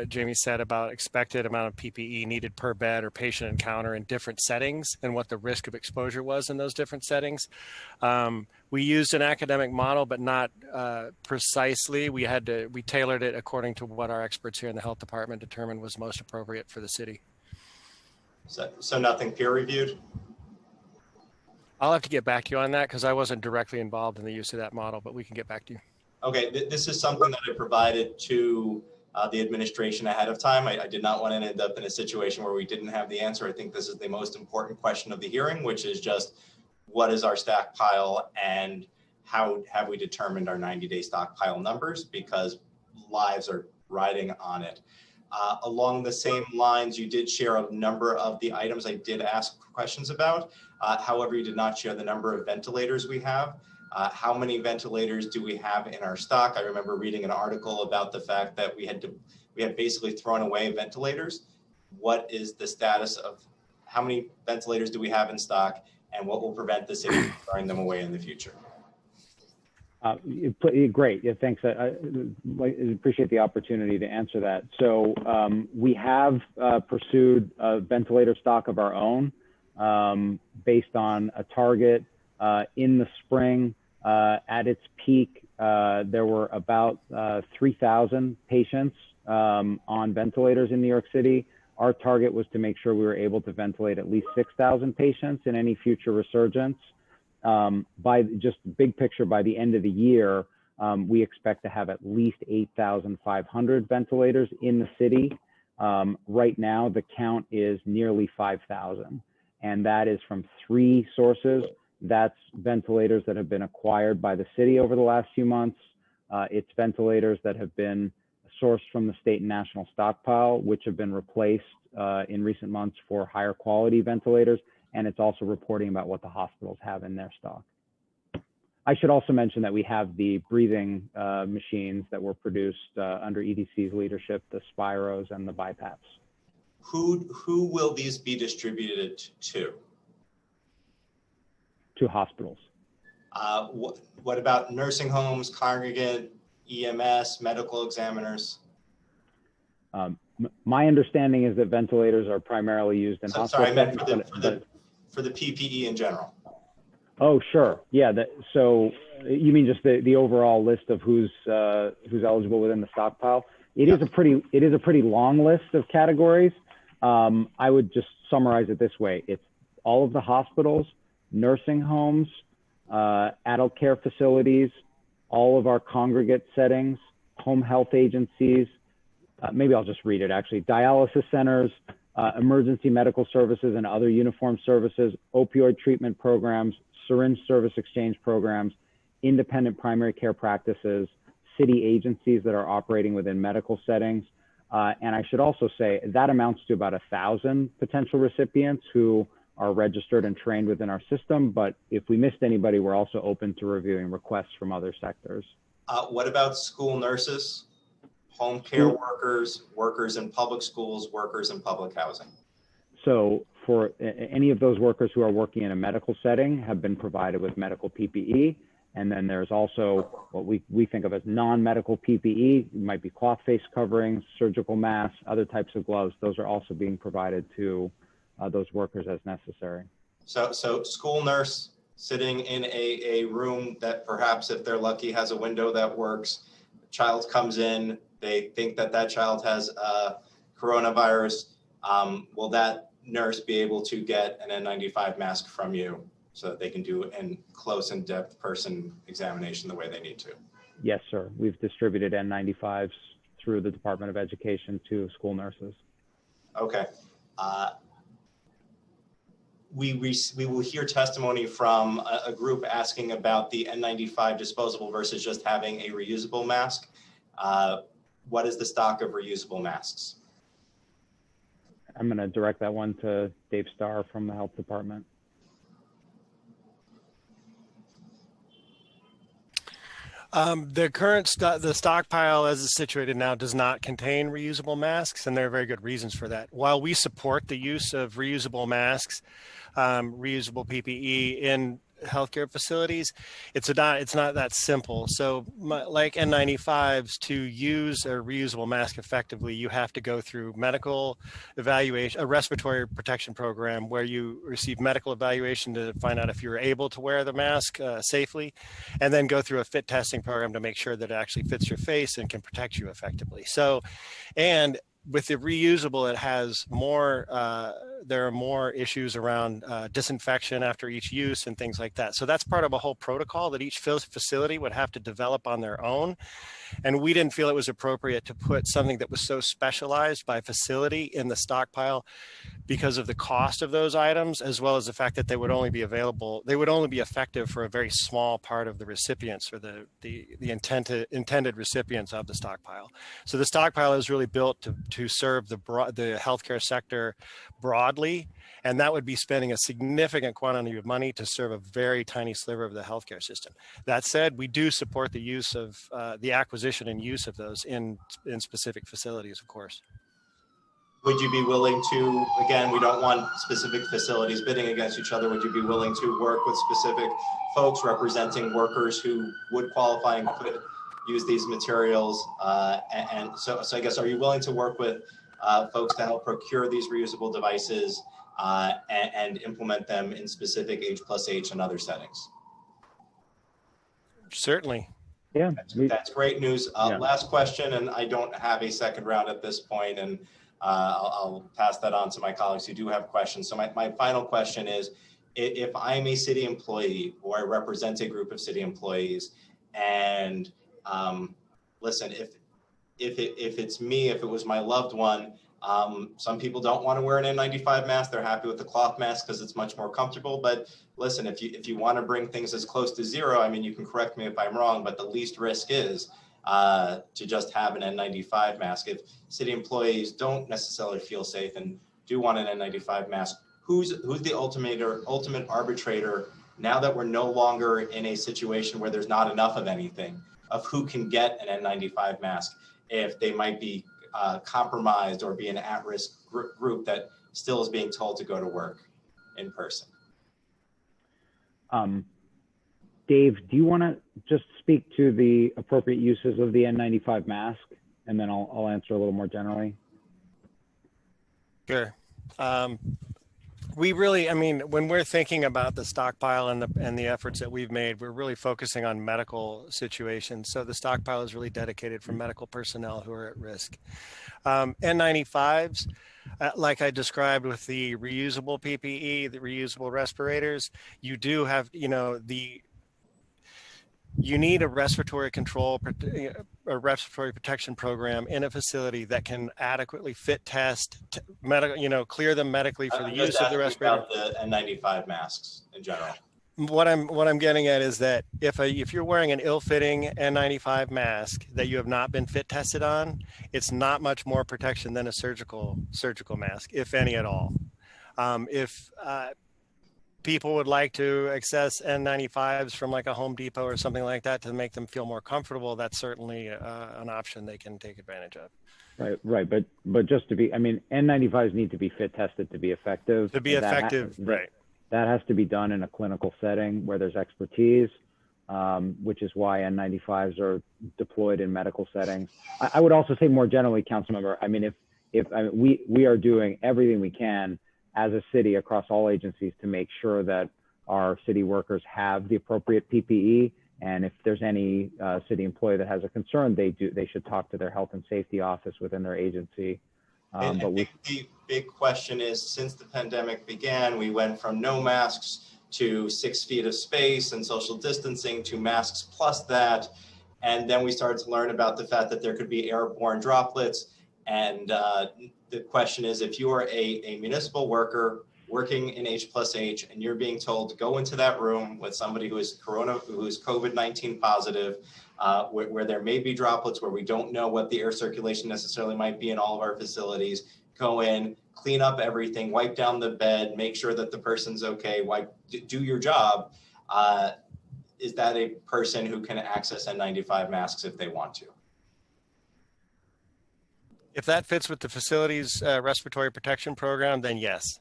Jamie said about expected amount of PPE needed per bed or patient encounter in different settings and what the risk of exposure was in those different settings. We used an academic model, but not precisely. We tailored it according to what our experts here in the health department determined was most appropriate for the city. So nothing peer reviewed? I'll have to get back to you on that because I wasn't directly involved in the use of that model, but we can get back to you. Okay, this is something that I provided to the administration ahead of time. I did not want to end up in a situation where we didn't have the answer. I think this is the most important question of the hearing, which is just what is our stockpile and how have we determined our 90-day stockpile numbers, because lives are riding on it. Along the same lines, you did share a number of the items I did ask questions about. However, you did not share the number of ventilators we have. How many ventilators do we have in our stock? I remember reading an article about the fact that we had basically thrown away ventilators. What is the status of how many ventilators do we have in stock, and what will prevent the city from throwing them away in the future? Great. Yeah, thanks. I appreciate the opportunity to answer that. So we have pursued a ventilator stock of our own based on a target in the spring. At its peak, there were about 3,000 patients on ventilators in New York City. Our target was to make sure we were able to ventilate at least 6,000 patients in any future resurgence. By just big picture, by the end of the year, we expect to have at least 8,500 ventilators in the city. Right now, the count is nearly 5,000, and that is from 3 sources. That's ventilators that have been acquired by the city over the last few months. It's ventilators that have been sourced from the state and national stockpile, which have been replaced in recent months for higher quality ventilators. And it's also reporting about what the hospitals have in their stock. I should also mention that we have the breathing machines that were produced under EDC's leadership, the Spiros and the BiPAPs. Who will these be distributed to? To hospitals. What about nursing homes, congregate, EMS, medical examiners? My understanding is that ventilators are primarily used in hospitals. Sorry, I meant for the PPE in general. Oh, sure. Yeah. So You mean just the overall list of who's eligible within the stockpile? It is a pretty long list of categories. I would just summarize it this way: it's all of the hospitals, nursing homes, adult care facilities, all of our congregate settings, home health agencies. Maybe I'll just read it actually: dialysis centers, emergency medical services and other uniform services, opioid treatment programs, syringe service exchange programs, independent primary care practices, city agencies that are operating within medical settings. And I should also say that amounts to about 1,000 potential recipients who are registered and trained within our system. But if we missed anybody, we're also open to reviewing requests from other sectors. What about school nurses, home care workers, workers in public schools, workers in public housing? So for any of those workers who are working in a medical setting have been provided with medical PPE. And then there's also what we think of as non-medical PPE. It might be cloth face coverings, surgical masks, other types of gloves. Those are also being provided to those workers as necessary. So school nurse sitting in a room that perhaps, if they're lucky, has a window that works. Child comes in, they think that child has coronavirus. Will that nurse be able to get an N95 mask from you so that they can do a close and depth person examination the way they need to? Yes, sir. We've distributed N95s through the Department of Education to school nurses. Okay. We will hear testimony from a group asking about the N95 disposable versus just having a reusable mask. What is the stock of reusable masks? I'm going to direct that one to Dave Starr from the Health Department. The stockpile as it's situated now does not contain reusable masks, and there are very good reasons for that. While we support the use of reusable masks, reusable PPE in healthcare facilities, it's not that simple. So like N95s, to use a reusable mask effectively, you have to go through medical evaluation, a respiratory protection program where you receive medical evaluation to find out if you're able to wear the mask safely, and then go through a fit testing program to make sure that it actually fits your face and can protect you effectively. So, and with the reusable, it has more, there are more issues around disinfection after each use and things like that. So that's part of a whole protocol that each facility would have to develop on their own. And we didn't feel it was appropriate to put something that was so specialized by facility in the stockpile because of the cost of those items, as well as the fact that they would only be available, they would only be effective for a very small part of the recipients or the intended recipients of the stockpile. So the stockpile is really built to serve the healthcare sector broadly, and that would be spending a significant quantity of money to serve a very tiny sliver of the healthcare system. That said, we do support the use of the acquisition and use of those in specific facilities, of course. Would you be willing to, again, we don't want specific facilities bidding against each other, would you be willing to work with specific folks representing workers who would qualify and could use these materials? And so I guess, are you willing to work with folks to help procure these reusable devices and implement them in specific H+H and other settings? Certainly. Yeah. That's great news. Last question, and I don't have a second round at this point, and I'll pass that on to my colleagues who do have questions. So my final question is, if I'm a city employee or I represent a group of city employees, and listen, if it's me, if it was my loved one, some people don't want to wear an N95 mask. They're happy with the cloth mask because it's much more comfortable. But listen, if you want to bring things as close to zero, I mean, you can correct me if I'm wrong, but the least risk is to just have an N95 mask. If city employees don't necessarily feel safe and do want an N95 mask, who's the ultimate arbitrator now that we're no longer in a situation where there's not enough of anything, of who can get an N95 mask if they might be compromised or be an at-risk group that still is being told to go to work in person? Dave, do you want to just speak to the appropriate uses of the N95 mask, and then I'll answer a little more generally? Sure. We really, I mean, when we're thinking about the stockpile and the efforts that we've made, we're really focusing on medical situations. So the stockpile is really dedicated for medical personnel who are at risk. N95s, like I described with the reusable PPE, the reusable respirators, you do have, you need a respiratory protection program in a facility that can adequately fit test, clear them medically for the use of the respirator. About the N95 masks in general. What I'm getting at is that if you're wearing an ill-fitting N95 mask that you have not been fit tested on, it's not much more protection than a surgical mask, if any at all. If people would like to access N95s from like a Home Depot or something like that to make them feel more comfortable, that's certainly an option they can take advantage of. Right. But just to be, I mean, N95s need to be fit tested to be effective. To be effective, right. That has to be done in a clinical setting where there's expertise, which is why N95s are deployed in medical settings. I would also say more generally, Councilmember, I mean, we are doing everything we can as a city across all agencies to make sure that our city workers have the appropriate PPE. And if there's any city employee that has a concern, they should talk to their health and safety office within their agency. I think the big question is, since the pandemic began, we went from no masks to 6 feet of space and social distancing to masks plus that. And then we started to learn about the fact that there could be airborne droplets. And the question is, if you are a municipal worker working in H+H and you're being told to go into that room with somebody who is COVID-19 positive, where there may be droplets, where we don't know what the air circulation necessarily might be in all of our facilities, go in, clean up everything, wipe down the bed, make sure that the person's okay, do your job. Is that a person who can access N95 masks if they want to? If that fits with the facility's respiratory protection program, then yes.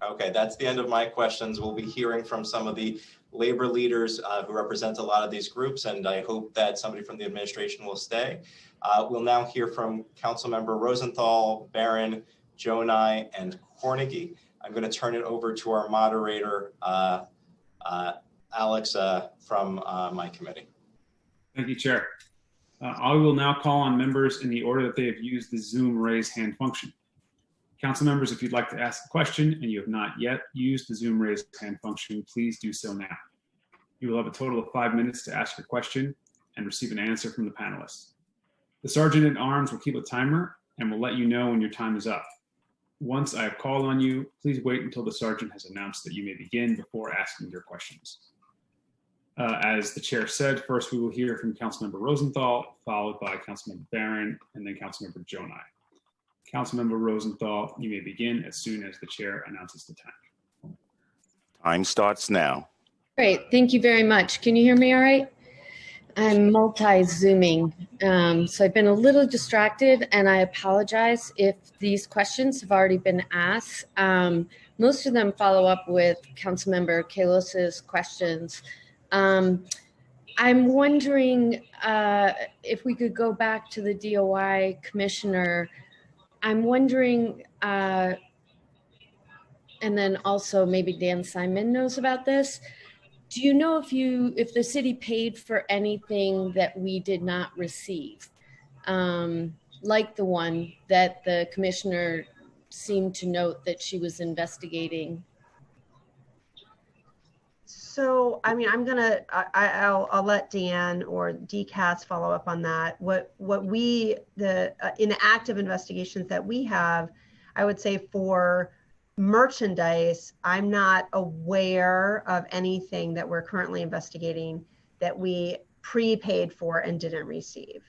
Okay, that's the end of my questions. We'll be hearing from some of the labor leaders who represent a lot of these groups, and I hope that somebody from the administration will stay. We'll now hear from Councilmember Rosenthal, Barron, Jonai, and Cornegy. I'm going to turn it over to our moderator, Alex, from my committee. Thank you, Chair. I will now call on members in the order that they have used the Zoom raise hand function. Council members, if you'd like to ask a question and you have not yet used the Zoom raise hand function, please do so now. You will have a total of 5 minutes to ask your question and receive an answer from the panelists. The Sergeant at Arms will keep a timer and will let you know when your time is up. Once I have called on you, please wait until the Sergeant has announced that you may begin before asking your questions. As the Chair said, first we will hear from Councilmember Rosenthal, followed by Councilmember Barron, and then Councilmember Jonai. Councilmember Rosenthal, you may begin as soon as the Chair announces the time. Time starts now. Great, thank you very much. Can you hear me all right? I'm multi-zooming, so I've been a little distracted, and I apologize if these questions have already been asked. Most of them follow up with Councilmember Kalos's questions. I'm wondering if we could go back to the DOI commissioner. I'm wondering, and then also maybe Dan Simon knows about this. Do you know if the city paid for anything that we did not receive, like the one that the commissioner seemed to note that she was investigating? So, I mean, I'll let Dan or DCAS follow up on that. In the active investigations that we have, I would say for merchandise, I'm not aware of anything that we're currently investigating that we prepaid for and didn't receive.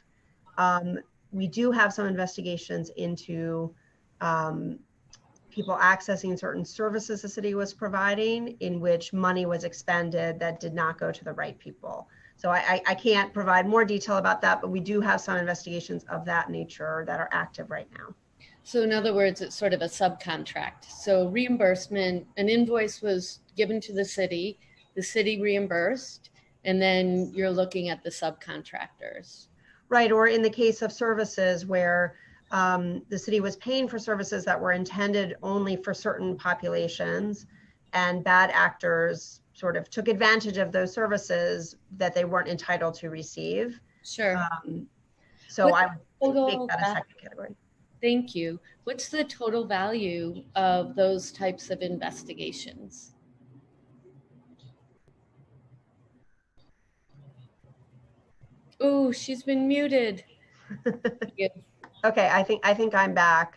We do have some investigations into people accessing certain services the city was providing in which money was expended that did not go to the right people. So I can't provide more detail about that, but we do have some investigations of that nature that are active right now. So in other words, it's sort of a subcontract. So reimbursement, an invoice was given to the city reimbursed, and then you're looking at the subcontractors. Right, or in the case of services where the city was paying for services that were intended only for certain populations, and bad actors sort of took advantage of those services that they weren't entitled to receive. Sure. So What's I would the make total that a second category. Thank you. What's the total value of those types of investigations? Oh, she's been muted. Okay, I think I'm back.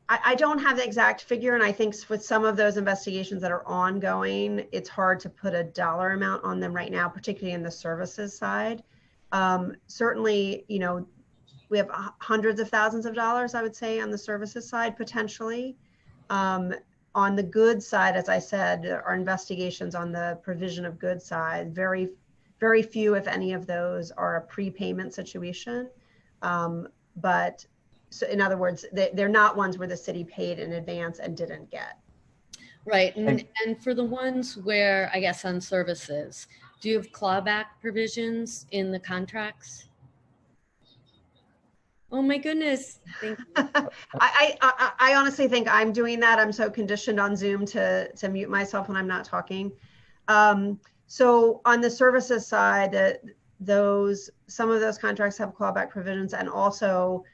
I don't have the exact figure, and I think with some of those investigations that are ongoing, it's hard to put a dollar amount on them right now, particularly in the services side. Certainly, you know, we have hundreds of thousands of dollars, I would say, on the services side, potentially. On the goods side, as I said, our investigations on the provision of goods side, very, very few, if any of those are a prepayment situation. But so in other words, they're not ones where the city paid in advance and didn't get. Right, and for the ones where, I guess, on services, do you have clawback provisions in the contracts? Oh my goodness, thank you. I honestly think I'm doing that. I'm so conditioned on Zoom to mute myself when I'm not talking. So on the services side, some of those contracts have clawback provisions, and also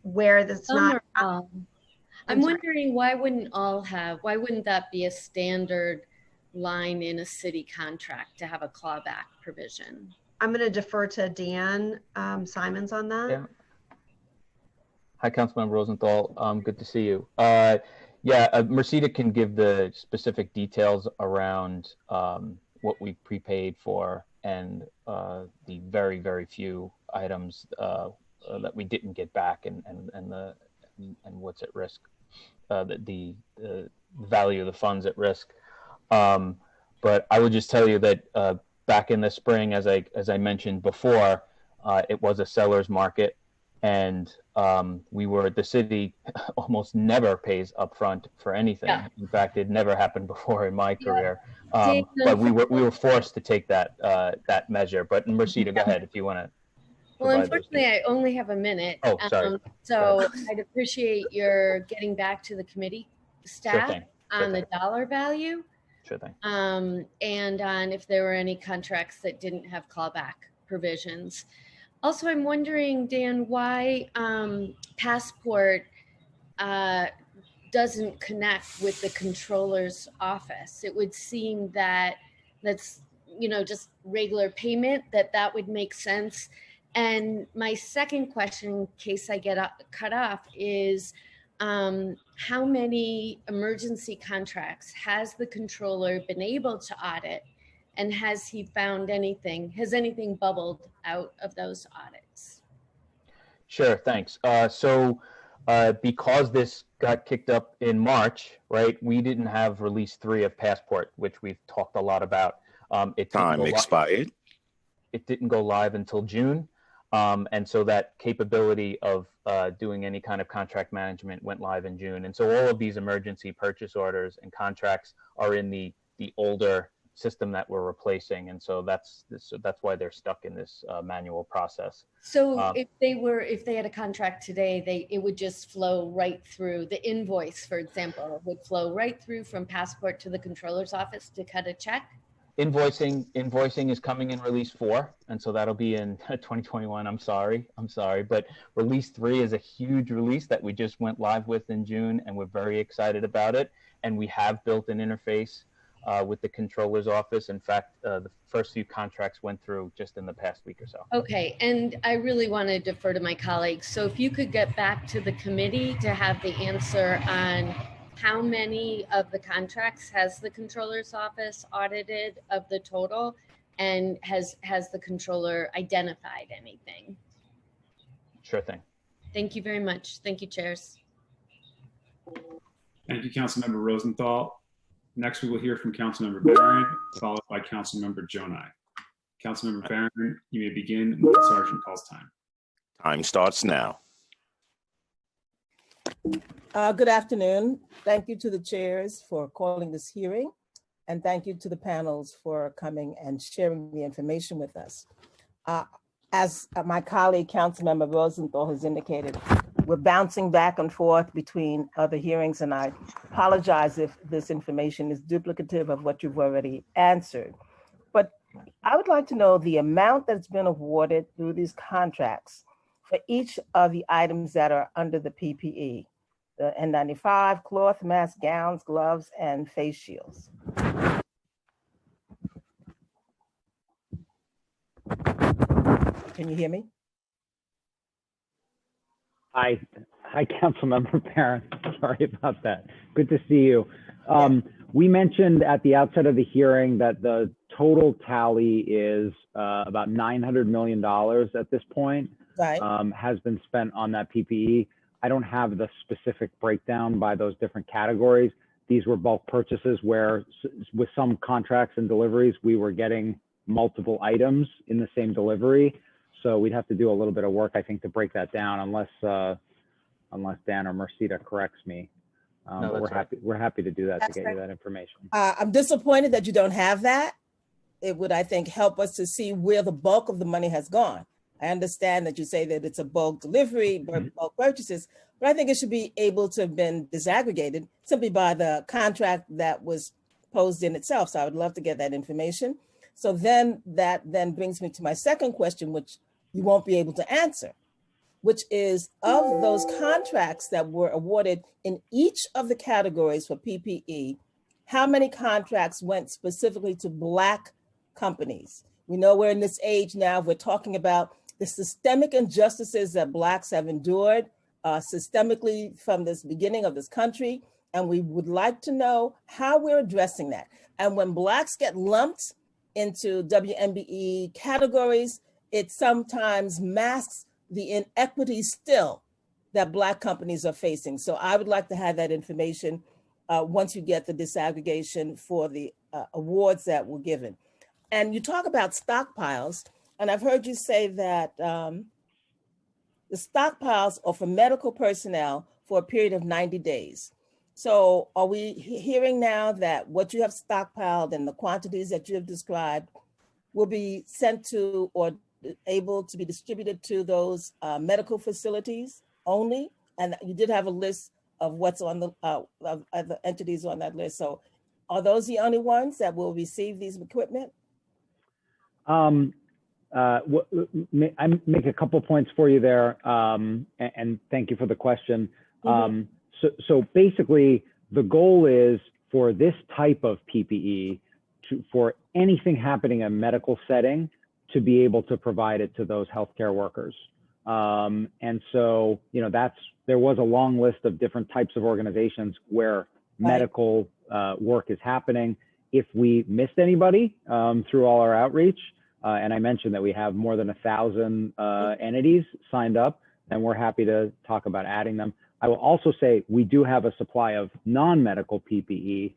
where that's not. I'm wondering why wouldn't that be a standard line in a city contract to have a clawback provision? I'm going to defer to Dan Simons on that. Yeah. Hi, Councilmember Rosenthal. Good to see you. Mercedes can give the specific details around what we prepaid for and the very, very few items that we didn't get back and what's at risk, the value of the funds at risk. But I would just tell you that back in the spring, as I mentioned before, it was a seller's market, and the city almost never pays upfront for anything. Yeah. In fact, it never happened before in my career. But we were forced to take that measure. But Mercedes, go ahead if you want to. Well, unfortunately, I only have a minute. Oh, sorry. So I'd appreciate your getting back to the committee staff on the dollar value. Sure thing. And on if there were any contracts that didn't have clawback provisions. Also, I'm wondering, Dan, why Passport doesn't connect with the controller's office. It would seem that that's, just regular payment, that would make sense. And my second question, in case I get cut off, is how many emergency contracts has the controller been able to audit? And has he found anything? Has anything bubbled out of those audits? Sure, thanks. Because this got kicked up in March, right, we didn't have release 3 of Passport, which we've talked a lot about. Time expired. It didn't go live until June. And so that capability of doing any kind of contract management went live in June. And so all of these emergency purchase orders and contracts are in the older system that we're replacing, and so that's why they're stuck in this manual process. So if they had a contract today, it would just flow right through the invoice, for example, would flow right through from Passport to the controller's office to cut a check. Invoicing is coming in release 4, and so that'll be in 2021. I'm sorry, but release 3 is a huge release that we just went live with in June, and we're very excited about it. And we have built an interface with the controller's office. In fact, the first few contracts went through just in the past week or so. Okay, and I really want to defer to my colleagues. So if you could get back to the committee to have the answer on how many of the contracts has the controller's office audited of the total, and has the controller identified anything? Sure thing. Thank you very much. Thank you, chairs. Thank you, Councilmember Rosenthal. Next, we will hear from Councilmember Barron, followed by Councilmember Jonai. Councilmember Barron, you may begin when the sergeant calls time. Time starts now. Good afternoon. Thank you to the chairs for calling this hearing, and thank you to the panels for coming and sharing the information with us. as my colleague, Councilmember Rosenthal has indicated, we're bouncing back and forth between other hearings, and I apologize if this information is duplicative of what you've already answered. But I would like to know the amount that's been awarded through these contracts for each of the items that are under the PPE, the N95, cloth, masks, gowns, gloves, and face shields. Can you hear me? Hi, Councilmember Parent. Sorry about that. Good to see you. We mentioned at the outset of the hearing that the total tally is about $900 million at this point. Right. Has been spent on that PPE. I don't have the specific breakdown by those different categories. These were bulk purchases where with some contracts and deliveries, we were getting multiple items in the same delivery. So we'd have to do a little bit of work, I think, to break that down, unless Dan or Mercida corrects me. No, but that's we're happy to do that, That's to get right. you that information. I'm disappointed that you don't have that. It would, I think, help us to see where the bulk of the money has gone. I understand that you say that it's a bulk delivery, bulk purchases, but I think it should be able to have been disaggregated simply by the contract that was posed in itself. So I would love to get that information. So then that then brings me to my second question, which you won't be able to answer, which is of those contracts that were awarded in each of the categories for PPE, how many contracts went specifically to Black companies? We know we're in this age now, we're talking about the systemic injustices that Blacks have endured systemically from this beginning of this country. And we would like to know how we're addressing that. And when Blacks get lumped into WMBE categories, it sometimes masks the inequities still that Black companies are facing. So I would like to have that information once you get the disaggregation for the awards that were given. And you talk about stockpiles, and I've heard you say that the stockpiles are for medical personnel for a period of 90 days. So are we hearing now that what you have stockpiled and the quantities that you have described will be sent to or able to be distributed to those medical facilities only? And you did have a list of what's on the entities on that list. So are those the only ones that will receive these equipment? I make a couple points for you there, and thank you for the question. So basically, the goal is for this type of PPE, for anything happening in a medical setting, to be able to provide it to those healthcare workers. And so, you know, there was a long list of different types of organizations where medical work is happening. If we missed anybody through all our outreach, and I mentioned that we have more than 1,000 entities signed up, and we're happy to talk about adding them. I will also say we do have a supply of non-medical PPE,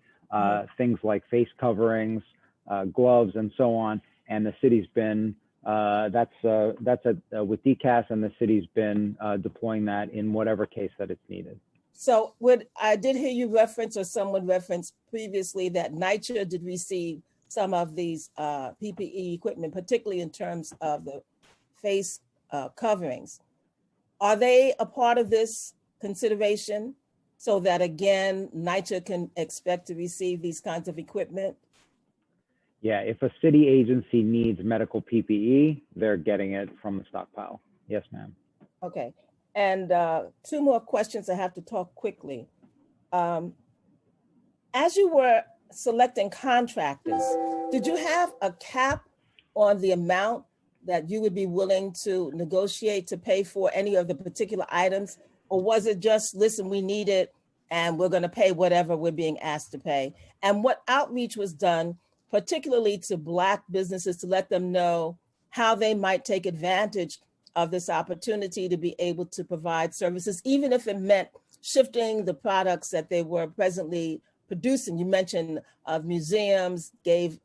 things like face coverings, gloves, and so on. And the city's been, with DCAS, and the city's been deploying that in whatever case that it's needed. So I did hear you reference, or someone referenced previously, that NYCHA did receive some of these PPE equipment, particularly in terms of the face coverings. Are they a part of this consideration so that, again, NYCHA can expect to receive these kinds of equipment? Yeah, if a city agency needs medical PPE, they're getting it from the stockpile. Yes, ma'am. Okay, and two more questions. I have to talk quickly. As you were selecting contractors, did you have a cap on the amount that you would be willing to negotiate to pay for any of the particular items? Or was it just, listen, we need it and we're going to pay whatever we're being asked to pay? And what outreach was done, particularly to Black businesses, to let them know how they might take advantage of this opportunity to be able to provide services, even if it meant shifting the products that they were presently producing? You mentioned museums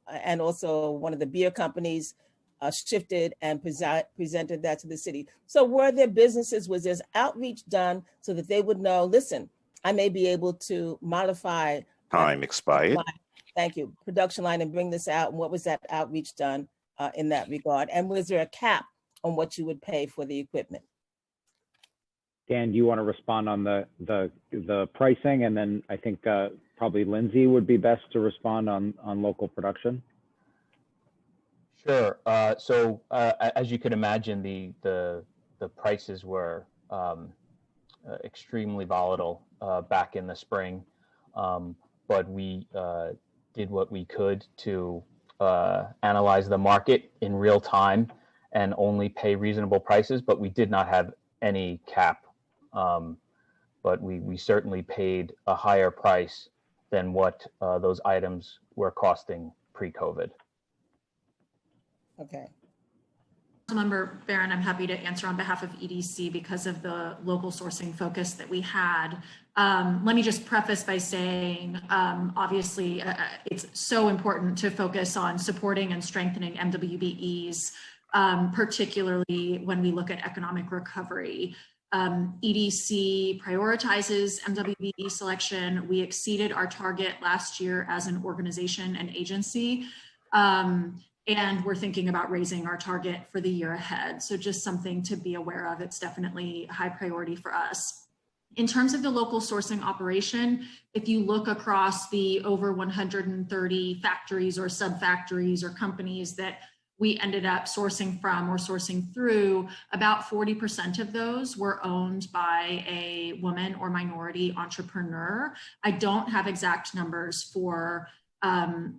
and also one of the beer companies shifted and presented that to the city. So were there businesses, was there outreach done so that they would know, listen, I may be able to modify. Time expired. Thank you. Production line and bring this out. And what was that outreach done in that regard? And was there a cap on what you would pay for the equipment. Dan, do you want to respond on the pricing? And then I think probably Lindsay would be best to respond on local production. Sure. So as you can imagine, the prices were extremely volatile back in the spring, but we did what we could to analyze the market in real time and only pay reasonable prices, but we did not have any cap. But we certainly paid a higher price than what those items were costing pre-COVID. Okay. Councilmember Barron, I'm happy to answer on behalf of EDC because of the local sourcing focus that we had. Let me just preface by saying, obviously, it's so important to focus on supporting and strengthening MWBEs, particularly when we look at economic recovery. EDC prioritizes MWBE selection. We exceeded our target last year as an organization and agency. And we're thinking about raising our target for the year ahead. So just something to be aware of. It's definitely a high priority for us. In terms of the local sourcing operation, if you look across the over 130 factories or sub-factories or companies that we ended up sourcing from or sourcing through, about 40% of those were owned by a woman or minority entrepreneur. I don't have exact numbers for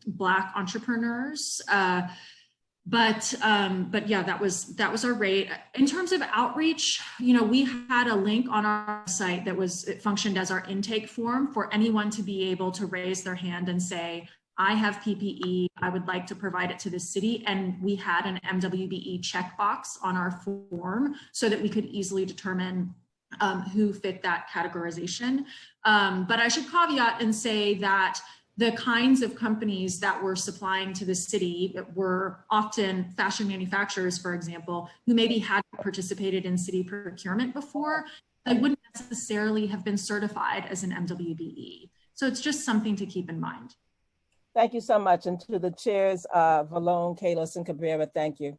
Black entrepreneurs, but yeah, that was our rate. In terms of outreach, we had a link on our site it functioned as our intake form for anyone to be able to raise their hand and say, I have PPE, I would like to provide it to the city. And we had an MWBE checkbox on our form so that we could easily determine who fit that categorization. But I should caveat and say that the kinds of companies that were supplying to the city were often fashion manufacturers, for example, who maybe hadn't participated in city procurement before. They wouldn't necessarily have been certified as an MWBE. So it's just something to keep in mind. Thank you so much. And to the chairs, Vallone, Kallos, and Cabrera, thank you.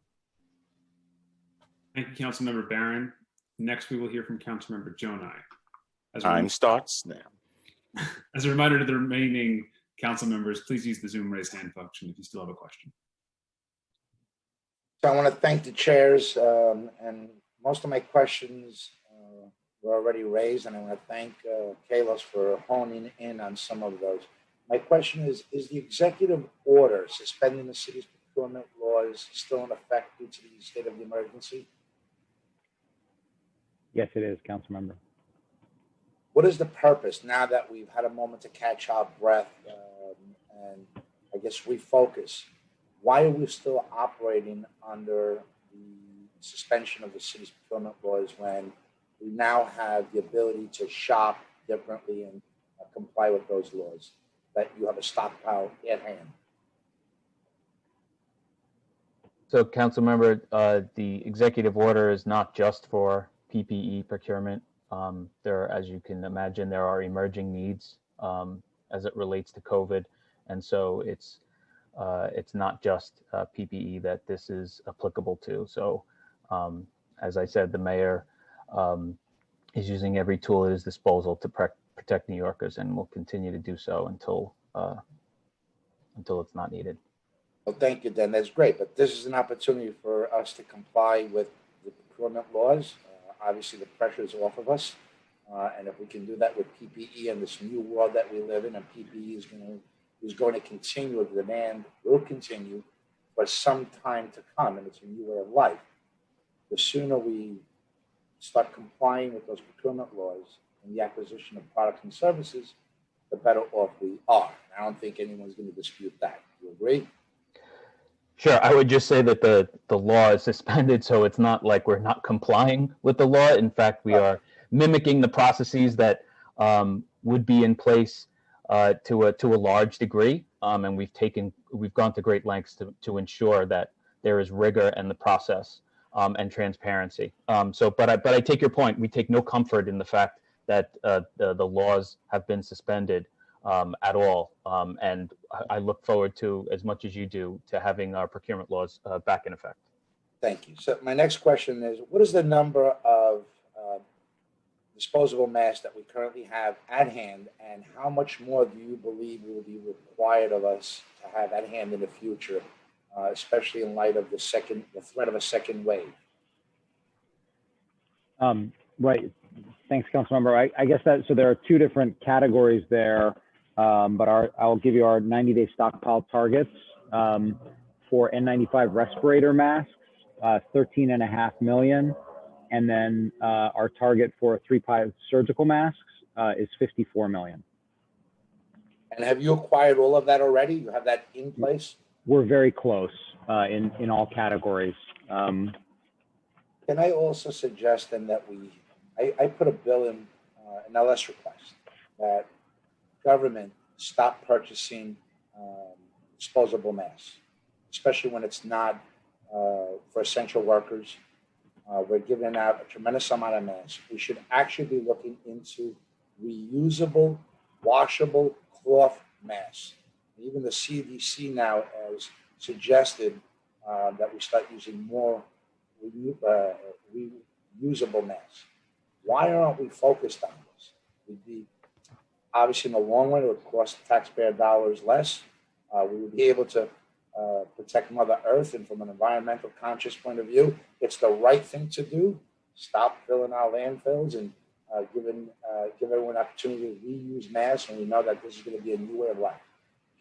Thank you, Councilmember Barron. Next, we will hear from Councilmember Jonai. Time starts now. As a reminder to the remaining council members, please use the Zoom raise hand function if you still have a question. So I want to thank the chairs, and most of my questions were already raised, and I want to thank Kallos for honing in on some of those. My question is the executive order suspending the city's procurement laws still in effect due to the state of the emergency? Yes, it is, council member. What is the purpose now that we've had a moment to catch our breath and I guess refocus? Why are we still operating under the suspension of the city's procurement laws when we now have the ability to shop differently and comply with those laws, that you have a stockpile at hand? So, council member, the executive order is not just for PPE procurement. As you can imagine, there are emerging needs as it relates to COVID, and so it's not just PPE that this is applicable to. So, as I said, the mayor is using every tool at his disposal to protect New Yorkers, and will continue to do so until it's not needed. Well, thank you, Dan. That's great, but this is an opportunity for us to comply with the procurement laws. Obviously, the pressure is off of us, and if we can do that with PPE and this new world that we live in, and PPE is going to continue, the demand will continue for some time to come, and it's a new way of life. The sooner we start complying with those procurement laws and the acquisition of products and services, the better off we are. I don't think anyone's going to dispute that. You agree? Sure. I would just say that the law is suspended, so it's not like we're not complying with the law. In fact, we are mimicking the processes that would be in place to a large degree, and we've gone to great lengths to ensure that there is rigor in the process and transparency. But I take your point. We take no comfort in the fact that the laws have been suspended at all. And I look forward to, as much as you do, to having our procurement laws back in effect. Thank you. So my next question is, what is the number of disposable masks that we currently have at hand, and how much more do you believe will be required of us to have at hand in the future, especially in light of the threat of a second wave? Right. Thanks, Councilmember. I guess that, so there are two different categories there, but I'll give you our 90-day stockpile targets. For N95 respirator masks, 13.5 million. And then our target for 3-ply surgical masks is 54 million. And have you acquired all of that already? You have that in place? We're very close in all categories. Can I also suggest then that I put a bill in an LS request that government stop purchasing disposable masks, especially when it's not for essential workers. We're giving out a tremendous amount of masks. We should actually be looking into reusable, washable cloth masks. Even the CDC now has suggested that we start using more reusable masks. Why aren't we focused on this? We'd be, obviously, in the long run, it would cost taxpayer dollars less. We would be able to protect Mother Earth, and from an environmental conscious point of view, it's the right thing to do. Stop filling our landfills and give everyone an opportunity to reuse masks, and we know that this is going to be a new way of life.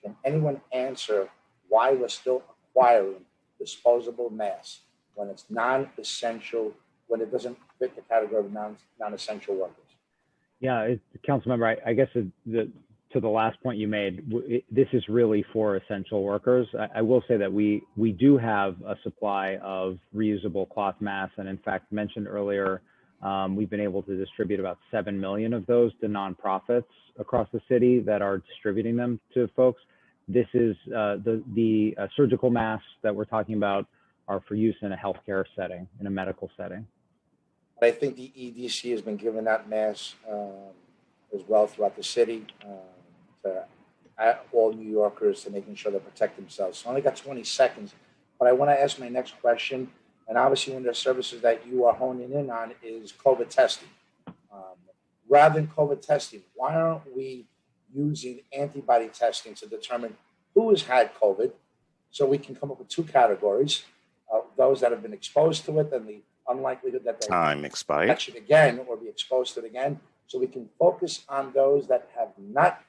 Can anyone answer why we're still acquiring disposable masks when it's non-essential, when it doesn't fit the category of non-essential workers? Yeah, Councilmember, I guess to the last point you made, this is really for essential workers. I will say that we do have a supply of reusable cloth masks, and in fact, mentioned earlier, we've been able to distribute about 7 million of those to nonprofits across the city that are distributing them to folks. This is the surgical masks that we're talking about are for use in a healthcare setting, in a medical setting. I think the EDC has been giving out masks as well throughout the city to all New Yorkers, to making sure they protect themselves. So I only got 20 seconds, but I want to ask my next question. And obviously, one of the services that you are honing in on is COVID testing. Rather than COVID testing, why aren't we using antibody testing to determine who has had COVID, so we can come up with two categories, those that have been exposed to it and the unlikelihood that they Time expired. catch it again or be exposed to it again, so we can focus on those that have not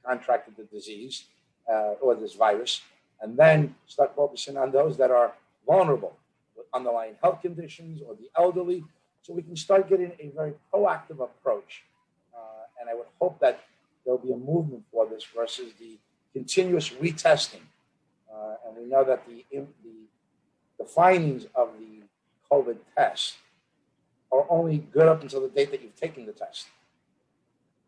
contracted the disease or this virus, and then start focusing on those that are vulnerable with underlying health conditions or the elderly, so we can start getting a very proactive approach. And I would hope that there'll be a movement for this versus the continuous retesting. And we know that the findings of the COVID test are only good up until the date that you've taken the test.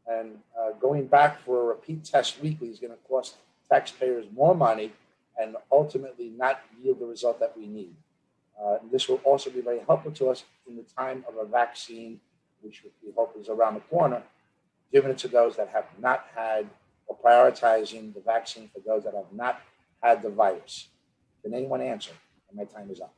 And going back for a repeat test weekly is going to cost taxpayers more money and ultimately not yield the result that we need. This will also be very helpful to us in the time of a vaccine, which we hope is around the corner, giving it to those that have not had, or prioritizing the vaccine for those that have not had the virus. Can anyone answer? And my time is up.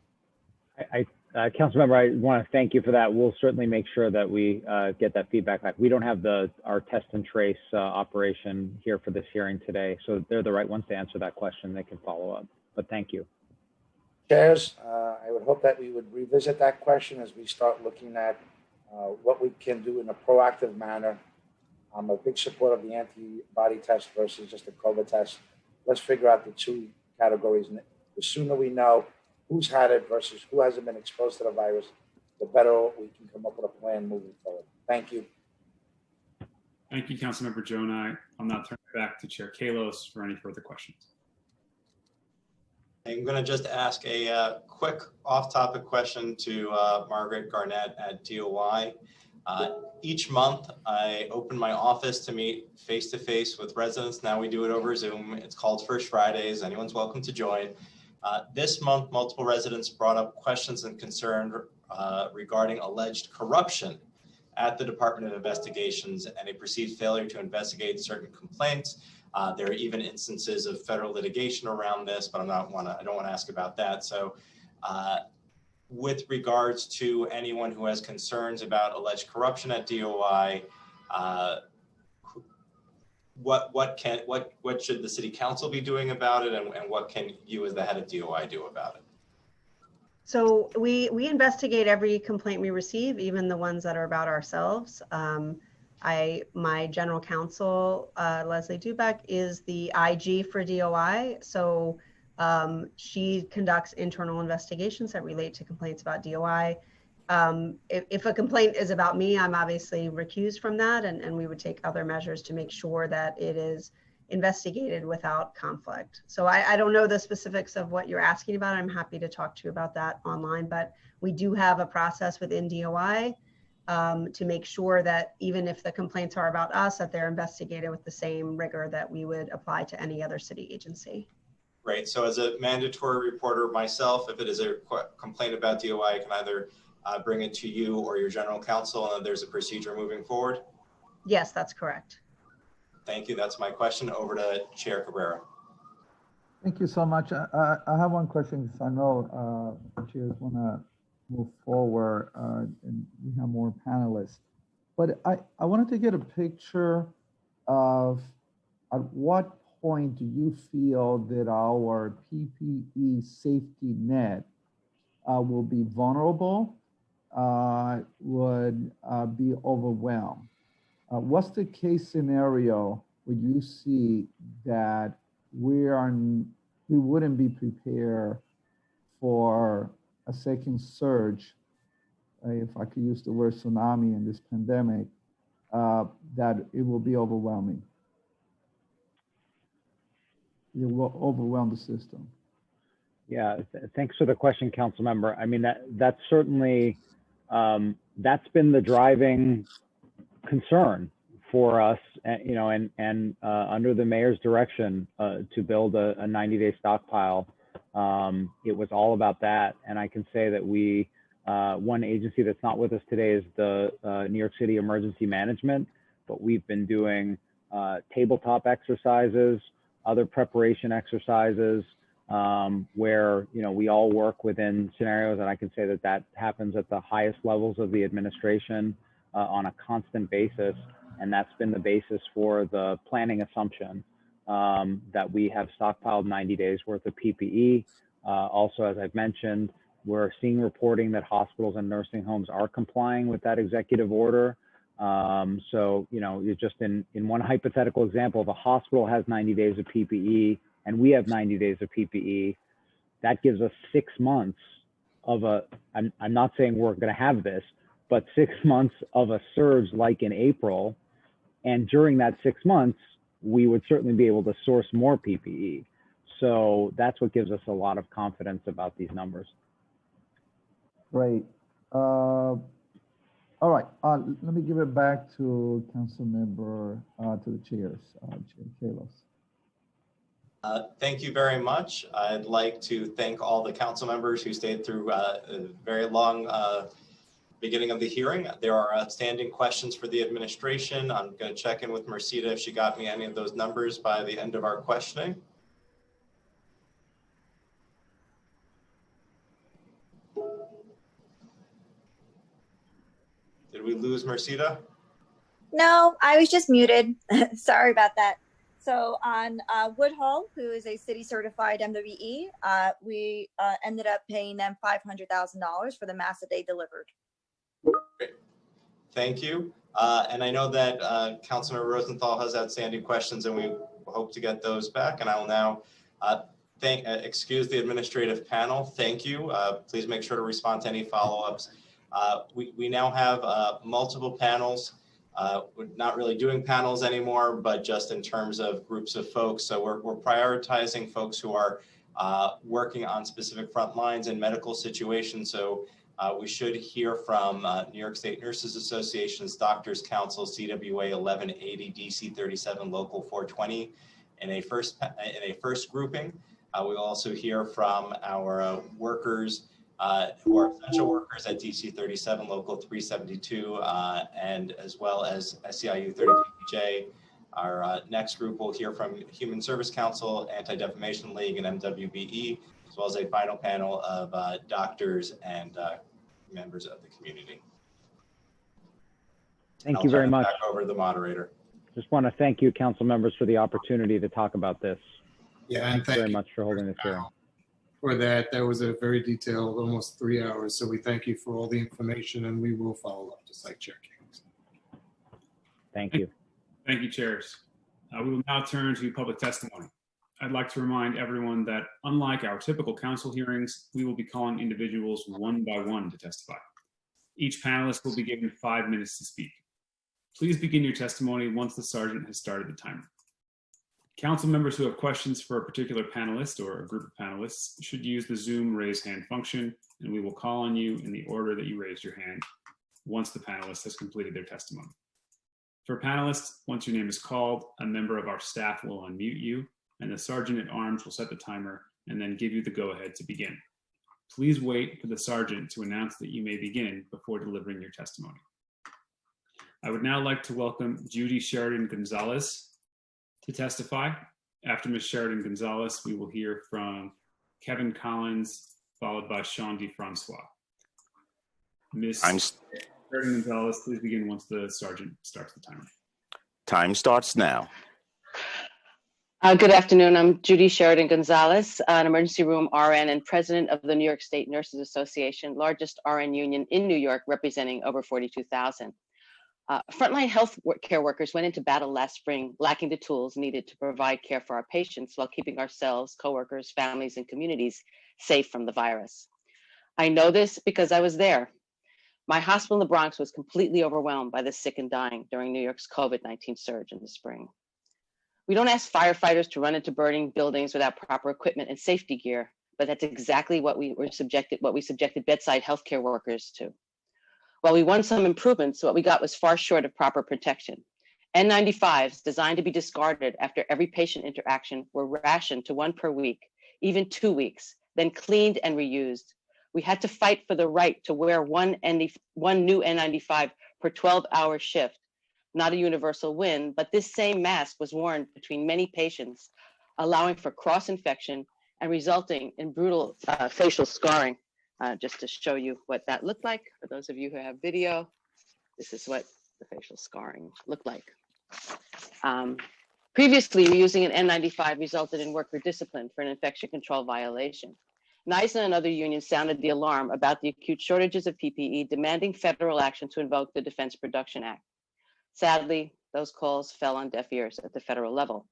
Councilmember, I want to thank you for that. We'll certainly make sure that we get that feedback back. We don't have our test and trace operation here for this hearing today, so they're the right ones to answer that question. They can follow up, but thank you. Chairs, I would hope that we would revisit that question as we start looking at what we can do in a proactive manner. I'm a big supporter of the antibody test versus just a COVID test. Let's figure out the two categories. And the sooner we know who's had it versus who hasn't been exposed to the virus, the better we can come up with a plan moving forward. Thank you. Thank you, Councilmember Jonai. I'll now turn it back to Chair Kalos for any further questions. I'm going to just ask a quick off-topic question to Margaret Garnett at DOI. Each month, I open my office to meet face-to-face with residents. Now we do it over Zoom. It's called First Fridays. Anyone's welcome to join. This month, multiple residents brought up questions and concerns regarding alleged corruption at the Department of Investigations and a perceived failure to investigate certain complaints. There are even instances of federal litigation around this, but I don't want to ask about that. So with regards to anyone who has concerns about alleged corruption at DOI, what should the city council be doing about it, and what can you as the head of DOI do about it? So we investigate every complaint we receive, even the ones that are about ourselves. My general counsel, Leslie Dubeck, is the IG for DOI. So she conducts internal investigations that relate to complaints about DOI. If a complaint is about me, I'm obviously recused from that, and we would take other measures to make sure that it is investigated without conflict. So I don't know the specifics of what you're asking about. I'm happy to talk to you about that online, but we do have a process within DOI to make sure that even if the complaints are about us, that they're investigated with the same rigor that we would apply to any other city agency. Right. So as a mandatory reporter myself, if it is a complaint about DOI, I can either bring it to you or your general counsel, and there's a procedure moving forward? Yes, that's correct. Thank you. That's my question. Over to Chair Cabrera. Thank you so much. I have one question because I know chairs want to move forward and we have more panelists. But I wanted to get a picture of at what point do you feel that our PPE safety net will be vulnerable, would be overwhelmed? What's the case scenario would you see that we wouldn't be prepared for a second surge, if I could use the word tsunami in this pandemic, that it will be overwhelming? It will overwhelm the system. Yeah, thanks for the question, Council Member. I mean, that's certainly, that's been the driving concern for us, you know, and under the mayor's direction to build a 90-day stockpile. It was all about that. And I can say that we, one agency that's not with us today is the New York City Emergency Management, but we've been doing tabletop exercises, other preparation exercises, where, you know, we all work within scenarios, and I can say that happens at the highest levels of the administration on a constant basis. And that's been the basis for the planning assumption that we have stockpiled 90 days worth of PPE. Also, as I've mentioned, we're seeing reporting that hospitals and nursing homes are complying with that executive order. So, you know, you're just in one hypothetical example, if a hospital has 90 days of PPE and we have 90 days of PPE, that gives us 6 months of I'm not saying we're going to have this, but 6 months of a surge like in April. And during that 6 months, we would certainly be able to source more PPE. So that's what gives us a lot of confidence about these numbers. Great. All right, let me give it back to Council Member, to the chairs, Chair Kallos. Thank you very much. I'd like to thank all the council members who stayed through a very long beginning of the hearing. There are outstanding questions for the administration. I'm going to check in with Mercida if she got me any of those numbers by the end of our questioning. Did we lose Mercida? No, I was just muted. Sorry about that. So on Woodhull, who is a city certified MWE, we ended up paying them $500,000 for the mass that they delivered. Great. Thank you. And I know that Councilmember Rosenthal has outstanding questions, and we hope to get those back. And I will now excuse the administrative panel. Thank you. Please make sure to respond to any follow-ups. We now have multiple panels. We're not really doing panels anymore, but just in terms of groups of folks. So we're prioritizing folks who are working on specific front lines in medical situations. So we should hear from New York State Nurses Association's Doctors Council, CWA 1180, DC 37, Local 420 in a first grouping. We will also hear from our workers who are essential workers at DC 37, Local 372, and as well as SEIU 32J. Our next group will hear from Human Service Council, Anti-Defamation League, and MWBE. as well as a final panel of doctors and members of the community. Thank you very much. Back over to the moderator. Just want to thank you, council members, for the opportunity to talk about this. Yeah, and Thanks very much for holding this hearing. For that. That was a very detailed, almost 3 hours. So we thank you for all the information, and we will follow up, just like Chair King. Thank you. Thank you, chairs. We will now turn to public testimony. I'd like to remind everyone that unlike our typical council hearings, we will be calling individuals one by one to testify. Each panelist will be given 5 minutes to speak. Please begin your testimony once the sergeant has started the timer. Council members who have questions for a particular panelist or a group of panelists should use the Zoom raise hand function, and we will call on you in the order that you raised your hand once the panelist has completed their testimony. For panelists, once your name is called, a member of our staff will unmute you, and the sergeant at arms will set the timer and then give you the go-ahead to begin. Please wait for the sergeant to announce that you may begin before delivering your testimony. I would now like to welcome Judy Sheridan Gonzalez to testify. After Ms. Sheridan Gonzalez, we will hear from Kevin Collins, followed by Sean DeFrancois. Ms. Sheridan Gonzalez, please begin once the sergeant starts the timer. Time starts now. Good afternoon. I'm Judy Sheridan Gonzalez, an emergency room RN and president of the New York State Nurses Association, largest RN union in New York, representing over 42,000. Frontline health care workers went into battle last spring, lacking the tools needed to provide care for our patients while keeping ourselves, coworkers, families, and communities safe from the virus. I know this because I was there. My hospital in the Bronx was completely overwhelmed by the sick and dying during New York's COVID-19 surge in the spring. We don't ask firefighters to run into burning buildings without proper equipment and safety gear, but that's exactly what we subjected bedside healthcare workers to. While we won some improvements, what we got was far short of proper protection. N95s designed to be discarded after every patient interaction were rationed to 1 per week, even 2 weeks, then cleaned and reused. We had to fight for the right to wear one new N95 per 12-hour shift. Not a universal win, but this same mask was worn between many patients, allowing for cross-infection and resulting in brutal facial scarring. Just to show you what that looked like, for those of you who have video, this is what the facial scarring looked like. Previously, reusing an N95 resulted in worker discipline for an infection control violation. NYSA and other unions sounded the alarm about the acute shortages of PPE, demanding federal action to invoke the Defense Production Act. Sadly, those calls fell on deaf ears at the federal level.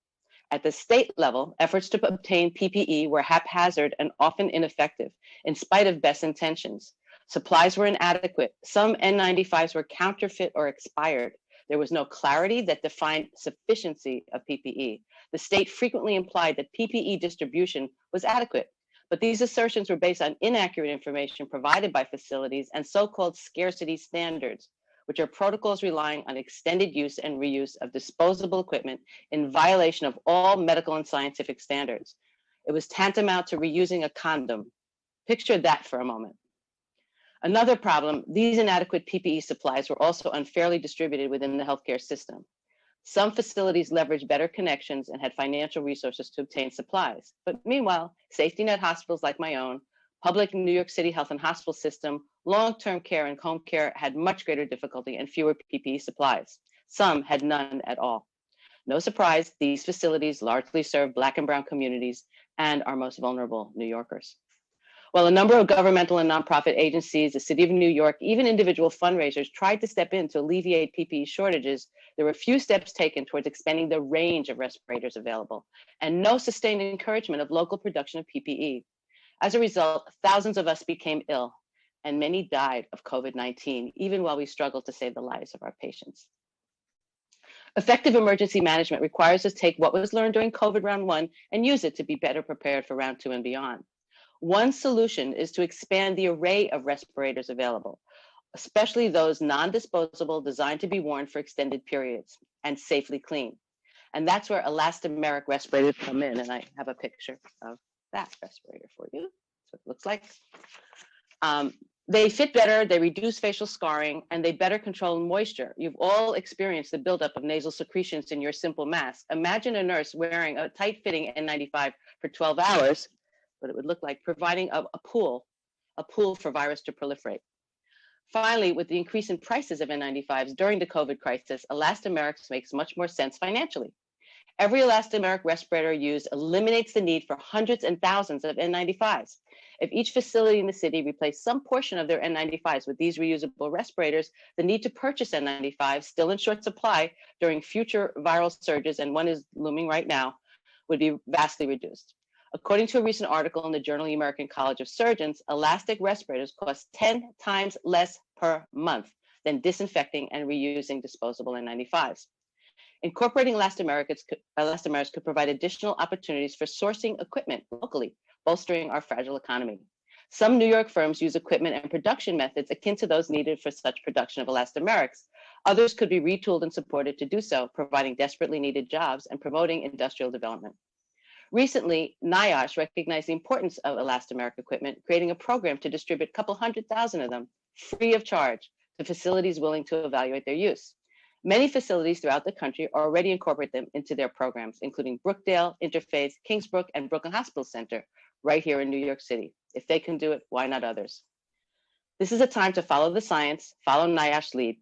At the state level, efforts to obtain PPE were haphazard and often ineffective, in spite of best intentions. Supplies were inadequate. Some N95s were counterfeit or expired. There was no clarity that defined sufficiency of PPE. The state frequently implied that PPE distribution was adequate, but these assertions were based on inaccurate information provided by facilities and so-called scarcity standards, which are protocols relying on extended use and reuse of disposable equipment in violation of all medical and scientific standards. It was tantamount to reusing a condom. Picture that for a moment. Another problem, these inadequate PPE supplies were also unfairly distributed within the healthcare system. Some facilities leveraged better connections and had financial resources to obtain supplies. But meanwhile, safety net hospitals like my own, public New York City health and hospital system, long-term care and home care had much greater difficulty and fewer PPE supplies. Some had none at all. No surprise, these facilities largely serve Black and brown communities and our most vulnerable New Yorkers. While a number of governmental and nonprofit agencies, the City of New York, even individual fundraisers tried to step in to alleviate PPE shortages, there were few steps taken towards expanding the range of respirators available and no sustained encouragement of local production of PPE. As a result, thousands of us became ill and many died of COVID-19, even while we struggled to save the lives of our patients. Effective emergency management requires us to take what was learned during COVID round 1 and use it to be better prepared for round 2 and beyond. One solution is to expand the array of respirators available, especially those non-disposable designed to be worn for extended periods and safely clean. And that's where elastomeric respirators come in. And I have a picture of that respirator for you. That's what it looks like. They fit better, they reduce facial scarring, and they better control moisture. You've all experienced the buildup of nasal secretions in your simple mask. Imagine a nurse wearing a tight-fitting N95 for 12 hours. what it would look like, providing a pool for virus to proliferate. Finally, with the increase in prices of N95s during the COVID crisis, elastomerics makes much more sense financially. Every elastomeric respirator used eliminates the need for hundreds and thousands of N95s. If each facility in the city replaced some portion of their N95s with these reusable respirators, the need to purchase N95s, still in short supply during future viral surges, and one is looming right now, would be vastly reduced. According to a recent article in the Journal of the American College of Surgeons, elastic respirators cost 10 times less per month than disinfecting and reusing disposable N95s. Incorporating elastomerics could provide additional opportunities for sourcing equipment locally, bolstering our fragile economy. Some New York firms use equipment and production methods akin to those needed for such production of elastomerics. Others could be retooled and supported to do so, providing desperately needed jobs and promoting industrial development. Recently, NIOSH recognized the importance of elastomeric equipment, creating a program to distribute a couple 100,000 of them free of charge to facilities willing to evaluate their use. Many facilities throughout the country already incorporate them into their programs, including Brookdale, Interfaith, Kingsbrook, and Brooklyn Hospital Center, right here in New York City. If they can do it, why not others? This is a time to follow the science, follow NIOSH's lead.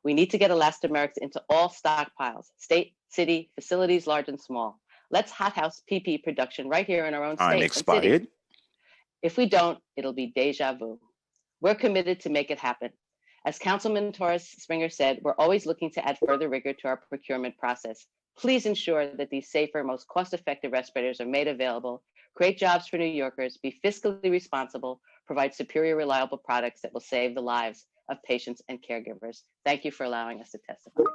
We need to get elastomerics into all stockpiles, state, city, facilities, large and small. Let's hothouse PPE production right here in our own state and city. If we don't, it'll be deja vu. We're committed to make it happen. As Councilman Torres Springer said, we're always looking to add further rigor to our procurement process. Please ensure that these safer, most cost-effective respirators are made available, create jobs for New Yorkers, be fiscally responsible, provide superior, reliable products that will save the lives of patients and caregivers. Thank you for allowing us to testify. Thank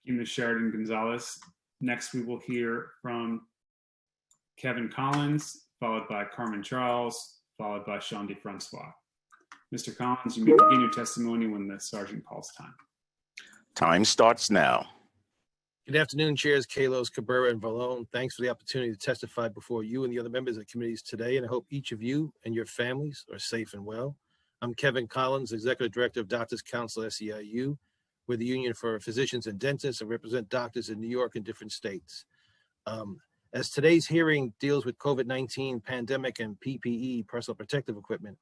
you, Ms. Sheridan Gonzalez. Next, we will hear from Kevin Collins, followed by Carmen Charles, followed by Sean DeFrancois. Mr. Collins, you may begin your testimony when the sergeant calls time. Time starts now. Good afternoon, Chairs Kalos, Cabrera, and Vallone. Thanks for the opportunity to testify before you and the other members of the committees today, and I hope each of you and your families are safe and well. I'm Kevin Collins, Executive Director of Doctors Council, SEIU. We're the Union for Physicians and Dentists and represent doctors in New York and different states. As today's hearing deals with COVID-19 pandemic and PPE, personal protective equipment,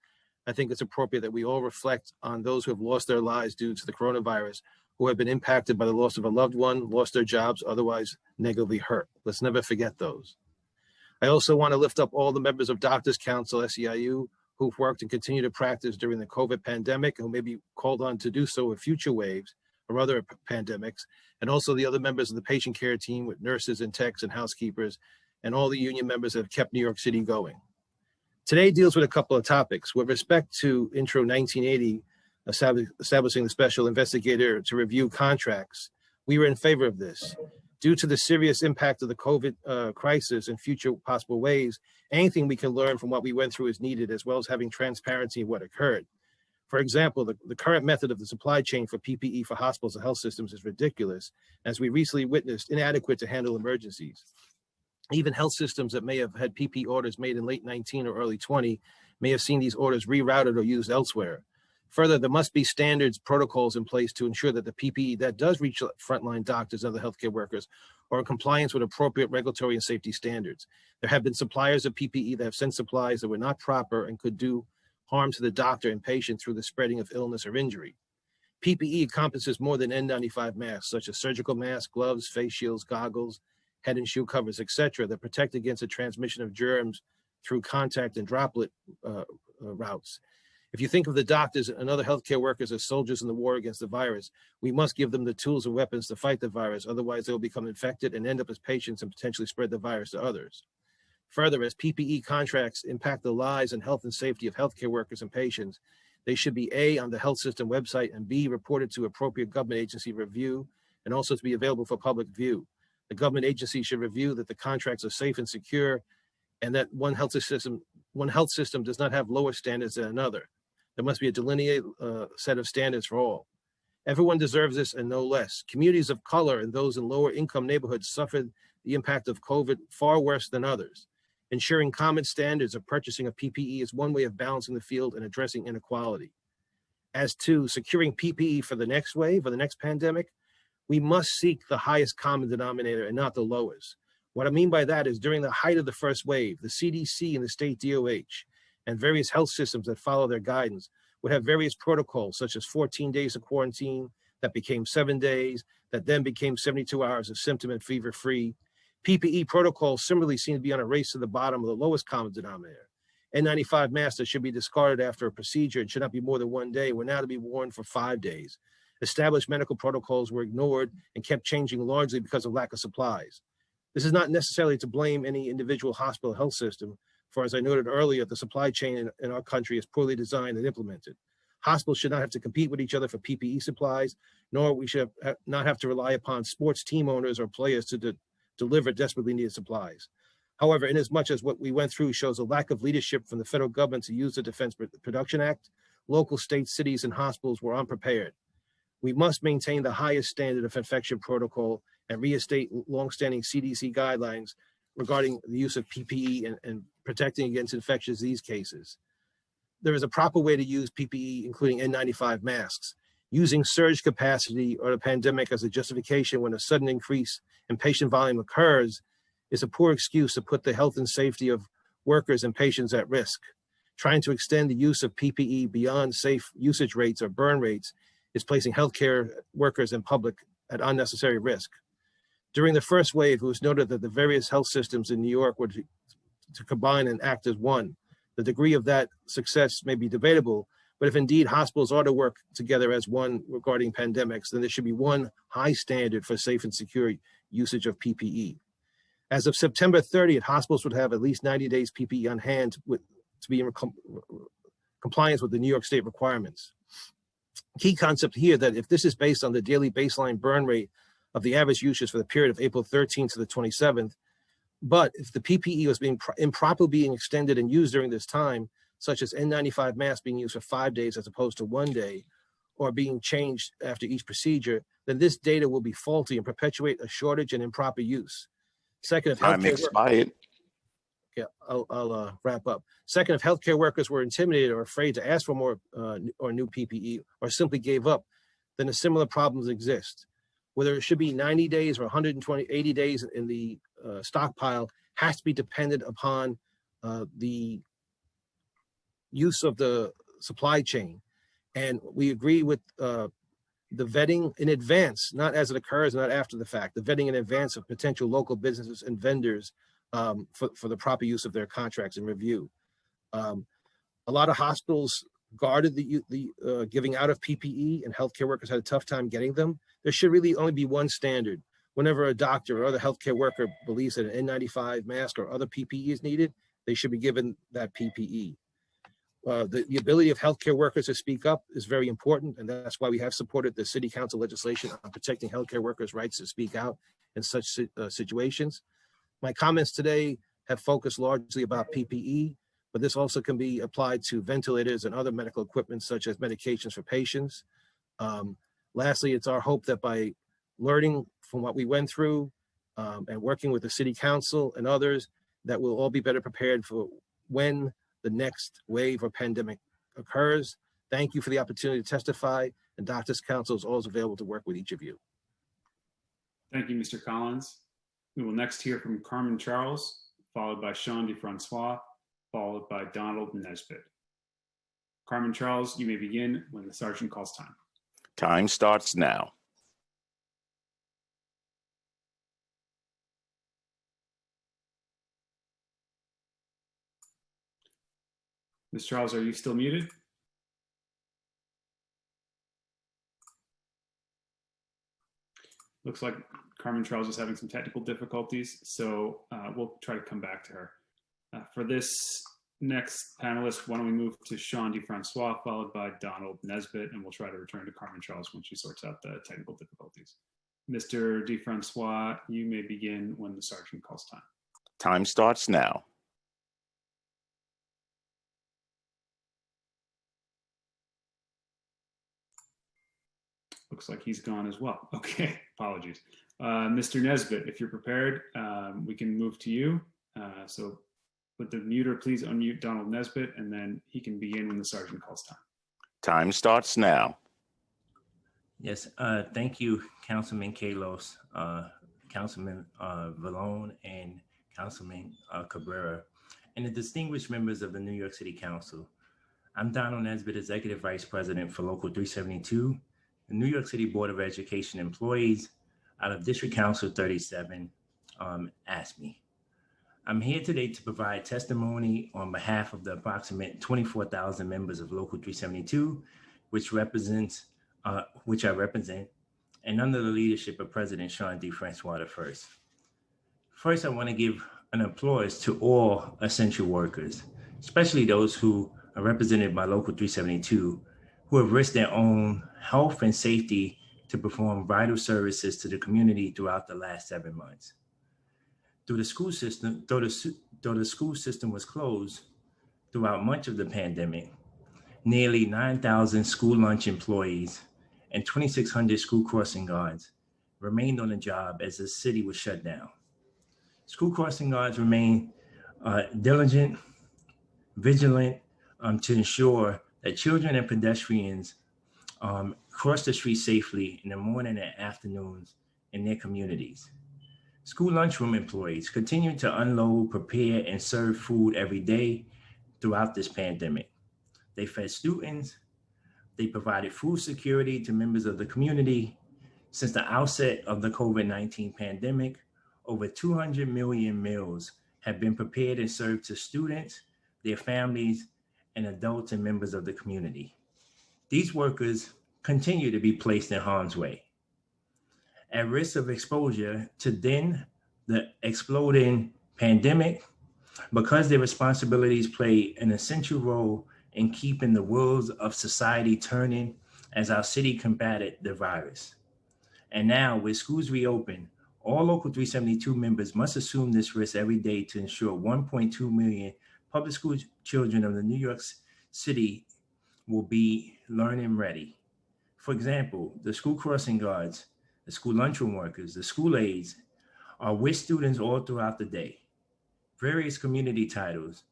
I think it's appropriate that we all reflect on those who have lost their lives due to the coronavirus, who have been impacted by the loss of a loved one, lost their jobs, otherwise negatively hurt. Let's never forget those. I also want to lift up all the members of Doctors Council, SEIU, who've worked and continue to practice during the COVID pandemic, and who may be called on to do so with future waves or other pandemics, and also the other members of the patient care team with nurses and techs and housekeepers, and all the union members that have kept New York City going. Today deals with a couple of topics. With respect to Intro 1980, establishing the special investigator to review contracts, we were in favor of this. Due to the serious impact of the COVID crisis and future possible waves, anything we can learn from what we went through is needed, as well as having transparency in what occurred. For example, the current method of the supply chain for PPE for hospitals and health systems is ridiculous, as we recently witnessed, inadequate to handle emergencies. Even health systems that may have had PPE orders made in late 19 or early 20 may have seen these orders rerouted or used elsewhere. Further, there must be standards, protocols in place to ensure that the PPE that does reach frontline doctors and other healthcare workers are in compliance with appropriate regulatory and safety standards. There have been suppliers of PPE that have sent supplies that were not proper and could do harm to the doctor and patient through the spreading of illness or injury. PPE encompasses more than N95 masks, such as surgical masks, gloves, face shields, goggles, head and shoe covers, etc., that protect against the transmission of germs through contact and droplet routes. If you think of the doctors and other healthcare workers as soldiers in the war against the virus, we must give them the tools and weapons to fight the virus. Otherwise, they will become infected and end up as patients and potentially spread the virus to others. Further, as PPE contracts impact the lives and health and safety of healthcare workers and patients, they should be A, on the health system website, and B, reported to appropriate government agency review, and also to be available for public view. The government agency should review that the contracts are safe and secure, and that one health system does not have lower standards than another. There must be a delineated set of standards for all. Everyone deserves this and no less. Communities of color and those in lower income neighborhoods suffered the impact of COVID far worse than others. Ensuring common standards of purchasing of PPE is one way of balancing the field and addressing inequality. As to securing PPE for the next wave or the next pandemic, we must seek the highest common denominator and not the lowest. What I mean by that is during the height of the first wave, the CDC and the state DOH and various health systems that follow their guidance would have various protocols, such as 14 days of quarantine that became 7 days, that then became 72 hours of symptom and fever-free. PPE protocols similarly seem to be on a race to the bottom of the lowest common denominator. N95 masks that should be discarded after a procedure and should not be more than 1 day were now to be worn for 5 days. Established medical protocols were ignored and kept changing largely because of lack of supplies. This is not necessarily to blame any individual hospital health system, for as I noted earlier, the supply chain in our country is poorly designed and implemented. Hospitals should not have to compete with each other for PPE supplies, nor we should not have to rely upon sports team owners or players to deliver desperately needed supplies. However, inasmuch as what we went through shows a lack of leadership from the federal government to use the Defense Production Act, local states, cities, and hospitals were unprepared. We must maintain the highest standard of infection protocol and reinstate longstanding CDC guidelines regarding the use of PPE and protecting against infectious disease cases. There is a proper way to use PPE, including N95 masks. Using surge capacity or the pandemic as a justification when a sudden increase in patient volume occurs is a poor excuse to put the health and safety of workers and patients at risk. Trying to extend the use of PPE beyond safe usage rates or burn rates is placing healthcare workers and public at unnecessary risk. During the first wave, it was noted that the various health systems in New York were to combine and act as one. The degree of that success may be debatable, but if indeed hospitals ought to work together as one regarding pandemics, then there should be one high standard for safe and secure usage of PPE. As of September 30th, hospitals would have at least 90 days PPE on hand to be in compliance with the New York State requirements. Key concept here that if this is based on the daily baseline burn rate of the average usage for the period of April 13th to the 27th, but if the PPE was being improperly being extended and used during this time, such as N95 masks being used for 5 days as opposed to 1 day, or being changed after each procedure, then this data will be faulty and perpetuate a shortage and improper use. Second, if Time expired. Yeah, I'll wrap up. Second, if healthcare workers were intimidated or afraid to ask for more or new PPE or simply gave up, then a similar problems exist. Whether it should be 90 days or 80 days in the stockpile has to be dependent upon the use of the supply chain. And we agree with the vetting in advance, not as it occurs, not after the fact, the vetting in advance of potential local businesses and vendors for the proper use of their contracts and review. A lot of hospitals guarded the giving out of PPE, and healthcare workers had a tough time getting them. There should really only be one standard. Whenever a doctor or other healthcare worker believes that an N95 mask or other PPE is needed, they should be given that PPE. The ability of healthcare workers to speak up is very important, and that's why we have supported the City Council legislation on protecting healthcare workers' rights to speak out in such situations. My comments today have focused largely about PPE, but this also can be applied to ventilators and other medical equipment, such as medications for patients. Lastly, it's our hope that by learning from what we went through and working with the City Council and others, that we'll all be better prepared for when the next wave or pandemic occurs. Thank you for the opportunity to testify, and Doctors Council is always available to work with each of you. Thank you, Mr. Collins. We will next hear from Carmen Charles, followed by Sean DeFrancois, followed by Donald Nesbitt. Carmen Charles, you may begin when the sergeant calls time. Time starts now. Ms. Charles, are you still muted? Looks like Carmen Charles is having some technical difficulties, so we'll try to come back to her. For this next panelist, why don't we move to Sean DeFrancois, followed by Donald Nesbitt, and we'll try to return to Carmen Charles when she sorts out the technical difficulties. Mr. DeFrancois, you may begin when the sergeant calls time. Time starts now. Looks like he's gone as well. Okay, apologies. Mr. Nesbitt, if you're prepared, we can move to you. So with the muter, please unmute Donald Nesbitt, and then he can begin when the sergeant calls time. Time starts now. Yes, thank you, Councilman Kallos, Councilman Vallone and Councilman Cabrera, and the distinguished members of the New York City Council. I'm Donald Nesbitt, Executive Vice President for Local 372, the New York City Board of Education employees out of District Council 37, ASME. I'm here today to provide testimony on behalf of the approximate 24,000 members of Local 372, which I represent, and under the leadership of President Sean D. Francois I. First, I want to give an applause to all essential workers, especially those who are represented by Local 372, who have risked their own health and safety to perform vital services to the community throughout the last 7 months. Though the school system was closed throughout much of the pandemic, nearly 9,000 school lunch employees and 2,600 school crossing guards remained on the job as the city was shut down. School crossing guards remain diligent, vigilant to ensure that children and pedestrians cross the street safely in the morning and afternoons in their communities. School lunchroom employees continue to unload, prepare, and serve food every day throughout this pandemic. They fed students, they provided food security to members of the community. Since the outset of the COVID-19 pandemic, over 200 million meals have been prepared and served to students, their families, and adults and members of the community. These workers continue to be placed in harm's way, at risk of exposure to then the exploding pandemic, because their responsibilities play an essential role in keeping the wheels of society turning as our city combated the virus. And now, with schools reopened, all Local 372 members must assume this risk every day to ensure 1.2 million public school children of the New York City will be learning ready. For example, the school crossing guards, the school lunchroom workers, the school aides are with students all throughout the day. Various community titles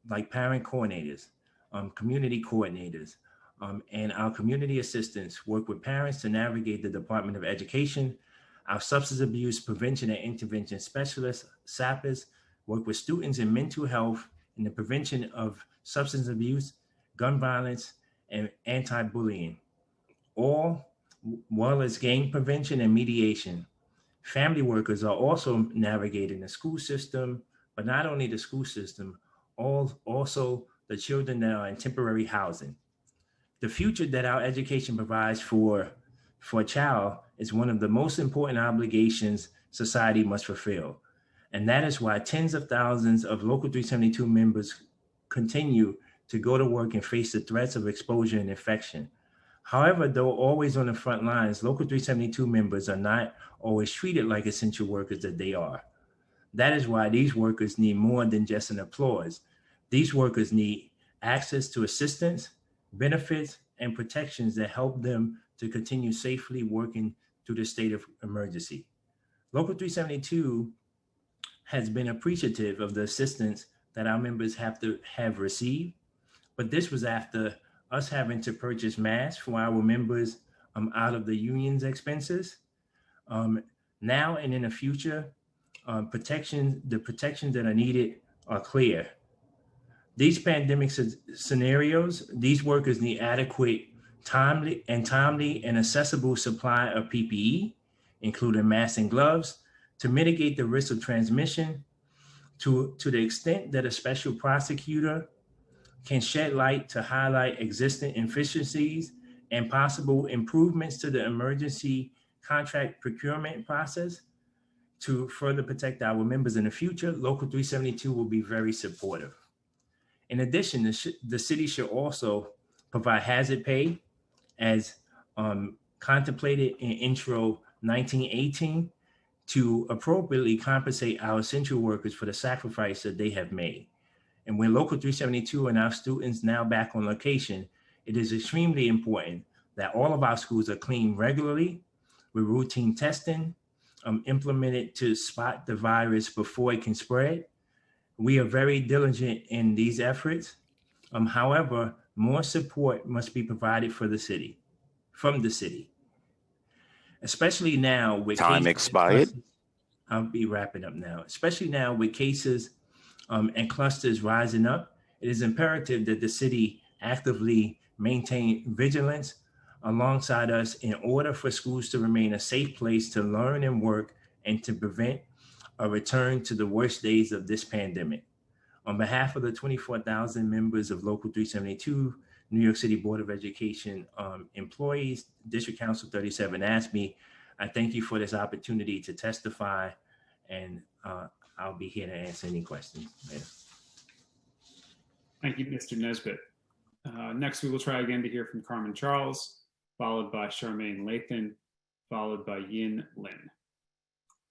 like parent coordinators, community coordinators, and our community assistants work with parents to navigate the Department of Education. Our substance abuse prevention and intervention specialists, SAPers, work with students in mental health and the prevention of substance abuse, gun violence, and anti-bullying, all well as gang prevention and mediation. Family workers are also navigating the school system, but not only the school system, also the children that are in temporary housing. The future that our education provides for a child is one of the most important obligations society must fulfill. And that is why tens of thousands of Local 372 members continue to go to work and face the threats of exposure and infection. However, though always on the front lines, Local 372 members are not always treated like essential workers that they are. That is why these workers need more than just an applause. These workers need access to assistance, benefits, and protections that help them to continue safely working through the state of emergency. Local 372 has been appreciative of the assistance that our members have received, but this was after us having to purchase masks for our members out of the union's expenses. Now and in the future, the protections that are needed are clear. These pandemic scenarios, these workers need adequate, timely and accessible supply of PPE, including masks and gloves, to mitigate the risk of transmission. To the extent that a special prosecutor can shed light to highlight existing inefficiencies and possible improvements to the emergency contract procurement process to further protect our members in the future, Local 372 will be very supportive. In addition, the city should also provide hazard pay as contemplated in Intro 1918 to appropriately compensate our essential workers for the sacrifice that they have made. And when Local 372 and our students now back on location, it is extremely important that all of our schools are cleaned regularly with routine testing implemented to spot the virus before it can spread. We are very diligent in these efforts. However, more support must be provided from the city, especially now with time expired. I'll be wrapping up now. Especially now with cases and clusters rising up, it is imperative that the city actively maintain vigilance alongside us in order for schools to remain a safe place to learn and work and to prevent a return to the worst days of this pandemic. On behalf of the 24,000 members of Local 372, New York City Board of Education employees, District Council 37 ASME, I thank you for this opportunity to testify, and I'll be here to answer any questions later. Thank you, Mr. Nesbitt. Next, we will try again to hear from Carmen Charles, followed by Charmaine Lathan, followed by Yin Lin.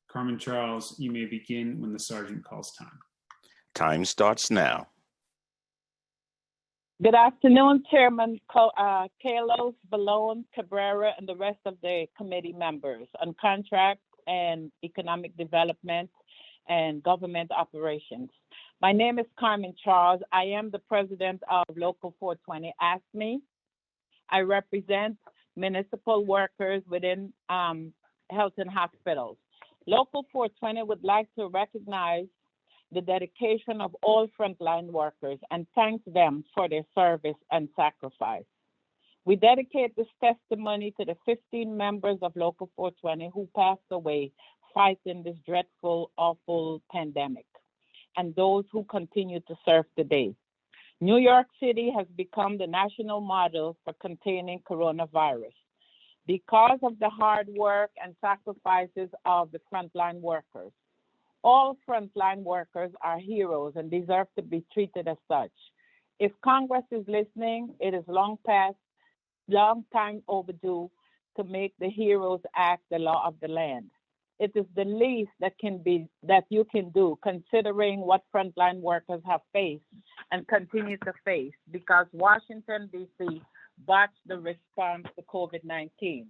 Carmen Charles, you may begin when the sergeant calls time. Time starts now. Good afternoon, Chairman Kalos, Balone, Cabrera, and the rest of the committee members on contract and economic development and government operations. My name is Carmen Charles. I am the president of Local 420 ASME. I represent municipal workers within health and hospitals. Local 420 would like to recognize the dedication of all frontline workers and thank them for their service and sacrifice. We dedicate this testimony to the 15 members of Local 420 who passed away fighting this dreadful, awful pandemic, and those who continue to serve today. New York City has become the national model for containing coronavirus. Because of the hard work and sacrifices of the frontline workers, all frontline workers are heroes and deserve to be treated as such. If Congress is listening, it is long time overdue to make the Heroes Act the law of the land. It is the least that you can do, considering what frontline workers have faced and continue to face, because Washington, D.C. botched the response to COVID-19.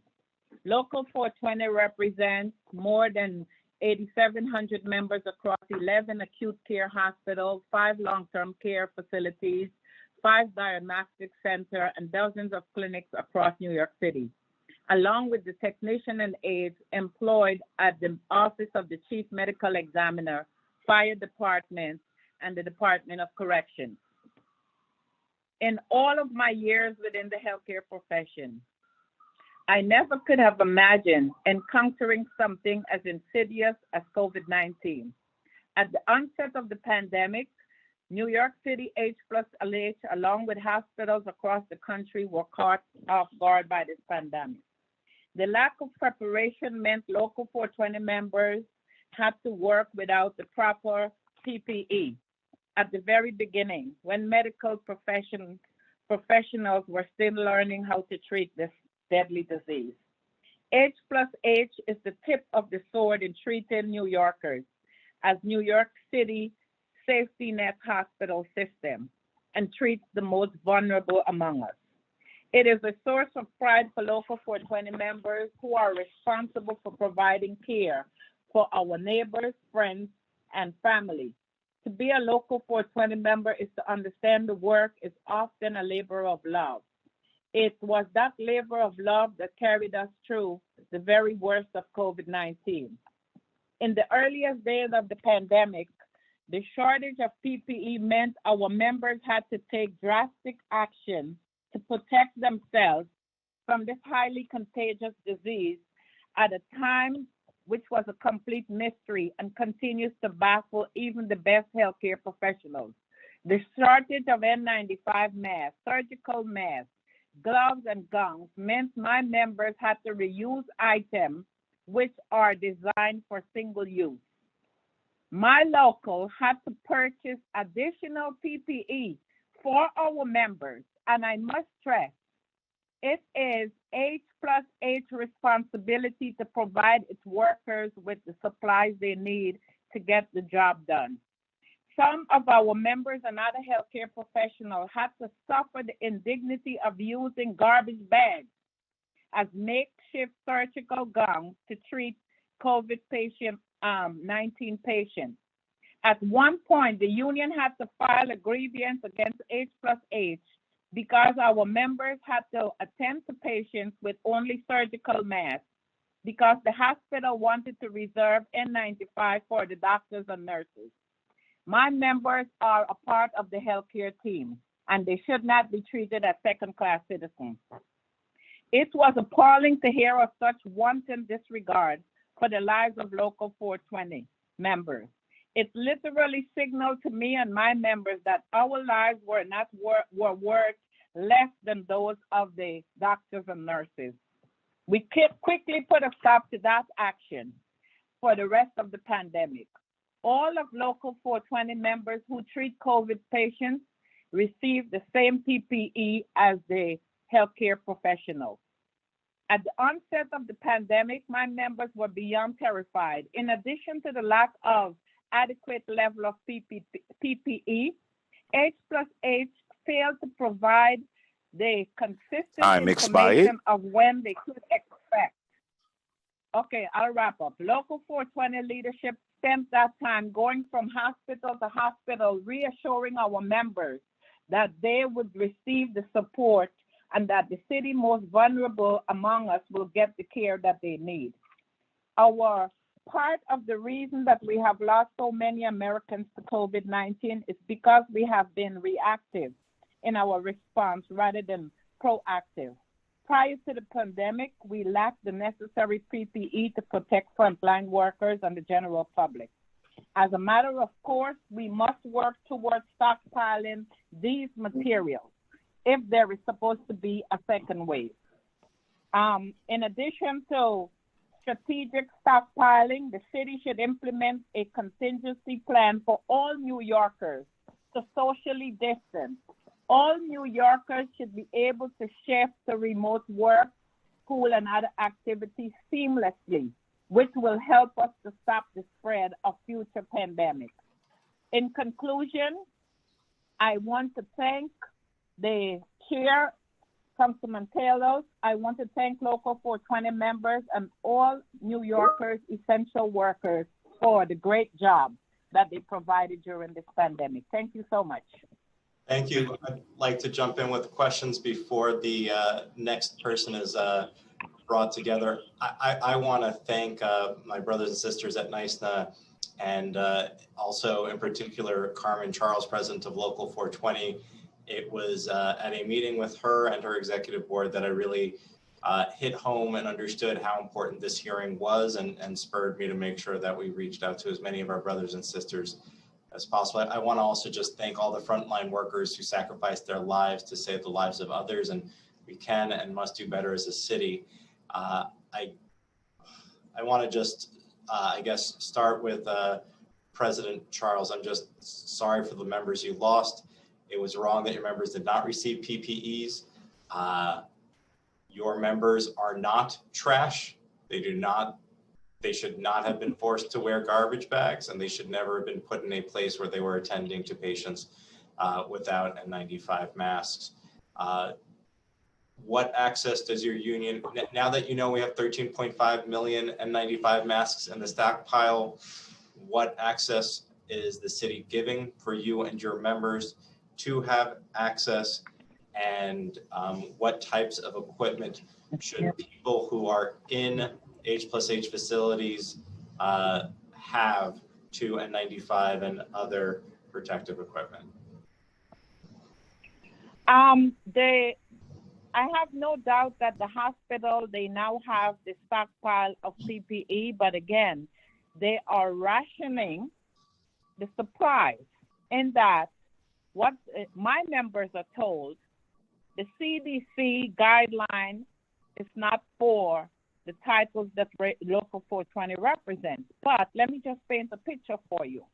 Local 420 represents more than 8,700 members across 11 acute care hospitals, 5 long-term care facilities, 5 diagnostic centers, and dozens of clinics across New York City, along with the technician and aides employed at the Office of the Chief Medical Examiner, Fire Department, and the Department of Corrections. In all of my years within the healthcare profession, I never could have imagined encountering something as insidious as COVID-19. At the onset of the pandemic, New York City H+LH, along with hospitals across the country, were caught off guard by this pandemic. The lack of preparation meant Local 420 members had to work without the proper PPE at the very beginning, when medical professionals were still learning how to treat this deadly disease. H+H is the tip of the sword in treating New Yorkers as New York City safety net hospital system and treats the most vulnerable among us. It is a source of pride for Local 420 members who are responsible for providing care for our neighbors, friends, and family. To be a Local 420 member is to understand the work is often a labor of love. It was that labor of love that carried us through the very worst of COVID-19. In the earliest days of the pandemic, the shortage of PPE meant our members had to take drastic action to protect themselves from this highly contagious disease at a time which was a complete mystery and continues to baffle even the best healthcare professionals. The shortage of N95 masks, surgical masks, gloves, and gowns meant my members had to reuse items which are designed for single use. My local had to purchase additional PPE for our members, and I must stress, it is H+H responsibility to provide its workers with the supplies they need to get the job done. Some of our members and other healthcare professionals had to suffer the indignity of using garbage bags as makeshift surgical gowns to treat COVID-19 patients. At one point, the union had to file a grievance against H+H because our members had to attend to patients with only surgical masks because the hospital wanted to reserve N95 for the doctors and nurses. My members are a part of the healthcare team, and they should not be treated as second-class citizens. It was appalling to hear of such wanton disregard for the lives of Local 420 members. It literally signaled to me and my members that our lives were worth less than those of the doctors and nurses. We quickly put a stop to that action for the rest of the pandemic. All of Local 420 members who treat COVID patients receive the same PPE as the healthcare professionals. At the onset of the pandemic, my members were beyond terrified. In addition to the lack of adequate level of PPE, H+H failed to provide the consistent Time expired. information of when they could expect. Okay, I'll wrap up. Local 420 leadership spent that time going from hospital to hospital, reassuring our members that they would receive the support and that the city most vulnerable among us will get the care that they need. Our part of the reason that we have lost so many Americans to COVID-19 is because we have been reactive in our response rather than proactive. Prior to the pandemic, we lacked the necessary PPE to protect frontline workers and the general public. As a matter of course, we must work towards stockpiling these materials if there is supposed to be a second wave. In addition to strategic stockpiling, the city should implement a contingency plan for all New Yorkers to socially distance. All New Yorkers should be able to shift to remote work, school, and other activities seamlessly, which will help us to stop the spread of future pandemics. In conclusion, I want to thank the chair, Councilman Kalos. I want to thank Local 420 members and all New Yorkers, essential workers, for the great job that they provided during this pandemic. Thank you so much. Thank you. I'd like to jump in with questions before the next person is brought together. I want to thank my brothers and sisters at NISNA, and also in particular Carmen Charles, president of Local 420. It was at a meeting with her and her executive board that I really hit home and understood how important this hearing was, and spurred me to make sure that we reached out to as many of our brothers and sisters as possible. I want to also just thank all the frontline workers who sacrificed their lives to save the lives of others, and we can and must do better as a city. I want to just, I guess, start with President Charles. I'm just sorry for the members you lost. It was wrong that your members did not receive PPEs. Your members are not trash. They should not have been forced to wear garbage bags, and they should never have been put in a place where they were attending to patients without N95 masks. What access does your union, now that you know we have 13.5 million N95 masks in the stockpile, what access is the city giving for you and your members to have access, and what types of equipment should people who are in H+H facilities have to N95 and other protective equipment? I have no doubt that the hospital, they now have the stockpile of PPE, but again, they are rationing the supplies in that what my members are told, the CDC guideline is not for the titles that Local 420 represents. But let me just paint a picture for you.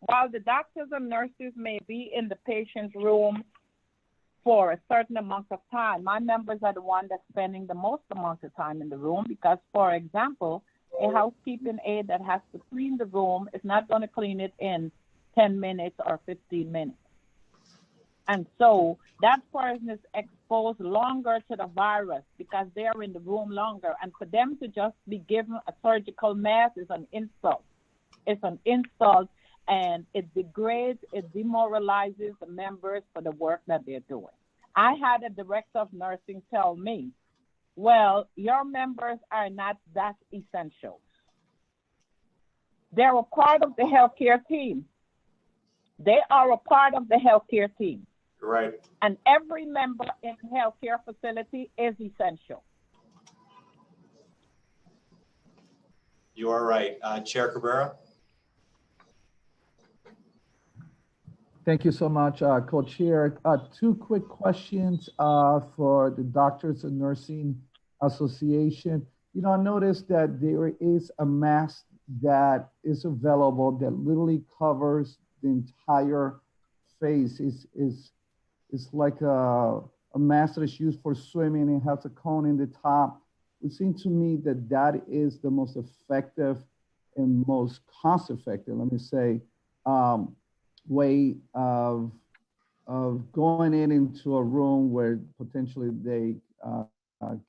While the doctors and nurses may be in the patient's room for a certain amount of time, my members are the ones that's spending the most amount of time in the room because, for example, a housekeeping aide that has to clean the room is not going to clean it in 10 minutes or 15 minutes. And so that person is exposed longer to the virus because they are in the room longer. And for them to just be given a surgical mask is an insult. It's an insult, and it degrades, it demoralizes the members for the work that they're doing. I had a director of nursing tell me Well, your members are not that essential. They're a part of the healthcare team. They are a part of the healthcare team. Right. And every member in healthcare facility is essential. You are right. Chair Cabrera? Thank you so much, Co-Chair. Two quick questions for the Doctors and Nursing Association. You know, I noticed that there is a mask that is available that literally covers the entire face. It's like a mask that is used for swimming and has a cone in the top. It seems to me that that is the most effective and most cost-effective, let me say, way of going into a room where potentially they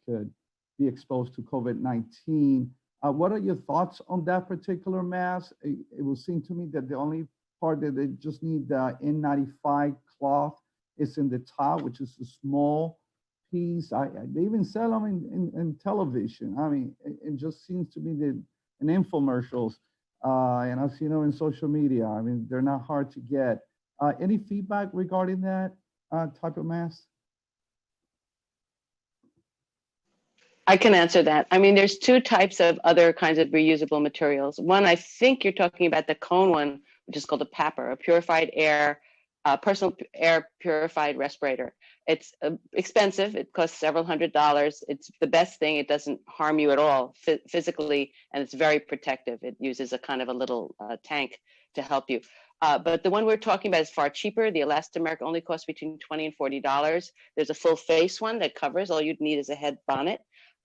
could be exposed to COVID-19. What are your thoughts on that particular mask? It would seem to me that the only part that they just need the N95 cloth is in the top, which is a small piece. They even sell them in television. I mean, it just seems to me that in infomercials, and I've seen them in social media. I mean, they're not hard to get. Any feedback regarding that type of mask? I can answer that. I mean, there's two types of other kinds of reusable materials. One, I think you're talking about the cone one, which is called a PAPR, a purified air, personal air purified respirator. It's expensive. It costs several $100s. It's the best thing. It doesn't harm you at all physically, and it's very protective. It uses a kind of a little tank to help you. But the one we're talking about is far cheaper. The Elastomeric only costs between $20 and $40. There's a full face one that covers. All you'd need is a head bonnet.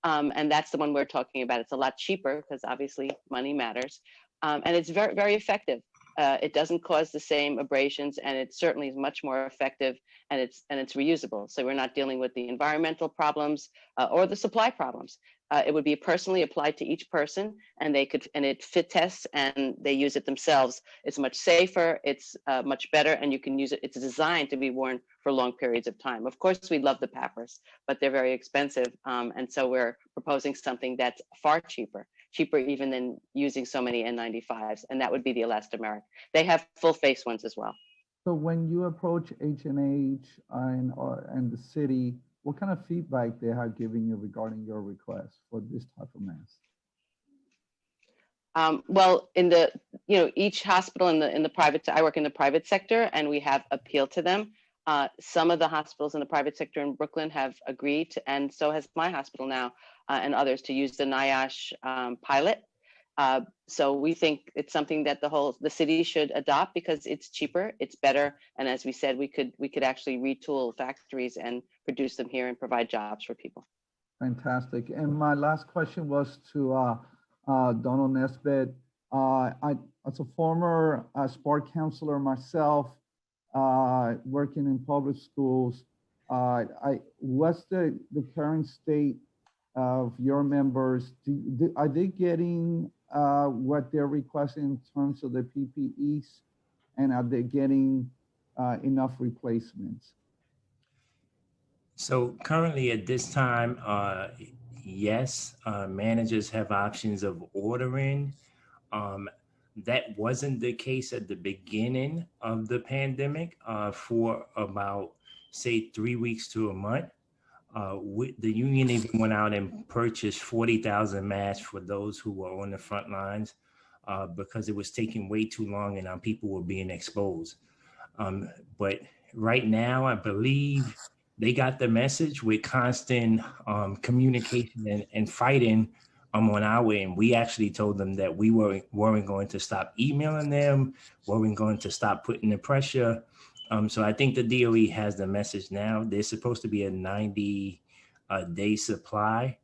And that's the one we're talking about. It's a lot cheaper because obviously money matters. And it's very, very effective. It doesn't cause the same abrasions, and it certainly is much more effective, and it's reusable. So we're not dealing with the environmental problems or the supply problems. It would be personally applied to each person, and it fit tests, and they use it themselves. It's much safer, it's much better, and you can use it. It's designed to be worn for long periods of time. Of course, we love the PAPRs, but they're very expensive, and so we're proposing something that's far cheaper even than using so many N95s, and that would be the Elastomeric. They have full face ones as well. So when you approach H&H and the city, what kind of feedback they have given you regarding your request for this type of mask? Well, each hospital in the private, I work in the private sector, and we have appealed to them. Some of the hospitals in the private sector in Brooklyn have agreed to, and so has my hospital now, and others, to use the NIOSH pilot. So we think it's something that the city should adopt because it's cheaper, it's better, and as we said, we could actually retool factories and produce them here and provide jobs for people. Fantastic. And my last question was to Donald Nesbitt. As a former sport counselor myself, working in public schools, what's the current state of your members? Are they getting what they're requesting in terms of the PPEs, and are they getting enough replacements? So currently at this time, yes, managers have options of ordering. That wasn't the case at the beginning of the pandemic for about, say, 3 weeks to a month. The union even went out and purchased 40,000 masks for those who were on the front lines because it was taking way too long and people were being exposed. But right now, I believe they got the message with constant communication and fighting on our end. We actually told them that we weren't going to stop emailing them, weren't going to stop putting the pressure. So I think the DOE has the message now. There's supposed to be a 90-day supply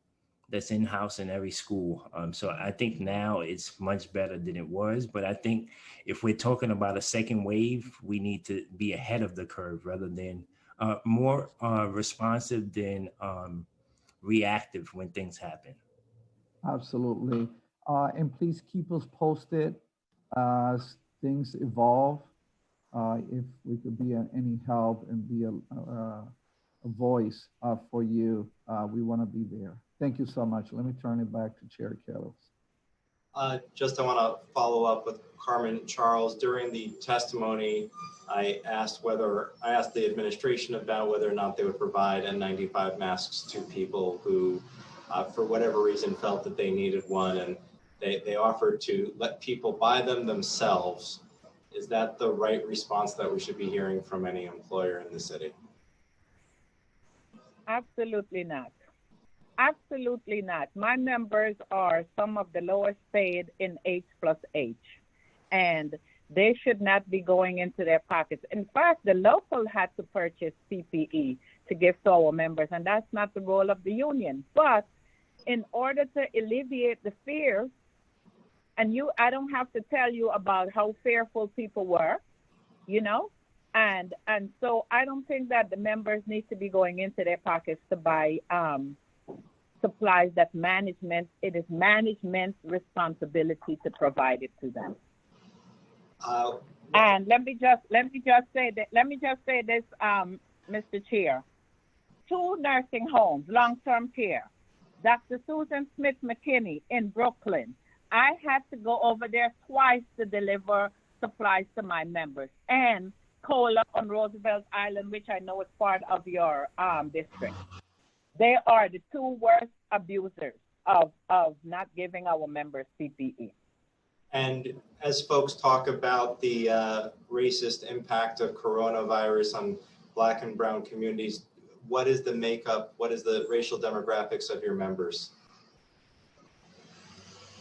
that's in-house in every school. So I think now it's much better than it was. But I think if we're talking about a second wave, we need to be ahead of the curve rather than more responsive than reactive when things happen. Absolutely. And please keep us posted as things evolve. If we could be any help and be a voice for you, we want to be there. Thank you so much. Let me turn it back to Chair Kalos. I want to follow up with Carmen Charles. During the testimony, I asked the administration about whether or not they would provide N95 masks to people who, for whatever reason, felt that they needed one, and they offered to let people buy them themselves. Is that the right response that we should be hearing from any employer in the city? Absolutely not. Absolutely not. My members are some of the lowest paid in H+H, and they should not be going into their pockets. In fact, the local had to purchase PPE to give to our members, and that's not the role of the union. But in order to alleviate the fears, and I don't have to tell you about how fearful people were, and so I don't think that the members need to be going into their pockets to buy supplies that it is management's responsibility to provide it to them. And let me just say this, Mr. Chair. 2 nursing homes, long-term care, Dr. Susan Smith McKinney in Brooklyn. I had to go over there twice to deliver supplies to my members, and COLA on Roosevelt Island, which I know is part of your district. They are the 2 worst abusers of not giving our members PPE. And as folks talk about the racist impact of coronavirus on Black and brown communities, what is the makeup, what is the racial demographics of your members?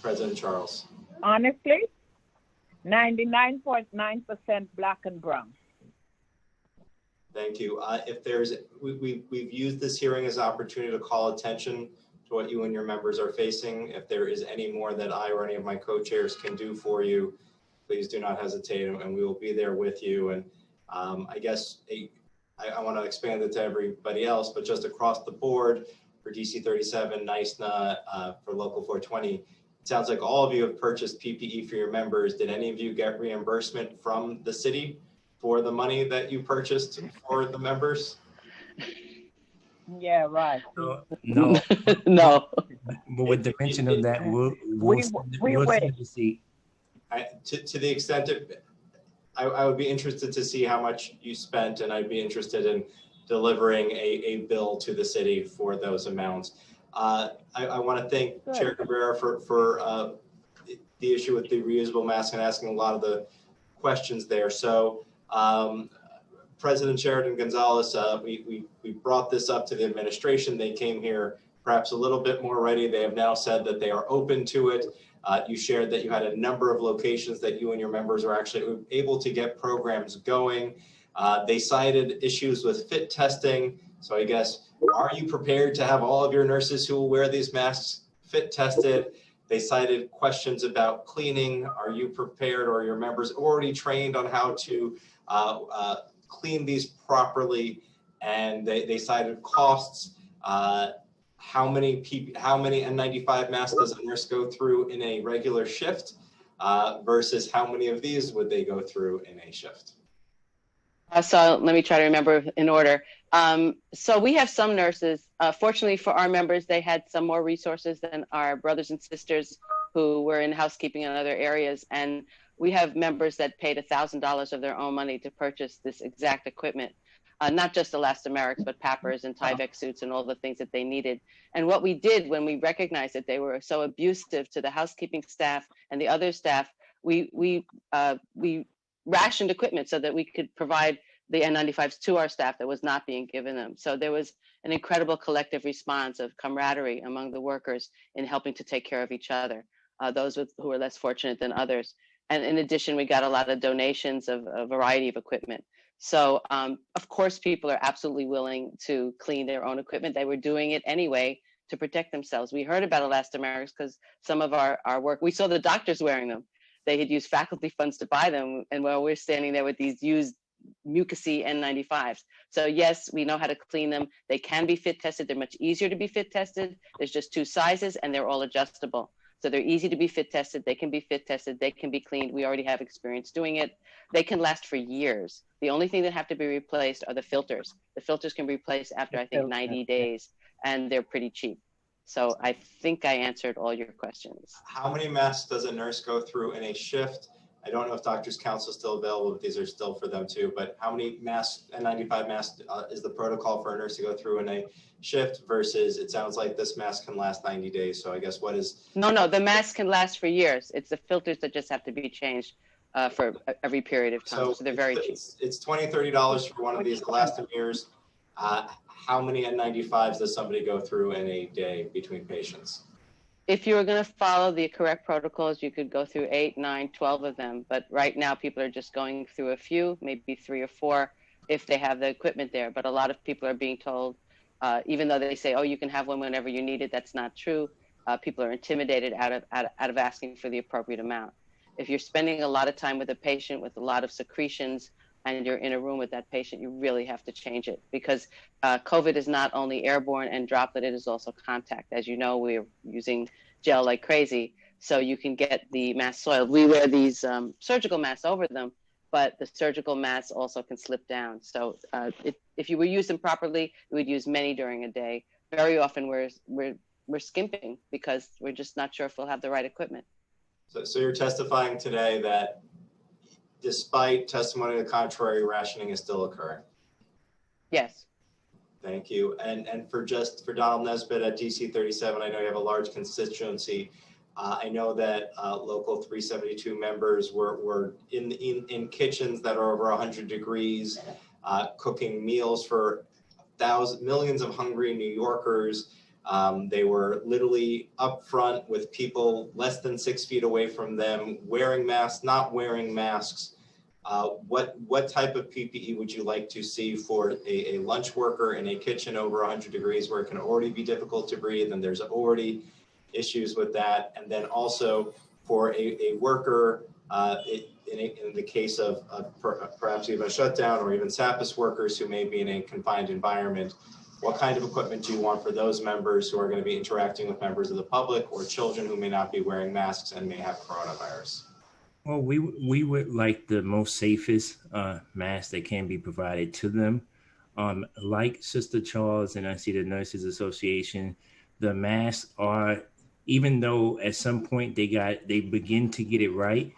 President Charles. Honestly, 99.9% Black and brown. Thank you. We've used this hearing as an opportunity to call attention to what you and your members are facing. If there is any more that I or any of my co-chairs can do for you, please do not hesitate, and we will be there with you. And I guess I want to expand it to everybody else, but just across the board for DC 37, NISNA, for Local 420, it sounds like all of you have purchased PPE for your members. Did any of you get reimbursement from the city for the money that you purchased for the members? Yeah, right. No. No. But with the mention of that, we'll send the receipt. To the extent of, I would be interested to see how much you spent, and I'd be interested in delivering a bill to the city for those amounts. I want to thank Chair Cabrera for the issue with the reusable mask and asking a lot of the questions there. So President Sheridan Gonzalez, we brought this up to the administration. They came here perhaps a little bit more ready. They have now said that they are open to it. You shared that you had a number of locations that you and your members are actually able to get programs going. They cited issues with fit testing. So I guess, are you prepared to have all of your nurses who will wear these masks fit tested? They cited questions about cleaning. Are you prepared, or your members already trained on how to clean these properly? And they cited costs. How many N95 masks does a nurse go through in a regular shift versus how many of these would they go through in a shift? So let me try to remember in order. So we have some nurses. Fortunately for our members, they had some more resources than our brothers and sisters who were in housekeeping and other areas. And we have members that paid $1,000 of their own money to purchase this exact equipment. Not just elastomerics, but PAPRs and Tyvek suits and all the things that they needed. And what we did when we recognized that they were so abusive to the housekeeping staff and the other staff, we rationed equipment so that we could provide the N95s to our staff that was not being given them. So there was an incredible collective response of camaraderie among the workers in helping to take care of each other, those who were less fortunate than others. And in addition, we got a lot of donations of a variety of equipment. So of course, people are absolutely willing to clean their own equipment. They were doing it anyway to protect themselves. We heard about elastomerics because some of our work, we saw the doctors wearing them. They had used faculty funds to buy them. And while we're standing there with these used mucousy N95s. So yes, we know how to clean them. They can be fit tested. They're much easier to be fit tested. There's just 2 sizes and they're all adjustable. So they're easy to be fit tested. They can be fit tested. They can be cleaned. We already have experience doing it. They can last for years. The only thing that have to be replaced are the filters. The filters can be replaced after, I think, 90 days, and they're pretty cheap. So I think I answered all your questions. How many masks does a nurse go through in a shift? I don't know if Doctors Council is still available, but these are still for them too. But how many masks, N95 masks, is the protocol for a nurse to go through in a shift versus it sounds like this mask can last 90 days. So I guess what is... No, the mask can last for years. It's the filters that just have to be changed for every period of time. So they're very cheap. It's $20, $30 for one of these elastomers. How many N95s does somebody go through in a day between patients? If you were going to follow the correct protocols, you could go through 8, 9, 12 of them. But right now, people are just going through a few, maybe 3 or 4, if they have the equipment there. But a lot of people are being told, even though they say, oh, you can have one whenever you need it, that's not true. People are intimidated out of asking for the appropriate amount. If you're spending a lot of time with a patient with a lot of secretions and you're in a room with that patient, you really have to change it, because COVID is not only airborne and droplet, it is also contact. As you know, we're using gel like crazy, so you can get the mask soiled. We wear these surgical masks over them, but the surgical masks also can slip down. So if you were using properly, you would use many during a day. Very often we're skimping because we're just not sure if we'll have the right equipment. So you're testifying today that despite testimony to the contrary, rationing is still occurring? Yes. Thank you. And for Donald Nesbitt at DC 37, I know you have a large constituency. I know that local 372 members were in kitchens that are over 100 degrees, cooking meals for millions of hungry New Yorkers. They were literally up front with people less than 6 feet away from them, wearing masks, not wearing masks. What type of PPE would you like to see for a lunch worker in a kitchen over 100 degrees where it can already be difficult to breathe and there's already issues with that? And then also for a worker, in the case of perhaps even a shutdown or even SAPIS workers who may be in a confined environment, what kind of equipment do you want for those members who are going to be interacting with members of the public or children who may not be wearing masks and may have coronavirus? Well, we would like the most safest masks that can be provided to them. Like Sister Charles and I see the Nurses Association, the masks are, even though at some point they begin to get it right,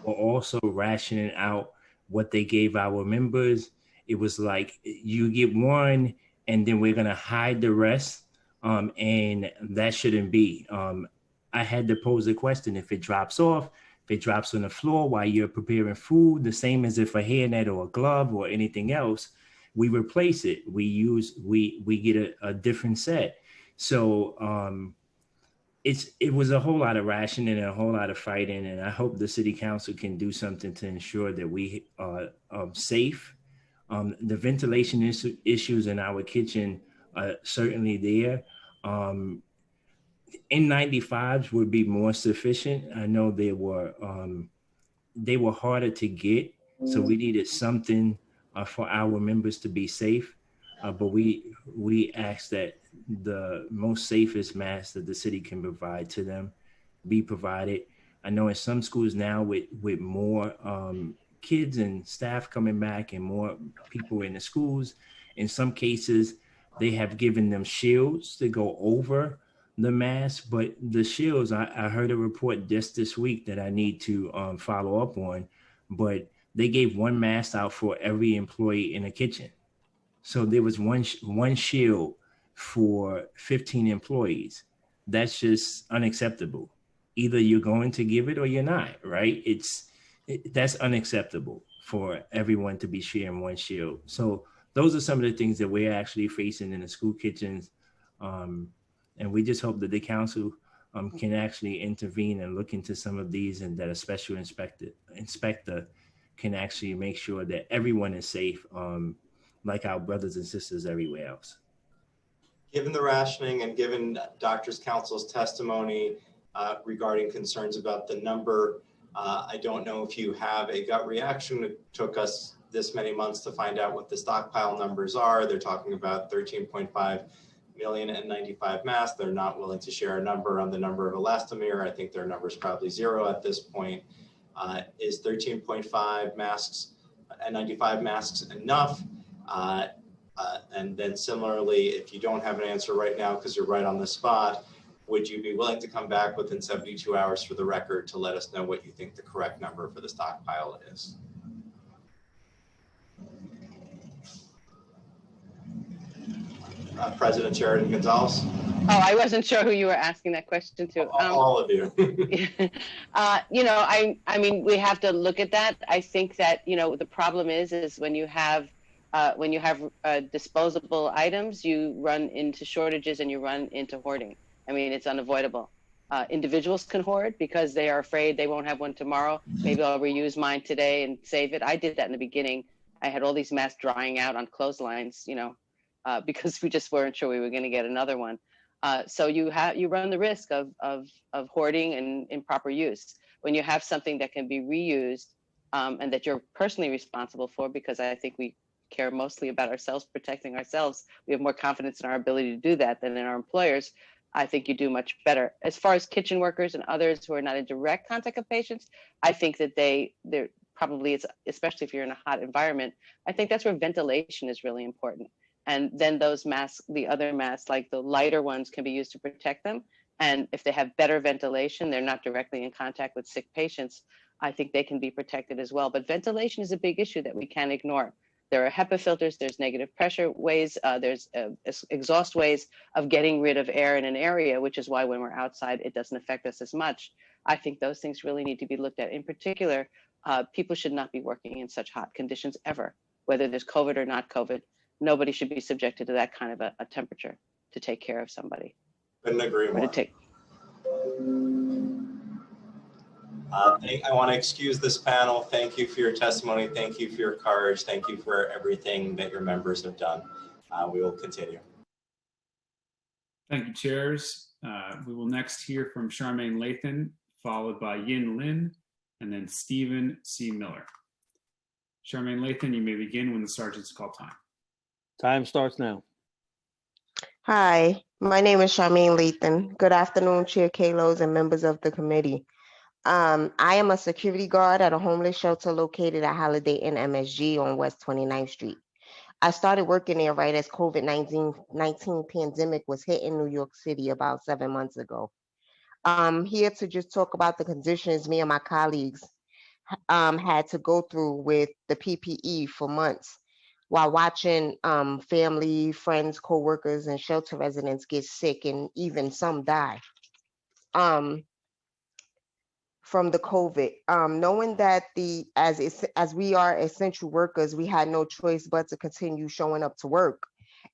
we're also rationing out what they gave our members. It was like, you get one and then we're gonna hide the rest, and that shouldn't be. I had to pose a question: if it drops off, if it drops on the floor while you're preparing food, the same as if a hairnet or a glove or anything else, we replace it. We get a different set. So it was a whole lot of rationing and a whole lot of fighting, and I hope the city council can do something to ensure that we are safe. The ventilation issues in our kitchen are certainly there. N95s would be more sufficient. I know they were harder to get, so we needed something for our members to be safe. But we ask that the most safest masks that the city can provide to them be provided. I know in some schools now with more kids and staff coming back and more people in the schools, in some cases they have given them shields to go over the mask, but the shields, I heard a report just this week that I need to follow up on, but they gave one mask out for every employee in the kitchen. So there was one shield for 15 employees. That's just unacceptable. Either you're going to give it or you're not, right? That's unacceptable for everyone to be sharing one shield. So those are some of the things that we're actually facing in the school kitchens. And we just hope that the council can actually intervene and look into some of these, and that a special inspector can actually make sure that everyone is safe, like our brothers and sisters everywhere else. Given the rationing and given Doctors Council's testimony regarding concerns about the number, I don't know if you have a gut reaction. It took us this many months to find out what the stockpile numbers are. They're talking about 13.5 million N95 masks. They're not willing to share a number on the number of elastomer. I think their number is probably 0 at this point. Is 13.5 masks, N95 masks enough? And then similarly, if you don't have an answer right now because you're right on the spot, would you be willing to come back within 72 hours for the record to let us know what you think the correct number for the stockpile is? President Sheridan Gonzalez. Oh, I wasn't sure who you were asking that question to. All of you. I mean, we have to look at that. I think that, the problem is when you have disposable items, you run into shortages and you run into hoarding. I mean, it's unavoidable. Individuals can hoard because they are afraid they won't have one tomorrow. Maybe I'll reuse mine today and save it. I did that in the beginning. I had all these masks drying out on clotheslines, because we just weren't sure we were going to get another one. So you run the risk of hoarding and improper use. When you have something that can be reused and that you're personally responsible for, because I think we care mostly about ourselves, protecting ourselves. We have more confidence in our ability to do that than in our employers. I think you do much better. As far as kitchen workers and others who are not in direct contact with patients, I think that they're probably, especially if you're in a hot environment, I think that's where ventilation is really important. And then those masks, the other masks, like the lighter ones, can be used to protect them. And if they have better ventilation, they're not directly in contact with sick patients, I think they can be protected as well. But ventilation is a big issue that we can't ignore. There are HEPA filters, there's negative pressure ways, there's exhaust ways of getting rid of air in an area, which is why when we're outside, it doesn't affect us as much. I think those things really need to be looked at. In particular, people should not be working in such hot conditions ever, whether there's COVID or not COVID. Nobody should be subjected to that kind of a temperature to take care of somebody. Couldn't agree more. I want to excuse this panel. Thank you for your testimony. Thank you for your courage. Thank you for everything that your members have done. We will continue. Thank you, chairs. We will next hear from Charmaine Lathan, followed by Yin Lin, and then Stephen C. Miller. Charmaine Lathan, you may begin when the sergeants call time. Time starts now. Hi, my name is Charmaine Lathan. Good afternoon, Chair Kalos and members of the committee. I am a security guard at a homeless shelter located at Holiday Inn MSG on West 29th Street. I started working there right as COVID-19 pandemic was hitting New York City about 7 months ago. I'm here to just talk about the conditions me and my colleagues had to go through with the PPE for months while watching family, friends, co-workers, and shelter residents get sick and even some die from the COVID. Knowing that as we are essential workers, we had no choice but to continue showing up to work,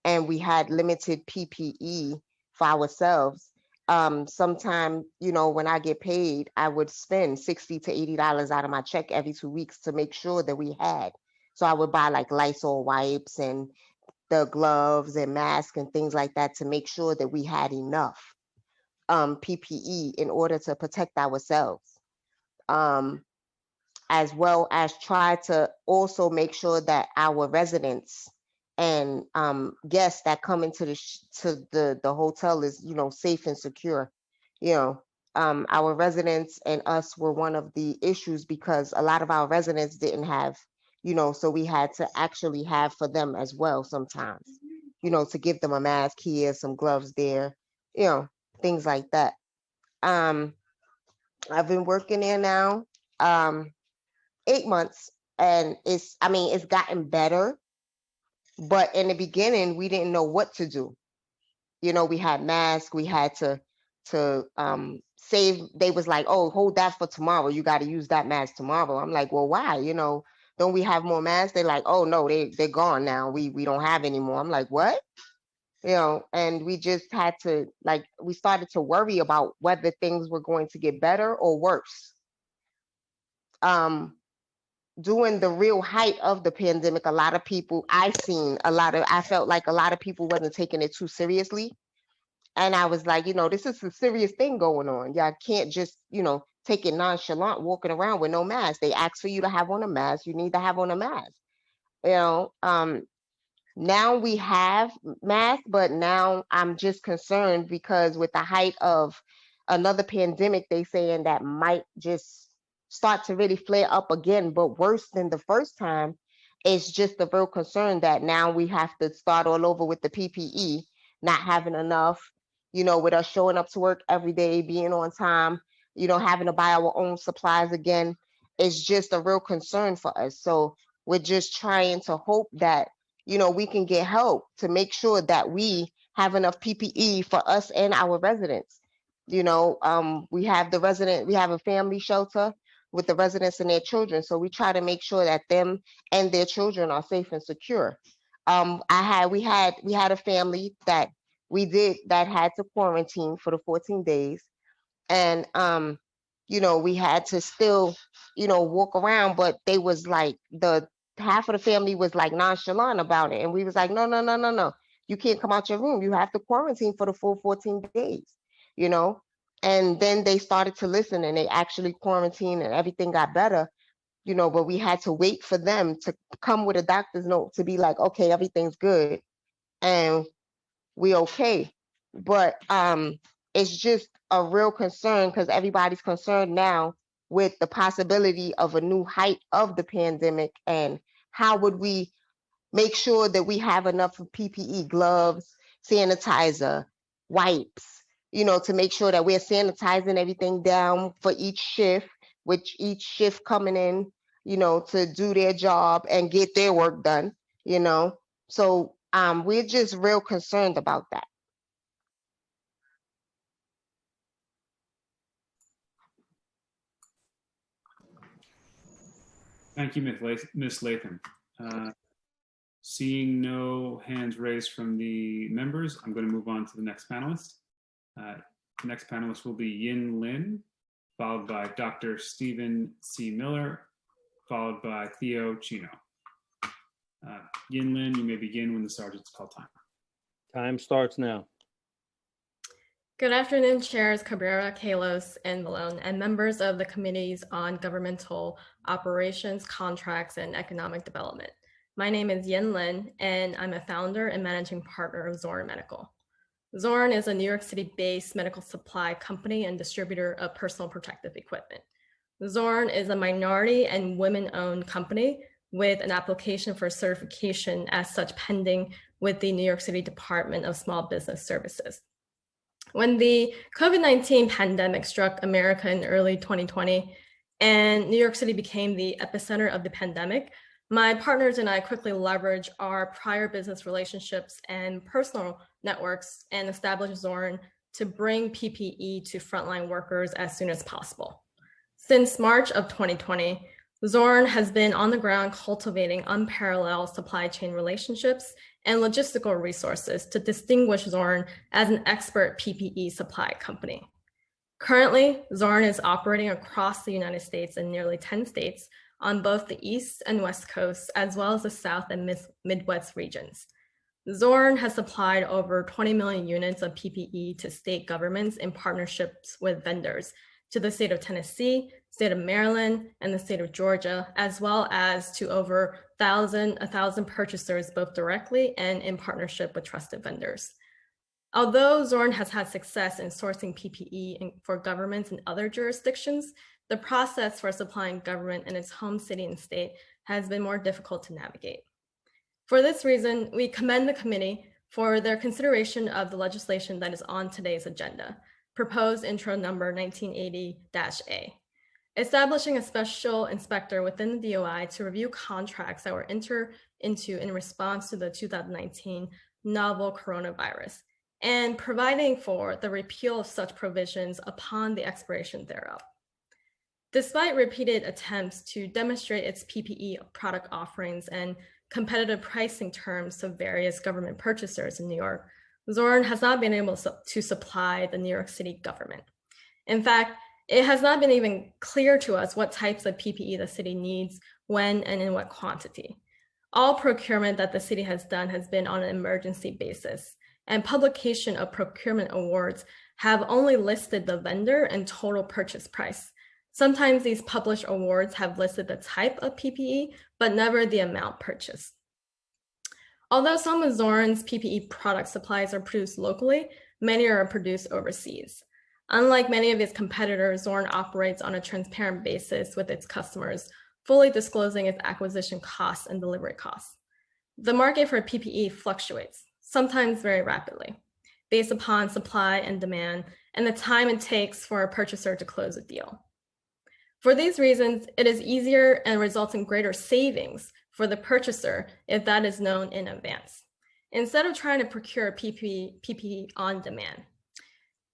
and we had limited PPE for ourselves. Sometime, when I get paid, I would spend $60 to $80 out of my check every 2 weeks to make sure that we had. So I would buy like Lysol wipes and the gloves and masks and things like that to make sure that we had enough PPE in order to protect ourselves. As well as try to also make sure that our residents and guests that come into the hotel is, safe and secure. Our residents and us were one of the issues because a lot of our residents didn't have, so we had to actually have for them as well sometimes, to give them a mask here, some gloves there, things like that. I've been working there now 8 months, and it's gotten better, but in the beginning we didn't know what to do. We had masks, we had to save. They was like, oh, hold that for tomorrow, you got to use that mask tomorrow. I'm like, well, why? Don't we have more masks? They're like, oh no, they're gone now, we don't have any more. I'm like, what? And we just had to, we started to worry about whether things were going to get better or worse. During the real height of the pandemic, a lot of people, I felt like a lot of people wasn't taking it too seriously. And I was like, this is a serious thing going on. Y'all can't just, take it nonchalant walking around with no mask. They ask for you to have on a mask. You need to have on a mask. Now we have masks, but now I'm just concerned because with the height of another pandemic, they saying that might just start to really flare up again, but worse than the first time. It's just a real concern that now we have to start all over with the PPE, not having enough, with us showing up to work every day, being on time, having to buy our own supplies again, is just a real concern for us. So we're just trying to hope that, we can get help to make sure that we have enough PPE for us and our residents. We have a family shelter with the residents and their children. So we try to make sure that them and their children are safe and secure. We had a family that had to quarantine for the 14 days. And, we had to still, walk around, but they was like, half of the family was like nonchalant about it. And we was like, no. You can't come out your room. You have to quarantine for the full 14 days, And then they started to listen and they actually quarantined and everything got better, but we had to wait for them to come with a doctor's note to be like, okay, everything's good and we okay. But it's just a real concern because everybody's concerned now with the possibility of a new height of the pandemic, and how would we make sure that we have enough PPE, gloves, sanitizer, wipes, to make sure that we're sanitizing everything down for each shift, which each shift coming in, to do their job and get their work done, So we're just real concerned about that. Thank you, Ms. Latham. Seeing no hands raised from the members, I'm going to move on to the next panelist. The next panelist will be Yin Lin, followed by Dr. Stephen C. Miller, followed by Theo Chino. Yin Lin, you may begin when the sergeant's call time. Time starts now. Good afternoon, Chairs Cabrera, Kalos, and Vallone, and members of the Committees on Governmental Operations, Contracts, and Economic Development. My name is Yin Lin, and I'm a founder and managing partner of Zorn Medical. Zorn is a New York City-based medical supply company and distributor of personal protective equipment. Zorn is a minority and women-owned company with an application for certification as such pending with the New York City Department of Small Business Services. When the COVID-19 pandemic struck America in early 2020 and New York City became the epicenter of the pandemic, my partners and I quickly leveraged our prior business relationships and personal networks and established Zorn to bring PPE to frontline workers as soon as possible. Since March of 2020, Zorn has been on the ground cultivating unparalleled supply chain relationships and logistical resources to distinguish Zorn as an expert PPE supply company. Currently, Zorn is operating across the United States in nearly 10 states on both the East and West Coasts, as well as the South and Midwest regions. Zorn has supplied over 20 million units of PPE to state governments in partnerships with vendors to the state of Tennessee, state of Maryland, and the state of Georgia, as well as to over 1,000 purchasers, both directly and in partnership with trusted vendors. Although Zorn has had success in sourcing PPE for governments in other jurisdictions, the process for supplying government in its home city and state has been more difficult to navigate. For this reason, we commend the committee for their consideration of the legislation that is on today's agenda, proposed intro number 1980-A, establishing a special inspector within the DOI to review contracts that were entered into in response to the 2019 novel coronavirus, and providing for the repeal of such provisions upon the expiration thereof. Despite repeated attempts to demonstrate its PPE product offerings and competitive pricing terms to various government purchasers in New York, Zorn has not been able to supply the New York City government. In fact, it has not been even clear to us what types of PPE the city needs, when, and in what quantity. All procurement that the city has done has been on an emergency basis, and publication of procurement awards have only listed the vendor and total purchase price. Sometimes these published awards have listed the type of PPE, but never the amount purchased. Although some of Zorn's PPE product supplies are produced locally, many are produced overseas. Unlike many of its competitors, Zorn operates on a transparent basis with its customers, fully disclosing its acquisition costs and delivery costs. The market for PPE fluctuates, sometimes very rapidly. based upon supply and demand and the time it takes for a purchaser to close a deal. For these reasons, it is easier and results in greater savings for the purchaser if that is known in advance, instead of trying to procure PPE on demand.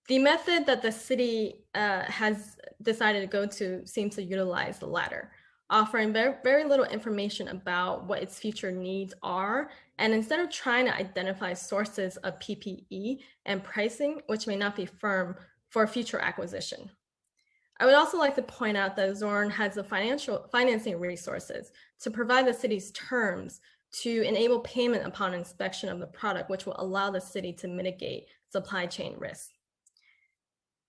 The method that the city has decided to go to seems to utilize the latter, offering very little information about what its future needs are, and instead of trying to identify sources of PPE and pricing, which may not be firm for future acquisition. I would also like to point out that Zorn has the financing resources to provide the city's terms to enable payment upon inspection of the product, which will allow the city to mitigate supply chain risks.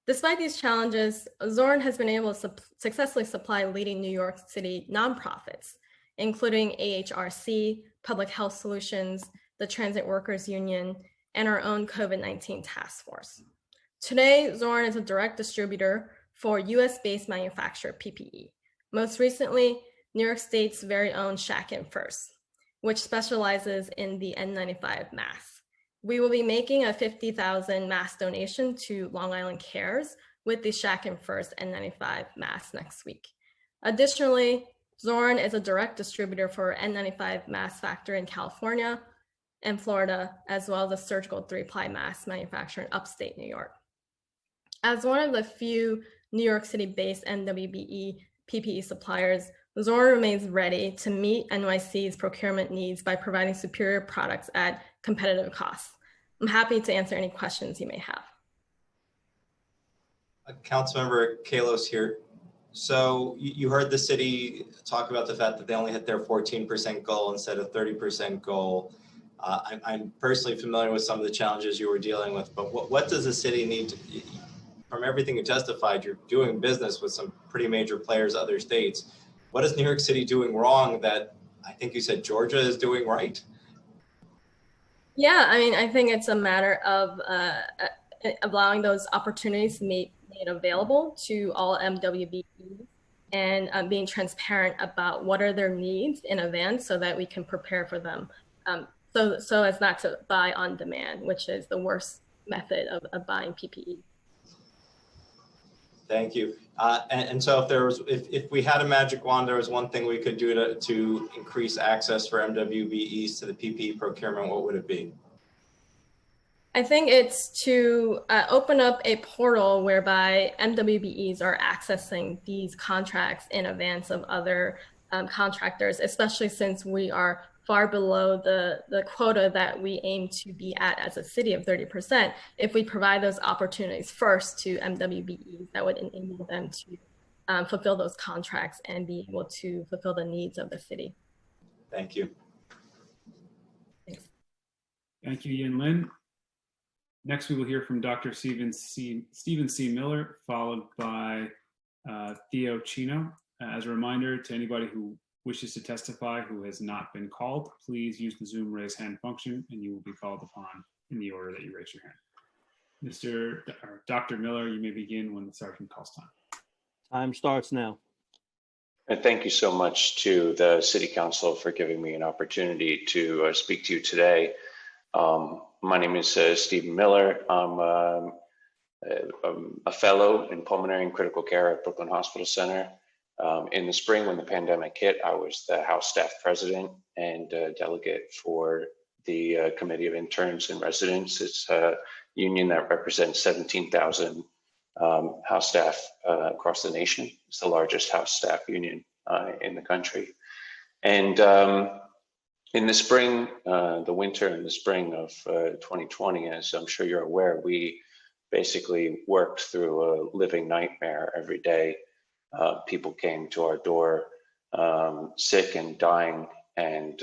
Despite these challenges, Zorn has been able to successfully supply leading New York City nonprofits, including AHRC, Public Health Solutions, the Transit Workers Union, and our own COVID-19 task force. Today, Zorn is a direct distributor for US-based manufactured PPE. Most recently, New York State's very own Shack and First, which specializes in the N95 mask. We will be making a 50,000 mask donation to Long Island Cares with the Shack and First N95 mask next week. Additionally, Zorn is a direct distributor for N95 mask factory in California and Florida, as well as a surgical 3-ply mask manufacturer in upstate New York. As one of the few New York City-based NWBE PPE suppliers, Zorn remains ready to meet NYC's procurement needs by providing superior products at competitive costs. I'm happy to answer any questions you may have. Councilmember Kallos here. So you heard the city talk about the fact that they only hit their 14% goal instead of 30% goal. I'm personally familiar with some of the challenges you were dealing with, but what does the city need to, from everything you testified, you're doing business with some pretty major players, other states. What is New York City doing wrong that I think you said Georgia is doing right? Yeah, I mean, I think it's a matter of allowing those opportunities to be made available to all MWBEs and being transparent about what are their needs in advance so that we can prepare for them. So as not to buy on demand, which is the worst method of buying PPE. Thank you. And so if we had a magic wand, there was one thing we could do to increase access for MWBEs to the PPE procurement, what would it be? I think it's to open up a portal whereby MWBEs are accessing these contracts in advance of other contractors, especially since we are far below the quota that we aim to be at as a city of 30%. If we provide those opportunities first to MWBEs, that would enable them to fulfill those contracts and be able to fulfill the needs of the city. Thank you. Thanks. Thank you, Yin Lin. Next, we will hear from Dr. Stephen C. Miller, followed by Theo Chino. As a reminder to anybody who wishes to testify who has not been called, please use the Zoom raise hand function and you will be called upon in the order that you raise your hand. Dr. Miller, you may begin when the sergeant calls time. Time starts now. And thank you so much to the City Council for giving me an opportunity to speak to you today. My name is Stephen Miller. I'm a fellow in pulmonary and critical care at Brooklyn Hospital Center. In the spring, when the pandemic hit, I was the House staff president and delegate for the Committee of Interns and Residents. It's a union that represents 17,000 House staff across the nation. It's the largest House staff union in the country. And in the spring, the winter and the spring of 2020, as I'm sure you're aware, we basically worked through a living nightmare every day. People came to our door sick and dying, and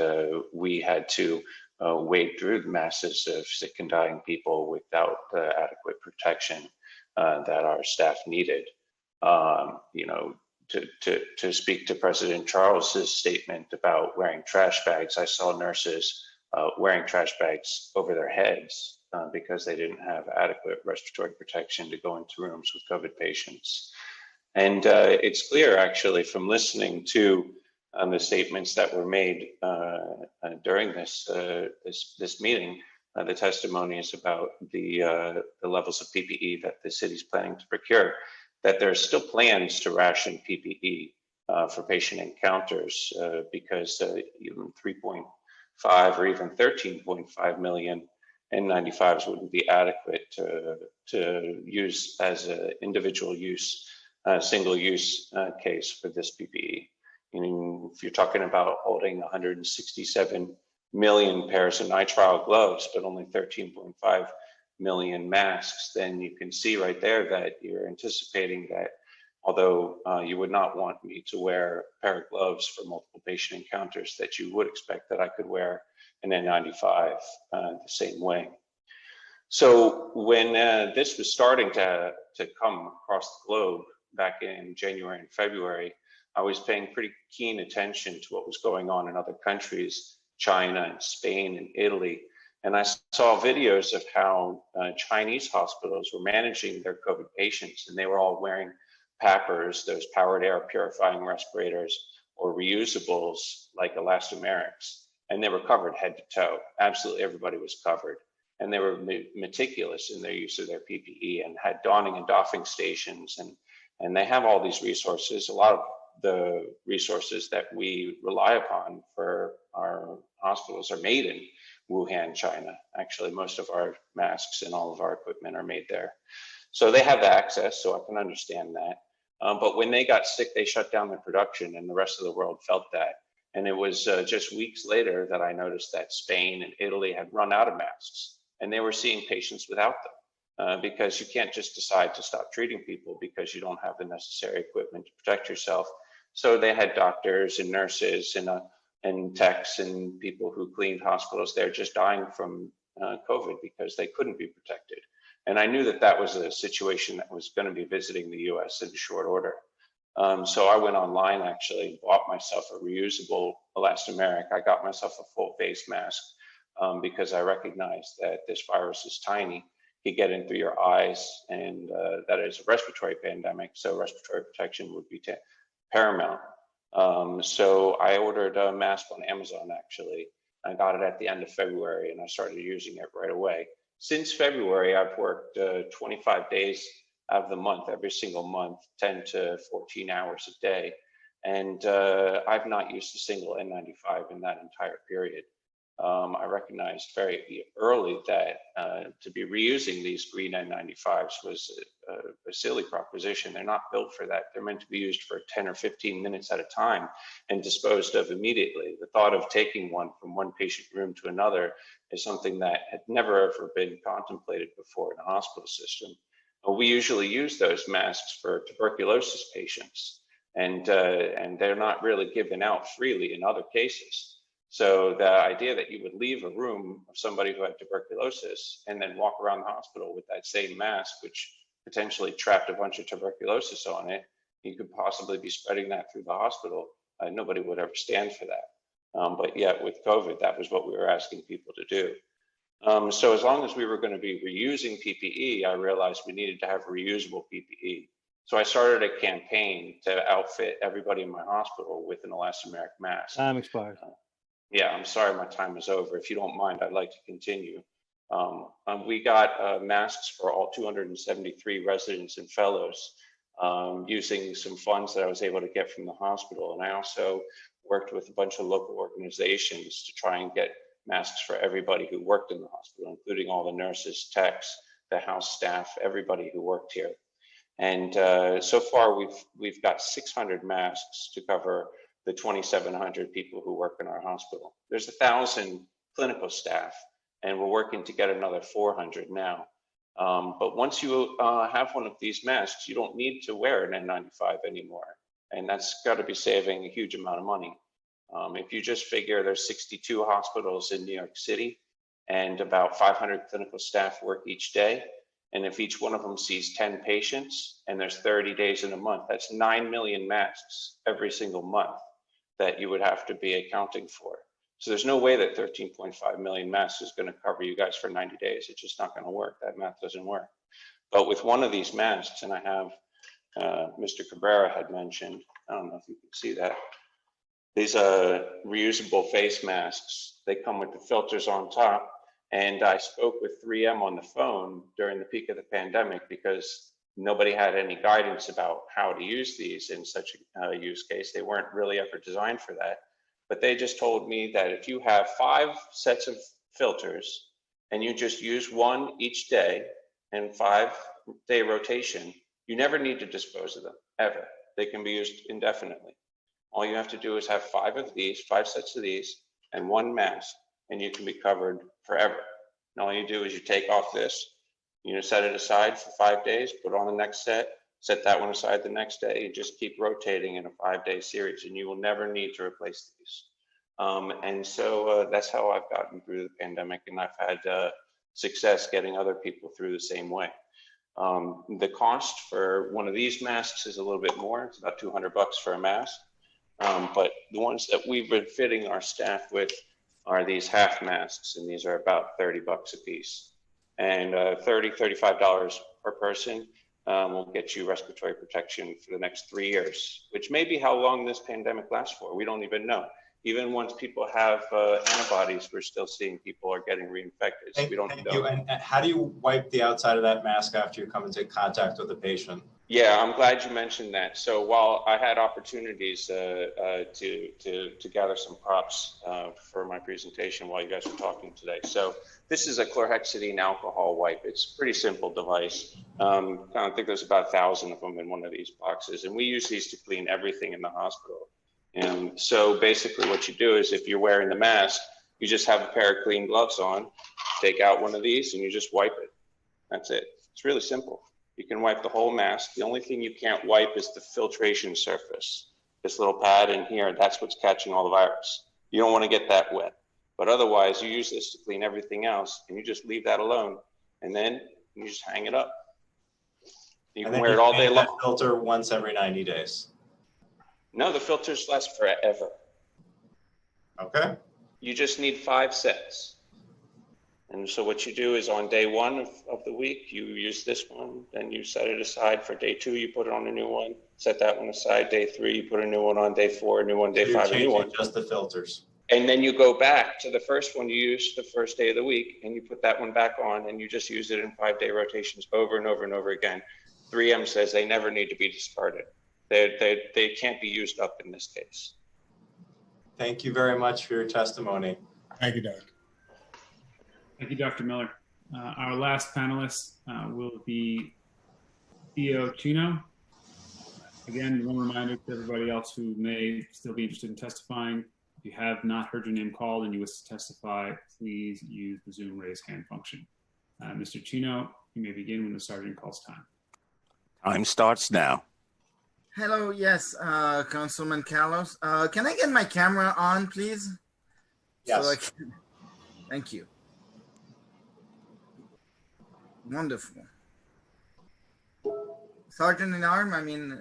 we had to wade through the masses of sick and dying people without the adequate protection that our staff needed. You know, to speak to President Charles's statement about wearing trash bags, I saw nurses wearing trash bags over their heads because they didn't have adequate respiratory protection to go into rooms with COVID patients. And it's clear, actually, from listening to the statements that were made during this meeting, the testimony is about the levels of PPE that the city's planning to procure, that there's still plans to ration PPE for patient encounters because even 3.5 or even 13.5 million N95s wouldn't be adequate to use as an individual use, single use case for this PPE. If you're talking about holding 167 million pairs of nitrile gloves, but only 13.5 million masks, then you can see right there that you're anticipating that although you would not want me to wear a pair of gloves for multiple patient encounters, that you would expect that I could wear an N95 the same way. So when this was starting to come across the globe back in January and February, I was paying pretty keen attention to what was going on in other countries, China and Spain and Italy. And I saw videos of how Chinese hospitals were managing their COVID patients, and they were all wearing PAPRs, those powered air purifying respirators, or reusables like elastomerics. And they were covered head to toe. Absolutely everybody was covered. And they were meticulous in their use of their PPE and had donning and doffing stations. And they have all these resources. A lot of the resources that we rely upon for our hospitals are made in Wuhan, China. Actually, most of our masks and all of our equipment are made there. So they have access, so I can understand that. But when they got sick, they shut down their production, and the rest of the world felt that. And it was just weeks later that I noticed that Spain and Italy had run out of masks, and they were seeing patients without them because you can't just decide to stop treating people because you don't have the necessary equipment to protect yourself. So they had doctors and nurses and techs and people who cleaned hospitals there just dying from COVID because they couldn't be protected. And I knew that that was a situation that was going to be visiting the US in short order. So I went online actually and bought myself a reusable elastomeric. I got myself a full face mask because I recognized that this virus is tiny. It could get in through your eyes, and that is a respiratory pandemic. So respiratory protection would be paramount. So I ordered a mask on Amazon actually. I got it at the end of February and I started using it right away. Since February, I've worked 25 days out of the month, every single month, 10 to 14 hours a day. And I've not used a single N95 in that entire period. I recognized very early that to be reusing these green N95s was a silly proposition. They're not built for that. They're meant to be used for 10 or 15 minutes at a time and disposed of immediately. The thought of taking one from one patient room to another is something that had never ever been contemplated before in a hospital system. We usually use those masks for tuberculosis patients, and they're not really given out freely in other cases. So the idea that you would leave a room of somebody who had tuberculosis and then walk around the hospital with that same mask, which potentially trapped a bunch of tuberculosis on it, you could possibly be spreading that through the hospital. Nobody would ever stand for that. But yet with COVID, that was what we were asking people to do. So as long as we were going to be reusing PPE, I realized we needed to have reusable PPE. So I started a campaign to outfit everybody in my hospital with an elastomeric mask. Time expired. Yeah, I'm sorry my time is over. If you don't mind, I'd like to continue. We got masks for all 273 residents and fellows using some funds that I was able to get from the hospital. And I also worked with a bunch of local organizations to try and get masks for everybody who worked in the hospital, including all the nurses, techs, the house staff, everybody who worked here. And so far, we've got 600 masks to cover the 2,700 people who work in our hospital. There's 1,000 clinical staff, and we're working to get another 400 now. But once you have one of these masks, you don't need to wear an N95 anymore. And that's got to be saving a huge amount of money. If you just figure there's 62 hospitals in New York City and about 500 clinical staff work each day. And if each one of them sees 10 patients and there's 30 days in a month, that's 9 million masks every single month that you would have to be accounting for. So there's no way that 13.5 million masks is going to cover you guys for 90 days. It's just not going to work. That math doesn't work. But with one of these masks, and I have Mr. Cabrera had mentioned, I don't know if you can see that, these reusable face masks, they come with the filters on top, And I spoke with 3M on the phone during the peak of the pandemic because nobody had any guidance about how to use these in such a use case. They weren't really ever designed for that. But they just told me that if you have 5 sets of filters and you just use one each day and 5-day rotation, you never need to dispose of them, ever. They can be used indefinitely. All you have to do is have 5 of these, 5 sets of these, and 1 mask, and you can be covered forever. And all you do is you take off this, you know, set it aside for 5 days, put on the next set that one aside the next day, and just keep rotating in a 5-day series, and you will never need to replace these. And so that's how I've gotten through the pandemic, and I've had success getting other people through the same way. The cost for one of these masks is a little bit more. It's about $200 for a mask. But the ones that we've been fitting our staff with are these half masks, and these are about $30 a piece. And $35 per person will get you respiratory protection for the next 3 years, which may be how long this pandemic lasts for. We don't even know. Even once people have antibodies, we're still seeing people are getting reinfected. So we don't know. And how do you wipe the outside of that mask after you come into contact with the patient? Yeah, I'm glad you mentioned that. So while I had opportunities to gather some props for my presentation while you guys were talking today. So this is a chlorhexidine alcohol wipe. It's a pretty simple device. I think there's about 1,000 of them in one of these boxes. And we use these to clean everything in the hospital. And so basically what you do is if you're wearing the mask, you just have a pair of clean gloves on, take out one of these and you just wipe it. That's it. It's really simple. You can wipe the whole mask. The only thing you can't wipe is the filtration surface. This little pad in here, that's what's catching all the virus. You don't want to get that wet. But otherwise, you use this to clean everything else, and you just leave that alone, and then you just hang it up. You can wear it all day long. Filter once every 90 days. No, the filters last forever. Okay. You just need 5 sets. And so what you do is on day 1 of the week, you use this one, then you set it aside. For day 2, you put it on a new one, set that one aside. Day 3, you put a new one on. Day 4, a new one. Day 5, a new one. Just the filters. And then you go back to the first one you used the first day of the week, and you put that one back on, and you just use it in 5-day rotations over and over and over again. 3M says they never need to be discarded. They can't be used up in this case. Thank you very much for your testimony. Thank you, Doug. Thank you, Dr. Miller. Our last panelist will be Theo Chino. Again, one reminder to everybody else who may still be interested in testifying. If you have not heard your name called and you wish to testify, please use the Zoom raise hand function. Mr. Chino, you may begin when the sergeant calls time. Time starts now. Hello, yes, Councilman Kallos. Can I get my camera on, please? Yes. So I can... Thank you. Wonderful. Sergeant in arm,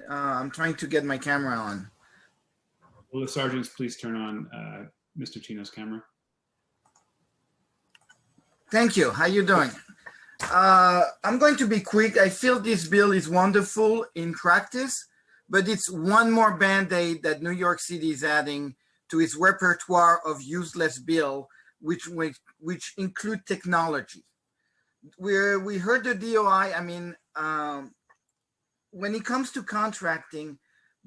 I'm trying to get my camera on. Will the sergeants please turn on Mr. Chino's camera? Thank you. How you doing? I'm going to be quick. I feel this bill is wonderful in practice, but it's one more Band-Aid that New York City is adding to its repertoire of useless bill, which include technology. We heard the DOI, when it comes to contracting,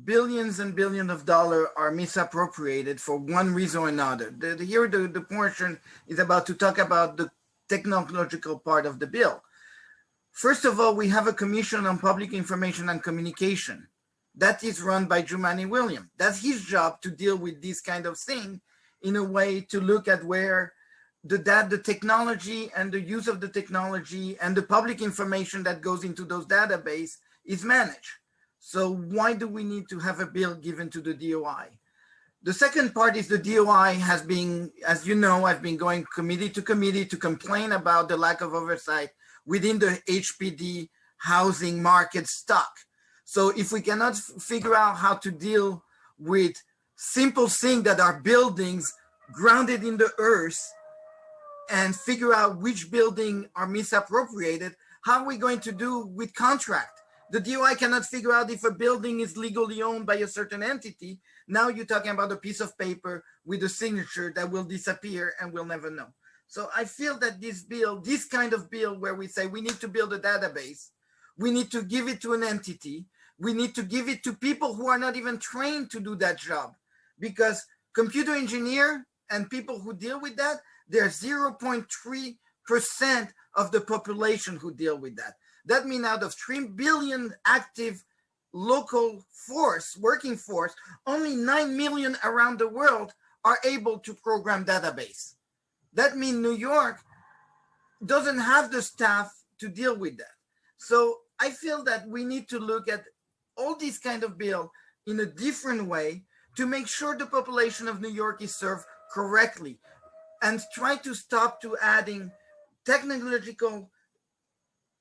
billions and billions of dollars are misappropriated for one reason or another. Here, the portion is about to talk about the technological part of the bill. First of all, we have a Commission on Public Information and Communication. That is run by Jumaane Williams. That's his job to deal with this kind of thing in a way to look at where the technology and the use of the technology and the public information that goes into those databases is managed. So why do we need to have a bill given to the DOI? The second part is the DOI has been, as you know, I've been going committee to committee to complain about the lack of oversight within the HPD housing market stock. So if we cannot figure out how to deal with simple things that are buildings grounded in the earth and figure out which building are misappropriated, how are we going to do with contract? The DOI cannot figure out if a building is legally owned by a certain entity. Now you're talking about a piece of paper with a signature that will disappear and we'll never know. So I feel that this bill, this kind of bill where we say we need to build a database, we need to give it to an entity, we need to give it to people who are not even trained to do that job, because computer engineer and people who deal with that, they're 0.3% of the population who deal with that. That means out of 3 billion active local force, working force, only 9 million around the world are able to program database. That means New York doesn't have the staff to deal with that. So I feel that we need to look at all these kind of bill in a different way to make sure the population of New York is served correctly, and try to stop to adding technological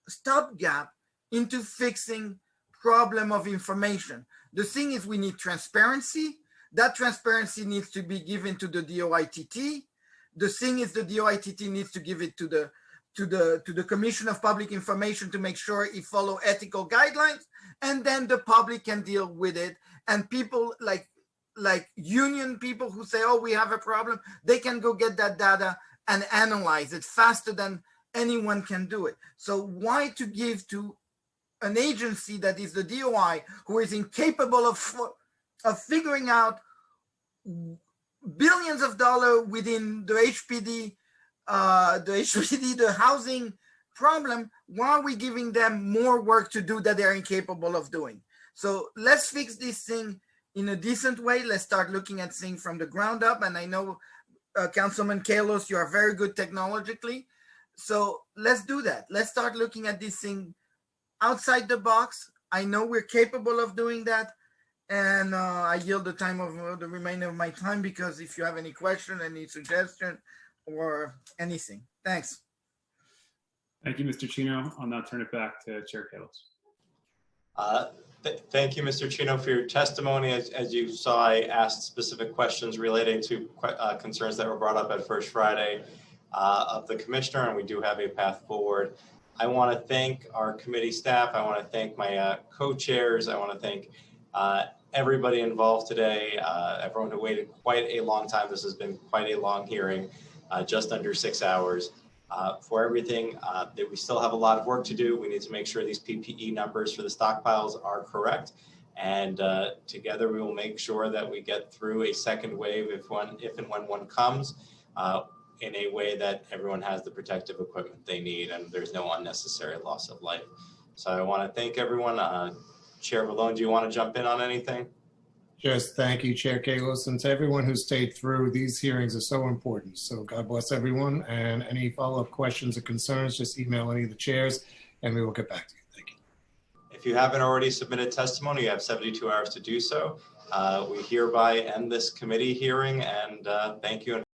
stopgap into fixing problem of information. The thing is, we need transparency. That transparency needs to be given to the DOITT. The thing is, the DOITT needs to give it to the Commission of Public Information to make sure it follow ethical guidelines, and then the public can deal with it. And people like union people who say, oh, we have a problem, they can go get that data and analyze it faster than anyone can do it. So why to give to an agency that is the DOI, who is incapable of figuring out billions of dollars within the HPD, the housing problem? Why are we giving them more work to do that they're incapable of doing? So let's fix this thing in a decent way. Let's start looking at things from the ground up. And I know, Councilman Kallos, you are very good technologically. So let's do that. Let's start looking at this thing outside the box. I know we're capable of doing that. And I yield the time of the remainder of my time, because if you have any question, any suggestion or anything. Thanks. Thank you, Mr. Chino. I'll now turn it back to Chair Kallos. Thank you, Mr. Chino, for your testimony. As you saw, I asked specific questions relating to concerns that were brought up at First Friday of the commissioner, and we do have a path forward. I want to thank our committee staff. I want to thank my co-chairs. I want to thank everybody involved today, everyone who waited quite a long time. This has been quite a long hearing, just under 6 hours. For everything, that we still have a lot of work to do. We need to make sure these PPE numbers for the stockpiles are correct. And together we will make sure that we get through a second wave if and when one comes, in a way that everyone has the protective equipment they need and there's no unnecessary loss of life. So I want to thank everyone. Chair Vallone, do you want to jump in on anything? Just thank you, Chair Kallos, and to everyone who stayed through. These hearings are so important. So God bless everyone. And any follow-up questions or concerns, just email any of the chairs and we will get back to you. Thank you. If you haven't already submitted testimony, you have 72 hours to do so. We hereby end this committee hearing, and thank you.